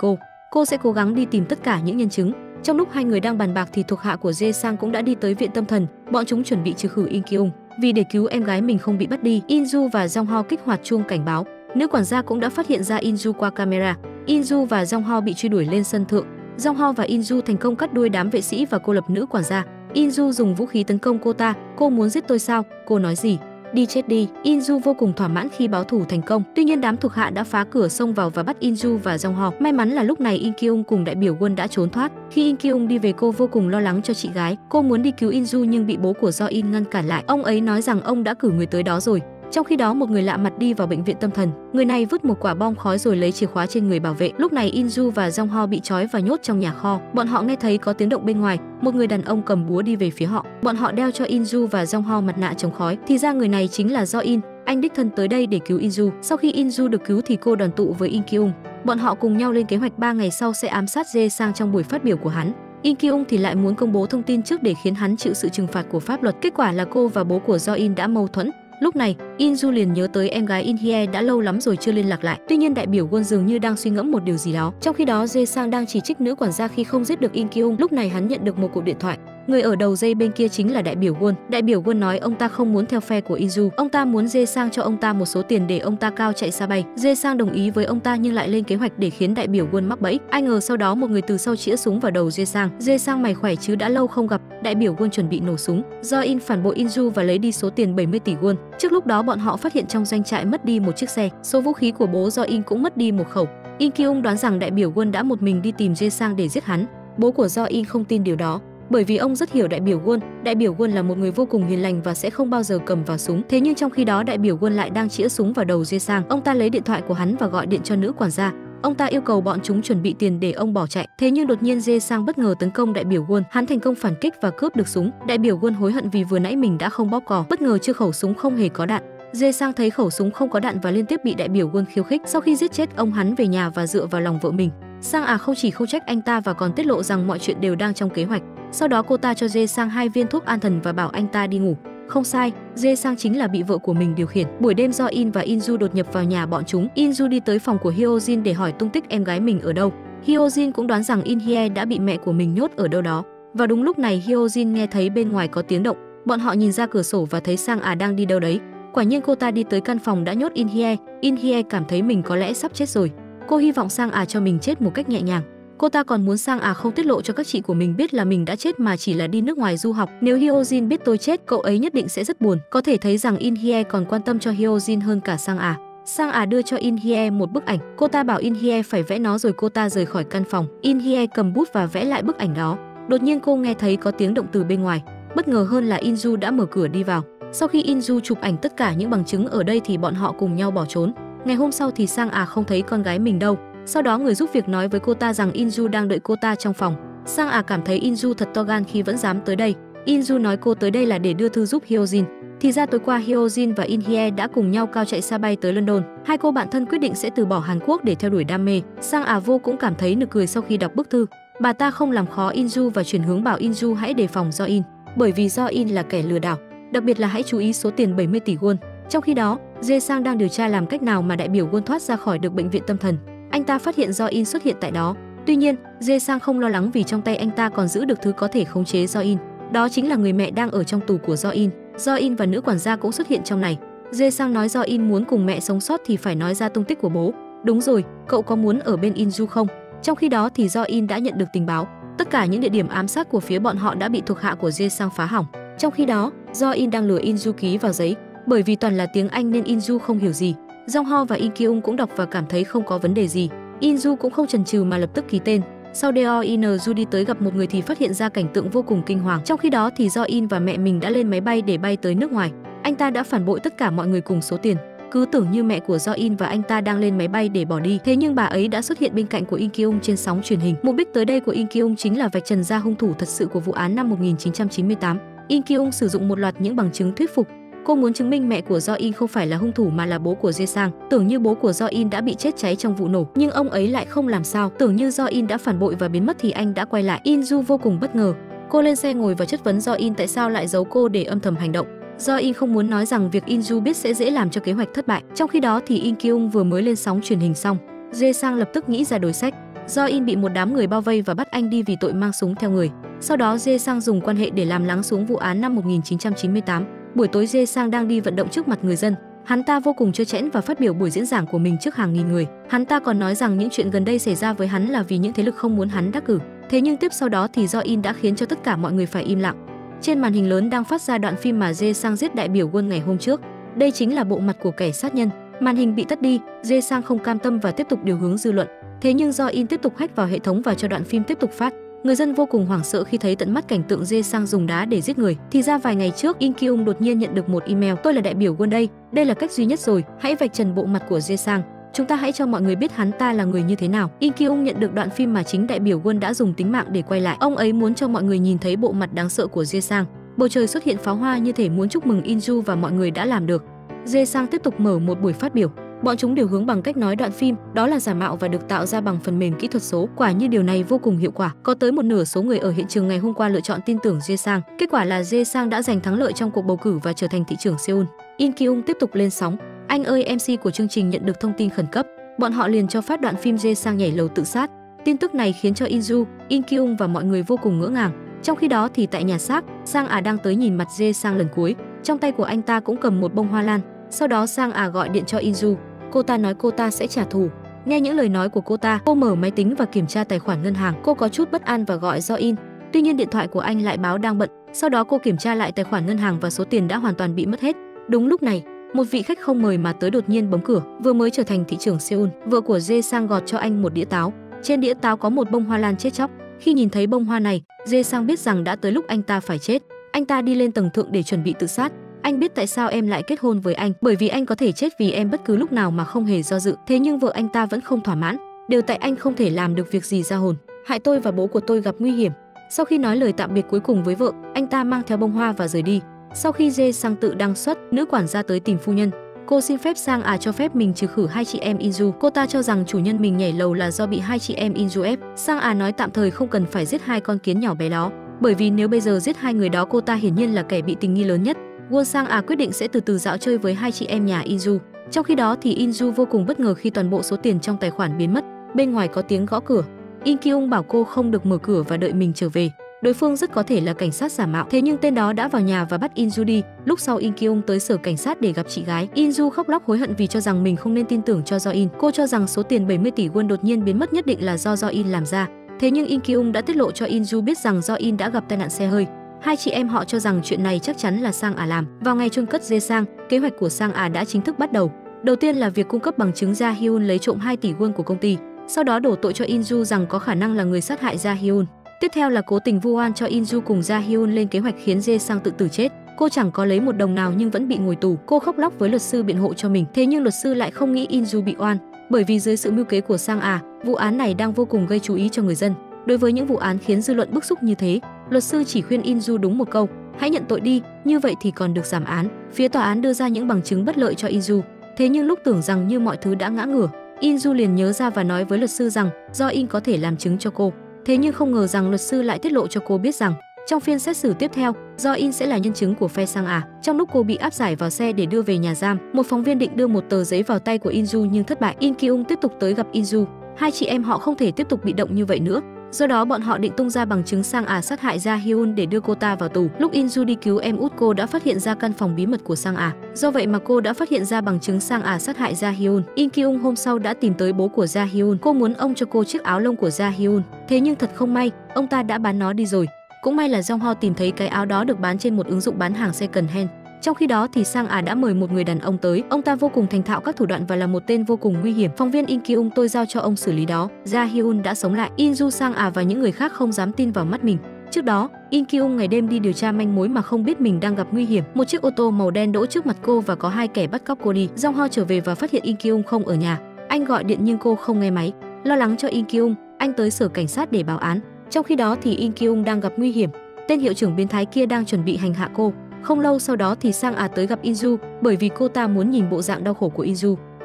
cô sẽ cố gắng đi tìm tất cả những nhân chứng. Trong lúc hai người đang bàn bạc thì thuộc hạ của Jae Sang cũng đã đi tới viện tâm thần, bọn chúng chuẩn bị trừ khử In Kyung. Vì để cứu em gái mình không bị bắt đi, Inju và Jong Ho kích hoạt chuông cảnh báo. Nữ quản gia cũng đã phát hiện ra Inju qua camera. Inju và Jong Ho bị truy đuổi lên sân thượng. Jong Ho và Inju thành công cắt đuôi đám vệ sĩ và cô lập nữ quản gia. Inju dùng vũ khí tấn công cô ta. Cô muốn giết tôi sao? Cô nói gì? Đi chết đi. Inju vô cùng thỏa mãn khi báo thù thành công. Tuy nhiên đám thuộc hạ đã phá cửa xông vào và bắt Inju và Jong Ho. May mắn là lúc này In Kyung cùng đại biểu Won đã trốn thoát. Khi In Kyung đi về cô vô cùng lo lắng cho chị gái. Cô muốn đi cứu Inju nhưng bị bố của Jo In ngăn cản lại. Ông ấy nói rằng ông đã cử người tới đó rồi. Trong khi đó một người lạ mặt đi vào bệnh viện tâm thần. Người này vứt một quả bom khói rồi lấy chìa khóa trên người bảo vệ. Lúc này Inju và Jong Ho bị trói và nhốt trong nhà kho. Bọn họ nghe thấy có tiếng động bên ngoài. Một người đàn ông cầm búa đi về phía họ. Bọn họ đeo cho Inju và Jong Ho mặt nạ chống khói. Thì ra người này chính là Jo In. Anh đích thân tới đây để cứu Inju. Sau khi Inju được cứu thì cô đoàn tụ với In Kyung. Bọn họ cùng nhau lên kế hoạch 3 ngày sau sẽ ám sát Jae Sang trong buổi phát biểu của hắn. In Kyung thì lại muốn công bố thông tin trước để khiến hắn chịu sự trừng phạt của pháp luật. Kết quả là cô và bố của Jo In đã mâu thuẫn. Lúc này, Inju liền nhớ tới em gái In Hye đã lâu lắm rồi chưa liên lạc lại. Tuy nhiên đại biểu Won dường như đang suy ngẫm một điều gì đó. Trong khi đó, Jae Sang đang chỉ trích nữ quản gia khi không giết được In Kyung. Lúc này hắn nhận được một cuộc điện thoại. Người ở đầu dây bên kia chính là đại biểu Won. Đại biểu Won nói ông ta không muốn theo phe của Inju. Ông ta muốn Jae Sang cho ông ta một số tiền để ông ta cao chạy xa bay. Jae Sang đồng ý với ông ta nhưng lại lên kế hoạch để khiến đại biểu Won mắc bẫy. Ai ngờ sau đó một người từ sau chĩa súng vào đầu Jae Sang. Jae Sang mày khỏe chứ đã lâu không gặp. Đại biểu Won chuẩn bị nổ súng. Do In phản bội Inju và lấy đi số tiền 70 tỷ won. Trước lúc đó bọn họ phát hiện trong doanh trại mất đi một chiếc xe. Số vũ khí của bố Do In cũng mất đi một khẩu. In Kyung đoán rằng đại biểu Won đã một mình đi tìm Jae Sang để giết hắn. Bố của Do In không tin điều đó. Bởi vì ông rất hiểu đại biểu Won. Đại biểu Won là một người vô cùng hiền lành và sẽ không bao giờ cầm vào súng. Thế nhưng trong khi đó đại biểu Won lại đang chĩa súng vào đầu Jae Sang. Ông ta lấy điện thoại của hắn và gọi điện cho nữ quản gia. Ông ta yêu cầu bọn chúng chuẩn bị tiền để ông bỏ chạy. Thế nhưng đột nhiên Jae Sang bất ngờ tấn công đại biểu Won. Hắn thành công phản kích và cướp được súng. Đại biểu Won hối hận vì vừa nãy mình đã không bóp cò. Bất ngờ chưa khẩu súng không hề có đạn. Jae Sang thấy khẩu súng không có đạn và liên tiếp bị đại biểu Won khiêu khích. Sau khi giết chết ông, hắn về nhà và dựa vào lòng vợ mình. Sang không chỉ không trách anh ta và còn tiết lộ rằng mọi chuyện đều đang trong kế hoạch. Sau đó cô ta cho Jae Sang 2 viên thuốc an thần và bảo anh ta đi ngủ. Không sai, Jae Sang chính là bị vợ của mình điều khiển. Buổi đêm Do In và Inju đột nhập vào nhà bọn chúng. Inju đi tới phòng của Hyojin để hỏi tung tích em gái mình ở đâu. Hyojin cũng đoán rằng In Hye đã bị mẹ của mình nhốt ở đâu đó. Và đúng lúc này Hyojin nghe thấy bên ngoài có tiếng động. Bọn họ nhìn ra cửa sổ và thấy Sang đang đi đâu đấy. Quả nhiên cô ta đi tới căn phòng đã nhốt In Hye. In Hye cảm thấy mình có lẽ sắp chết rồi. Cô hy vọng Sang cho mình chết một cách nhẹ nhàng. Cô ta còn muốn Sang không tiết lộ cho các chị của mình biết là mình đã chết mà chỉ là đi nước ngoài du học. Nếu Hyojin biết tôi chết, cậu ấy nhất định sẽ rất buồn. Có thể thấy rằng In Hye còn quan tâm cho Hyojin hơn cả Sang Sang đưa cho In Hye một bức ảnh. Cô ta bảo In Hye phải vẽ nó rồi cô ta rời khỏi căn phòng. In Hye cầm bút và vẽ lại bức ảnh đó. Đột nhiên cô nghe thấy có tiếng động từ bên ngoài. Bất ngờ hơn là Inju đã mở cửa đi vào. Sau khi Inju chụp ảnh tất cả những bằng chứng ở đây thì bọn họ cùng nhau bỏ trốn. Ngày hôm sau thì Sang không thấy con gái mình đâu. Sau đó người giúp việc nói với cô ta rằng Inju đang đợi cô ta trong phòng. Sang cảm thấy Inju thật to gan khi vẫn dám tới đây. Inju nói cô tới đây là để đưa thư giúp Hyojin. Thì ra tối qua Hyojin và In Hye đã cùng nhau cao chạy xa bay tới London. Hai cô bạn thân quyết định sẽ từ bỏ Hàn Quốc để theo đuổi đam mê. Sang vô cũng cảm thấy nực cười sau khi đọc bức thư. Bà ta không làm khó Inju và chuyển hướng bảo Inju hãy đề phòng Do In, bởi vì Do In là kẻ lừa đảo. Đặc biệt là hãy chú ý số tiền 70 tỷ won. Trong khi đó, Jae Sang đang điều tra làm cách nào mà đại biểu Won thoát ra khỏi được bệnh viện tâm thần. Anh ta phát hiện Do In xuất hiện tại đó. Tuy nhiên, Jae Sang không lo lắng vì trong tay anh ta còn giữ được thứ có thể khống chế Do In. Đó chính là người mẹ đang ở trong tù của Do In. Do In và nữ quản gia cũng xuất hiện trong này. Jae Sang nói Do In muốn cùng mẹ sống sót thì phải nói ra tung tích của bố. Đúng rồi, cậu có muốn ở bên Inju không? Trong khi đó thì Do In đã nhận được tình báo. Tất cả những địa điểm ám sát của phía bọn họ đã bị thuộc hạ của Jae Sang phá hỏng. Trong khi đó, Do In đang lừa Inju ký vào giấy. Bởi vì toàn là tiếng Anh nên Inju không hiểu gì. Jong Ho và In Kyung cũng đọc và cảm thấy không có vấn đề gì. Inju cũng không chần chừ mà lập tức ký tên. Sau Do In-ju đi tới gặp một người thì phát hiện ra cảnh tượng vô cùng kinh hoàng. Trong khi đó thì Do In và mẹ mình đã lên máy bay để bay tới nước ngoài. Anh ta đã phản bội tất cả mọi người cùng số tiền. Cứ tưởng như mẹ của Do In và anh ta đang lên máy bay để bỏ đi, thế nhưng bà ấy đã xuất hiện bên cạnh của In Kyung trên sóng truyền hình. Mục đích tới đây của In Kyung chính là vạch trần ra hung thủ thật sự của vụ án năm 1998. In Kyung sử dụng một loạt những bằng chứng thuyết phục. Cô muốn chứng minh mẹ của Do In không phải là hung thủ mà là bố của Jae Sang. Tưởng như bố của Do In đã bị chết cháy trong vụ nổ, nhưng ông ấy lại không làm sao. Tưởng như Do In đã phản bội và biến mất thì anh đã quay lại. In-ju vô cùng bất ngờ. Cô lên xe ngồi và chất vấn Do In tại sao lại giấu cô để âm thầm hành động. Do In không muốn nói rằng việc In-ju biết sẽ dễ làm cho kế hoạch thất bại. Trong khi đó thì In Kyung vừa mới lên sóng truyền hình xong, Jae Sang lập tức nghĩ ra đối sách. Do In bị một đám người bao vây và bắt anh đi vì tội mang súng theo người. Sau đó Jae Sang dùng quan hệ để làm lắng xuống vụ án năm 1998. Buổi tối Jae Sang đang đi vận động trước mặt người dân. Hắn ta vô cùng trơ trẽn và phát biểu buổi diễn giảng của mình trước hàng nghìn người. Hắn ta còn nói rằng những chuyện gần đây xảy ra với hắn là vì những thế lực không muốn hắn đắc cử. Thế nhưng tiếp sau đó thì Do In đã khiến cho tất cả mọi người phải im lặng. Trên màn hình lớn đang phát ra đoạn phim mà Jae Sang giết đại biểu quân ngày hôm trước. Đây chính là bộ mặt của kẻ sát nhân. Màn hình bị tắt đi, Jae Sang không cam tâm và tiếp tục điều hướng dư luận. Thế nhưng Do In tiếp tục hack vào hệ thống và cho đoạn phim tiếp tục phát. Người dân vô cùng hoảng sợ khi thấy tận mắt cảnh tượng Jae Sang dùng đá để giết người. Thì ra vài ngày trước In Kyung đột nhiên nhận được một email: "Tôi là đại biểu quân đây là cách duy nhất rồi, hãy vạch trần bộ mặt của Jae Sang. Chúng ta hãy cho mọi người biết hắn ta là người như thế nào." In Kyung nhận được đoạn phim mà chính đại biểu quân đã dùng tính mạng để quay lại. Ông ấy muốn cho mọi người nhìn thấy bộ mặt đáng sợ của Jae Sang. Bầu trời xuất hiện pháo hoa như thể muốn chúc mừng In-ju và mọi người đã làm được. Jae Sang tiếp tục mở một buổi phát biểu. Bọn chúng điều hướng bằng cách nói đoạn phim đó là giả mạo và được tạo ra bằng phần mềm kỹ thuật số. Quả như điều này vô cùng hiệu quả. Có tới một nửa số người ở hiện trường ngày hôm qua lựa chọn tin tưởng Jae Sang. Kết quả là Jae Sang đã giành thắng lợi trong cuộc bầu cử và trở thành thị trưởng Seoul. In Kyung tiếp tục lên sóng. "Anh ơi, MC của chương trình nhận được thông tin khẩn cấp." Bọn họ liền cho phát đoạn phim Jae Sang nhảy lầu tự sát. Tin tức này khiến cho In-ju, In Kyung và mọi người vô cùng ngỡ ngàng. Trong khi đó thì tại nhà xác, Sang đang tới nhìn mặt Jae Sang lần cuối. Trong tay của anh ta cũng cầm một bông hoa lan. Sau đó Sang gọi điện cho In-ju. Cô ta nói cô ta sẽ trả thù. Nghe những lời nói của cô mở máy tính và kiểm tra tài khoản ngân hàng. Cô có chút bất an và gọi Do In. Tuy nhiên điện thoại của anh lại báo đang bận. Sau đó cô kiểm tra lại tài khoản ngân hàng và số tiền đã hoàn toàn bị mất hết. Đúng lúc này, một vị khách không mời mà tới đột nhiên bấm cửa. Vừa mới trở thành thị trưởng Seoul, vợ của Jae Sang gọt cho anh một đĩa táo. Trên đĩa táo có một bông hoa lan chết chóc. Khi nhìn thấy bông hoa này, Jae Sang biết rằng đã tới lúc anh ta phải chết. Anh ta đi lên tầng thượng để chuẩn bị tự sát. "Anh biết tại sao em lại kết hôn với anh, bởi vì anh có thể chết vì em bất cứ lúc nào mà không hề do dự." Thế nhưng vợ anh ta vẫn không thỏa mãn. "Đều tại anh không thể làm được việc gì ra hồn, hại tôi và bố của tôi gặp nguy hiểm." Sau khi nói lời tạm biệt cuối cùng với vợ, anh ta mang theo bông hoa và rời đi. Sau khi Jae Sang tự đăng xuất, nữ quản gia tới tìm phu nhân. Cô xin phép Sang cho phép mình trừ khử hai chị em In-ju. Cô ta cho rằng chủ nhân mình nhảy lầu là do bị hai chị em In-ju ép. Sang nói tạm thời không cần phải giết hai con kiến nhỏ bé đó, bởi vì nếu bây giờ giết hai người đó cô ta hiển nhiên là kẻ bị tình nghi lớn nhất. Won Sang quyết định sẽ từ từ dạo chơi với hai chị em nhà In-ju. Trong khi đó thì In-ju vô cùng bất ngờ khi toàn bộ số tiền trong tài khoản biến mất. Bên ngoài có tiếng gõ cửa. In Kyung bảo cô không được mở cửa và đợi mình trở về. Đối phương rất có thể là cảnh sát giả mạo. Thế nhưng tên đó đã vào nhà và bắt In-ju đi. Lúc sau In Kyung tới sở cảnh sát để gặp chị gái. In-ju khóc lóc hối hận vì cho rằng mình không nên tin tưởng cho Do In. Cô cho rằng số tiền 70 tỷ won đột nhiên biến mất nhất định là do In làm ra. Thế nhưng In Kyung đã tiết lộ cho In-ju biết rằng Do In đã gặp tai nạn xe hơi. Hai chị em họ cho rằng chuyện này chắc chắn là Sang làm. Vào ngày chôn cất Jae Sang, kế hoạch của Sang đã chính thức bắt đầu. Đầu tiên là việc cung cấp bằng chứng Ja Hyun lấy trộm 2 tỷ won của công ty, sau đó đổ tội cho In-ju rằng có khả năng là người sát hại Ja Hyun. Tiếp theo là cố tình vu oan cho In-ju cùng Ja Hyun lên kế hoạch khiến Jae Sang tự tử chết. Cô chẳng có lấy một đồng nào nhưng vẫn bị ngồi tù. Cô khóc lóc với luật sư biện hộ cho mình. Thế nhưng luật sư lại không nghĩ In-ju bị oan, bởi vì dưới sự mưu kế của Sang vụ án này đang vô cùng gây chú ý cho người dân. Đối với những vụ án khiến dư luận bức xúc như thế, luật sư chỉ khuyên In-ju đúng một câu: hãy nhận tội đi, như vậy thì còn được giảm án. Phía tòa án đưa ra những bằng chứng bất lợi cho In-ju. Thế nhưng lúc tưởng rằng như mọi thứ đã ngã ngửa, In-ju liền nhớ ra và nói với luật sư rằng do In có thể làm chứng cho cô. Thế nhưng không ngờ rằng luật sư lại tiết lộ cho cô biết rằng trong phiên xét xử tiếp theo, do In sẽ là nhân chứng của phe Sang. Trong lúc cô bị áp giải vào xe để đưa về nhà giam, một phóng viên định đưa một tờ giấy vào tay của In-ju nhưng thất bại. In Kyung tiếp tục tới gặp In-ju. Hai chị em họ không thể tiếp tục bị động như vậy nữa. Do đó bọn họ định tung ra bằng chứng Sang sát hại Ja Hyun để đưa cô ta vào tù. Lúc In-ju đi cứu em út cô đã phát hiện ra căn phòng bí mật của Sang. Do vậy mà cô đã phát hiện ra bằng chứng Sang sát hại Ja Hyun. In Kyung hôm sau đã tìm tới bố của Ja Hyun. Cô muốn ông cho cô chiếc áo lông của Ja Hyun. Thế nhưng thật không may, ông ta đã bán nó đi rồi. Cũng may là Jong Ho tìm thấy cái áo đó được bán trên một ứng dụng bán hàng second hand. Trong khi đó thì Sang đã mời một người đàn ông tới, ông ta vô cùng thành thạo các thủ đoạn và là một tên vô cùng nguy hiểm. Phóng viên In Kyung, tôi giao cho ông xử lý đó. Ja Hyun đã sống lại. In Sang và những người khác không dám tin vào mắt mình. Trước đó, In Kyung ngày đêm đi điều tra manh mối mà không biết mình đang gặp nguy hiểm. Một chiếc ô tô màu đen đỗ trước mặt cô và có hai kẻ bắt cóc cô đi. Jong Ho trở về và phát hiện In Kyung không ở nhà. Anh gọi điện nhưng cô không nghe máy. Lo lắng cho In Kyung, anh tới sở cảnh sát để báo án. Trong khi đó thì In Kyung đang gặp nguy hiểm. Tên hiệu trưởng biến thái kia đang chuẩn bị hành hạ cô. Không lâu sau đó thì Sang tới gặp In bởi vì cô ta muốn nhìn bộ dạng đau khổ của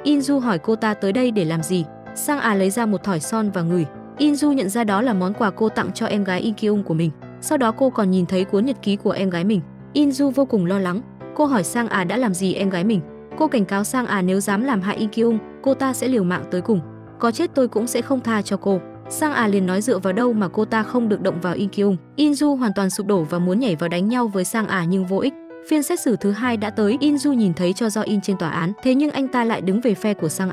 In hỏi cô ta tới đây để làm gì. Sang lấy ra một thỏi son và ngửi. In nhận ra đó là món quà cô tặng cho em gái In Kyung của mình. Sau đó cô còn nhìn thấy cuốn nhật ký của em gái mình. In vô cùng lo lắng. Cô hỏi Sang đã làm gì em gái mình. Cô cảnh cáo Sang nếu dám làm hại In Kyung, cô ta sẽ liều mạng tới cùng. Có chết tôi cũng sẽ không tha cho cô. Sang liền nói dựa vào đâu mà cô ta không được động vào In Kyung. In hoàn toàn sụp đổ và muốn nhảy vào đánh nhau với Sang nhưng vô ích. Phiên xét xử thứ hai đã tới. In nhìn thấy cho Do In trên tòa án, thế nhưng anh ta lại đứng về phe của Sang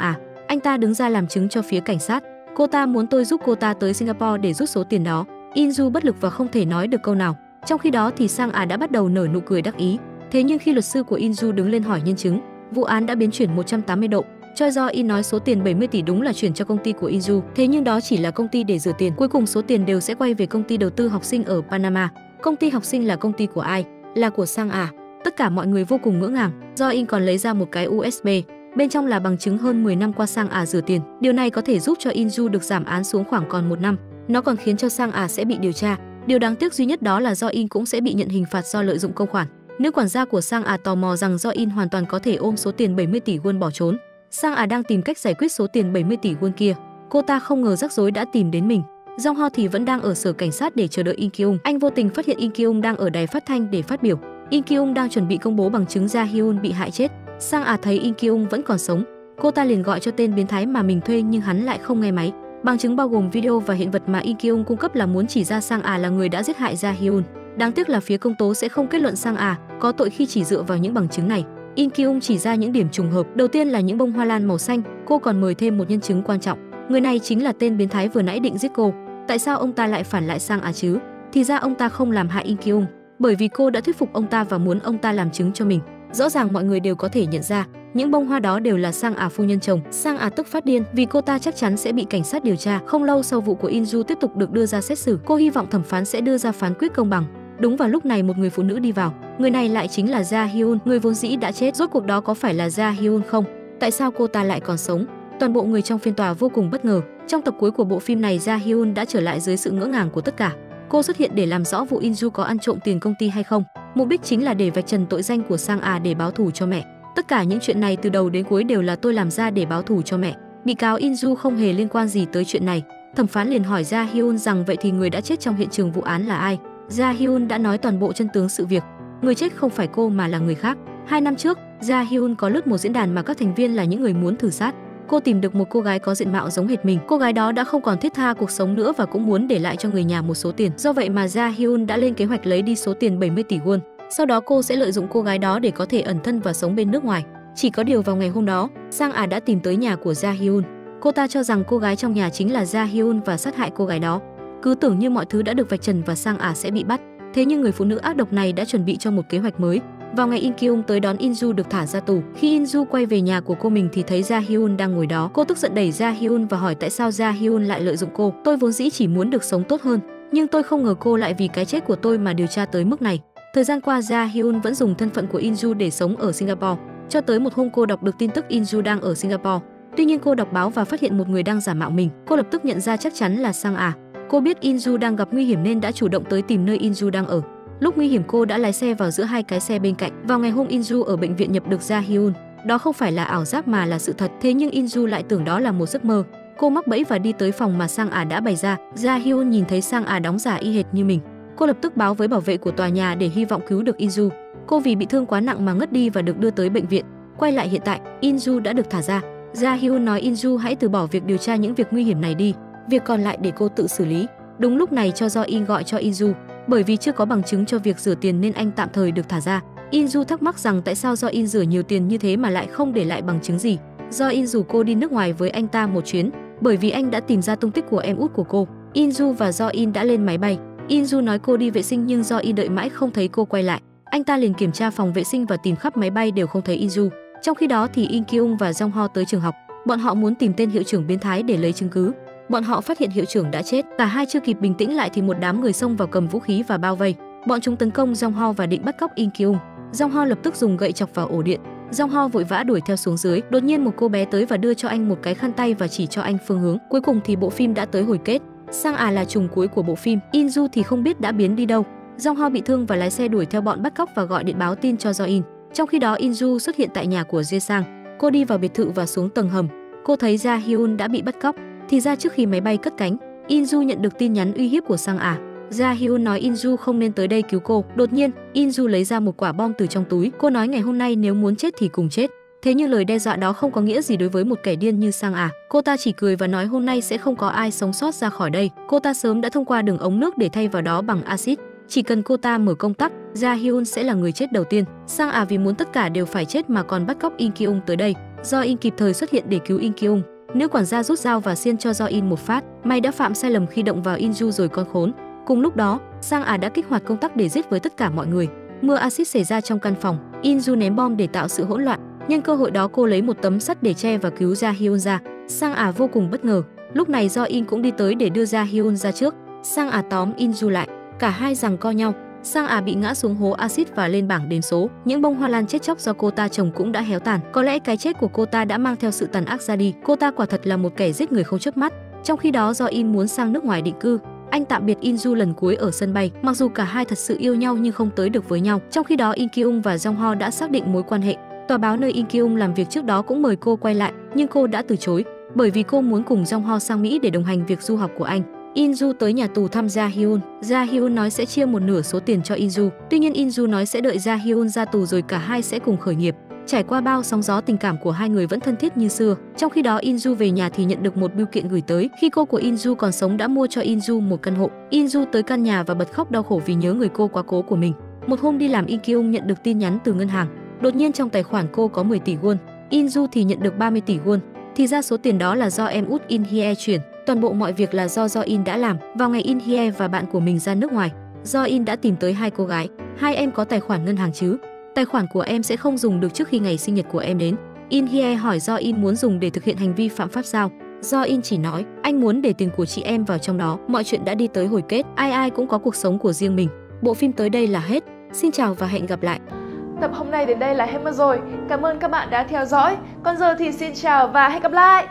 Anh ta đứng ra làm chứng cho phía cảnh sát. Cô ta muốn tôi giúp cô ta tới Singapore để rút số tiền đó. In bất lực và không thể nói được câu nào. Trong khi đó thì Sang đã bắt đầu nở nụ cười đắc ý. Thế nhưng khi luật sư của In đứng lên hỏi nhân chứng, vụ án đã biến chuyển 180 độ. Cho Do In nói số tiền 70 tỷ đúng là chuyển cho công ty của In thế nhưng đó chỉ là công ty để rửa tiền. Cuối cùng số tiền đều sẽ quay về công ty đầu tư học sinh ở Panama. Công ty học sinh là công ty của ai? Là của Sang Tất cả mọi người vô cùng ngỡ ngàng. Do In còn lấy ra một cái USB, bên trong là bằng chứng hơn 10 năm qua Sang rửa tiền. Điều này có thể giúp cho In được giảm án xuống khoảng còn 1 năm. Nó còn khiến cho Sang sẽ bị điều tra. Điều đáng tiếc duy nhất đó là Do In cũng sẽ bị nhận hình phạt do lợi dụng công khoản. Nữ quản gia của Sang tò mò rằng Do In hoàn toàn có thể ôm số tiền 70 tỷ won bỏ trốn. Sang đang tìm cách giải quyết số tiền 70 tỷ won kia. Cô ta không ngờ rắc rối đã tìm đến mình. Jong Ho thì vẫn đang ở sở cảnh sát để chờ đợi In Kyung. Anh vô tình phát hiện In Kyung đang ở đài phát thanh để phát biểu. In Kyung đang chuẩn bị công bố bằng chứng Ja Hyun bị hại chết. Sang thấy In Kyung vẫn còn sống. Cô ta liền gọi cho tên biến thái mà mình thuê nhưng hắn lại không nghe máy. Bằng chứng bao gồm video và hiện vật mà In Kyung cung cấp là muốn chỉ ra Sang là người đã giết hại Ja Hyun. Đáng tiếc là phía công tố sẽ không kết luận Sang có tội khi chỉ dựa vào những bằng chứng này. In Kyung chỉ ra những điểm trùng hợp. Đầu tiên là những bông hoa lan màu xanh. Cô còn mời thêm một nhân chứng quan trọng. Người này chính là tên biến thái vừa nãy định giết cô. Tại sao ông ta lại phản lại Sang chứ? Thì ra ông ta không làm hại In Kyung, bởi vì cô đã thuyết phục ông ta và muốn ông ta làm chứng cho mình. Rõ ràng mọi người đều có thể nhận ra, những bông hoa đó đều là Sang phu nhân chồng. Sang tức phát điên vì cô ta chắc chắn sẽ bị cảnh sát điều tra. Không lâu sau vụ của In tiếp tục được đưa ra xét xử, cô hy vọng thẩm phán sẽ đưa ra phán quyết công bằng. Đúng vào lúc này một người phụ nữ đi vào. Người này lại chính là Ja Hyun, người vốn dĩ đã chết. Rốt cuộc đó có phải là Ja Hyun không? Tại sao cô ta lại còn sống? Toàn bộ người trong phiên tòa vô cùng bất ngờ. Trong tập cuối của bộ phim này, Ja Hyun đã trở lại dưới sự ngỡ ngàng của tất cả. Cô xuất hiện để làm rõ vụ In có ăn trộm tiền công ty hay không. Mục đích chính là để vạch trần tội danh của Sang để báo thù cho mẹ. Tất cả những chuyện này từ đầu đến cuối đều là tôi làm ra để báo thù cho mẹ. Bị cáo In không hề liên quan gì tới chuyện này. Thẩm phán liền hỏi Ja Hyun rằng vậy thì người đã chết trong hiện trường vụ án là ai? Ja Hyun đã nói toàn bộ chân tướng sự việc. Người chết không phải cô mà là người khác. 2 năm trước, Ja Hyun có lướt một diễn đàn mà các thành viên là những người muốn thử sát. Cô tìm được một cô gái có diện mạo giống hệt mình. Cô gái đó đã không còn thiết tha cuộc sống nữa và cũng muốn để lại cho người nhà một số tiền. Do vậy mà Ja Hyun đã lên kế hoạch lấy đi số tiền 70 tỷ won. Sau đó cô sẽ lợi dụng cô gái đó để có thể ẩn thân và sống bên nước ngoài. Chỉ có điều vào ngày hôm đó, Sang đã tìm tới nhà của Ja Hyun. Cô ta cho rằng cô gái trong nhà chính là Ja Hyun và sát hại cô gái đó. Cứ tưởng như mọi thứ đã được vạch trần và Sang sẽ bị bắt. Thế nhưng người phụ nữ ác độc này đã chuẩn bị cho một kế hoạch mới. Vào ngày In Kyung tới đón In được thả ra tù. Khi In quay về nhà của cô mình thì thấy Ja Hyun đang ngồi đó. Cô tức giận đẩy Ja Hyun và hỏi tại sao Ja Hyun lại lợi dụng cô. Tôi vốn dĩ chỉ muốn được sống tốt hơn, nhưng tôi không ngờ cô lại vì cái chết của tôi mà điều tra tới mức này. Thời gian qua Ja Hyun vẫn dùng thân phận của In để sống ở Singapore. Cho tới một hôm cô đọc được tin tức In đang ở Singapore. Tuy nhiên cô đọc báo và phát hiện một người đang giả mạo mình. Cô lập tức nhận ra chắc chắn là Sang Cô biết In đang gặp nguy hiểm nên đã chủ động tới tìm nơi In đang ở. Lúc nguy hiểm cô đã lái xe vào giữa hai cái xe bên cạnh. Vào ngày hôm In ở bệnh viện nhập được Ja Hyun, đó không phải là ảo giác mà là sự thật. Thế nhưng In lại tưởng đó là một giấc mơ. Cô mắc bẫy và đi tới phòng mà Sang đã bày ra. Ja Hyun nhìn thấy Sang đóng giả y hệt như mình. Cô lập tức báo với bảo vệ của tòa nhà để hy vọng cứu được In. Cô vì bị thương quá nặng mà ngất đi và được đưa tới bệnh viện. Quay lại hiện tại, In đã được thả ra. Ja Hyun nói In hãy từ bỏ việc điều tra những việc nguy hiểm này đi. Việc còn lại để cô tự xử lý. Đúng lúc này cho Do In gọi cho In. Bởi vì chưa có bằng chứng cho việc rửa tiền nên anh tạm thời được thả ra. In thắc mắc rằng tại sao Do In rửa nhiều tiền như thế mà lại không để lại bằng chứng gì. Do In rủ cô đi nước ngoài với anh ta một chuyến, bởi vì anh đã tìm ra tung tích của em út của cô. In và Do In đã lên máy bay. In nói cô đi vệ sinh nhưng Do In đợi mãi không thấy cô quay lại. Anh ta liền kiểm tra phòng vệ sinh và tìm khắp máy bay đều không thấy In-ju. Trong khi đó thì In Kyung và Jong Ho tới trường học. Bọn họ muốn tìm tên hiệu trưởng biến thái để lấy chứng cứ. Bọn họ phát hiện hiệu trưởng đã chết. Cả hai chưa kịp bình tĩnh lại thì một đám người xông vào cầm vũ khí và bao vây. Bọn chúng tấn công Jong Ho và định bắt cóc In Kyung. Jong Ho lập tức dùng gậy chọc vào ổ điện. Jong Ho vội vã đuổi theo xuống dưới. Đột nhiên một cô bé tới và đưa cho anh một cái khăn tay và chỉ cho anh phương hướng. Cuối cùng thì bộ phim đã tới hồi kết. Sang là trùng cuối của bộ phim. In-ju thì không biết đã biến đi đâu. Jong Ho bị thương và lái xe đuổi theo bọn bắt cóc và gọi điện báo tin cho Jo-in. Trong khi đó In-ju xuất hiện tại nhà của Jae-sang. Cô đi vào biệt thự và xuống tầng hầm. Cô thấy Ja-hyun đã bị bắt cóc. Thì ra trước khi máy bay cất cánh, In-ju nhận được tin nhắn uy hiếp của Sang. Ja-hyun nói In-ju không nên tới đây cứu cô. Đột nhiên, In-ju lấy ra một quả bom từ trong túi. Cô nói ngày hôm nay nếu muốn chết thì cùng chết. Thế nhưng lời đe dọa đó không có nghĩa gì đối với một kẻ điên như Sang. Cô ta chỉ cười và nói hôm nay sẽ không có ai sống sót ra khỏi đây. Cô ta sớm đã thông qua đường ống nước để thay vào đó bằng axit. Chỉ cần cô ta mở công tắc, Ja-hyun sẽ là người chết đầu tiên. Sang vì muốn tất cả đều phải chết mà còn bắt cóc In Kyung tới đây. Do-in kịp thời xuất hiện để cứu In Kyung. Nữ quản gia rút dao và xiên cho Do-in một phát. Mày đã phạm sai lầm khi động vào In-ju rồi con khốn. Cùng lúc đó, Sang đã kích hoạt công tắc để giết với tất cả mọi người. Mưa axit xảy ra trong căn phòng. In-ju ném bom để tạo sự hỗn loạn. Nhân cơ hội đó cô lấy một tấm sắt để che và cứu Ja-hyun ra. Sang vô cùng bất ngờ. Lúc này Do-in cũng đi tới để đưa Ja-hyun ra trước. Sang tóm In-ju lại. Cả hai giằng co nhau. Sang bị ngã xuống hố axit và lên bảng đếm số. Những bông hoa lan chết chóc do cô ta trồng cũng đã héo tàn. Có lẽ cái chết của cô ta đã mang theo sự tàn ác ra đi. Cô ta quả thật là một kẻ giết người không chớp mắt. Trong khi đó Do-in muốn sang nước ngoài định cư. Anh tạm biệt In-ju lần cuối ở sân bay. Mặc dù cả hai thật sự yêu nhau nhưng không tới được với nhau. Trong khi đó In Kyung và Jong Ho đã xác định mối quan hệ. Tòa báo nơi In Kyung làm việc trước đó cũng mời cô quay lại, nhưng cô đã từ chối bởi vì cô muốn cùng Jong Ho sang Mỹ để đồng hành việc du học của anh. In-ju tới nhà tù thăm Ja-hyun. Ja-hyun nói sẽ chia một nửa số tiền cho In-ju. Tuy nhiên In-ju nói sẽ đợi Ja-hyun ra tù rồi cả hai sẽ cùng khởi nghiệp. Trải qua bao sóng gió tình cảm của hai người vẫn thân thiết như xưa. Trong khi đó In-ju về nhà thì nhận được một bưu kiện gửi tới. Khi cô của In-ju còn sống đã mua cho In-ju một căn hộ. In-ju tới căn nhà và bật khóc đau khổ vì nhớ người cô quá cố của mình. Một hôm đi làm In Kyung nhận được tin nhắn từ ngân hàng. Đột nhiên trong tài khoản cô có 10 tỷ won. In-ju thì nhận được 30 tỷ won. Thì ra số tiền đó là do em út In Hye chuyển. Toàn bộ mọi việc là do In đã làm. Vào ngày In Hye và bạn của mình ra nước ngoài, In đã tìm tới hai cô gái. Hai em có tài khoản ngân hàng chứ? Tài khoản của em sẽ không dùng được trước khi ngày sinh nhật của em đến. In Hye hỏi In muốn dùng để thực hiện hành vi phạm pháp sao? In chỉ nói anh muốn để tiền của chị em vào trong đó. Mọi chuyện đã đi tới hồi kết. Ai ai cũng có cuộc sống của riêng mình. Bộ phim tới đây là hết. Xin chào và hẹn gặp lại.
Tập hôm nay đến đây là hết mất rồi. Cảm ơn các bạn đã theo dõi. Còn giờ thì xin chào và hẹn gặp lại.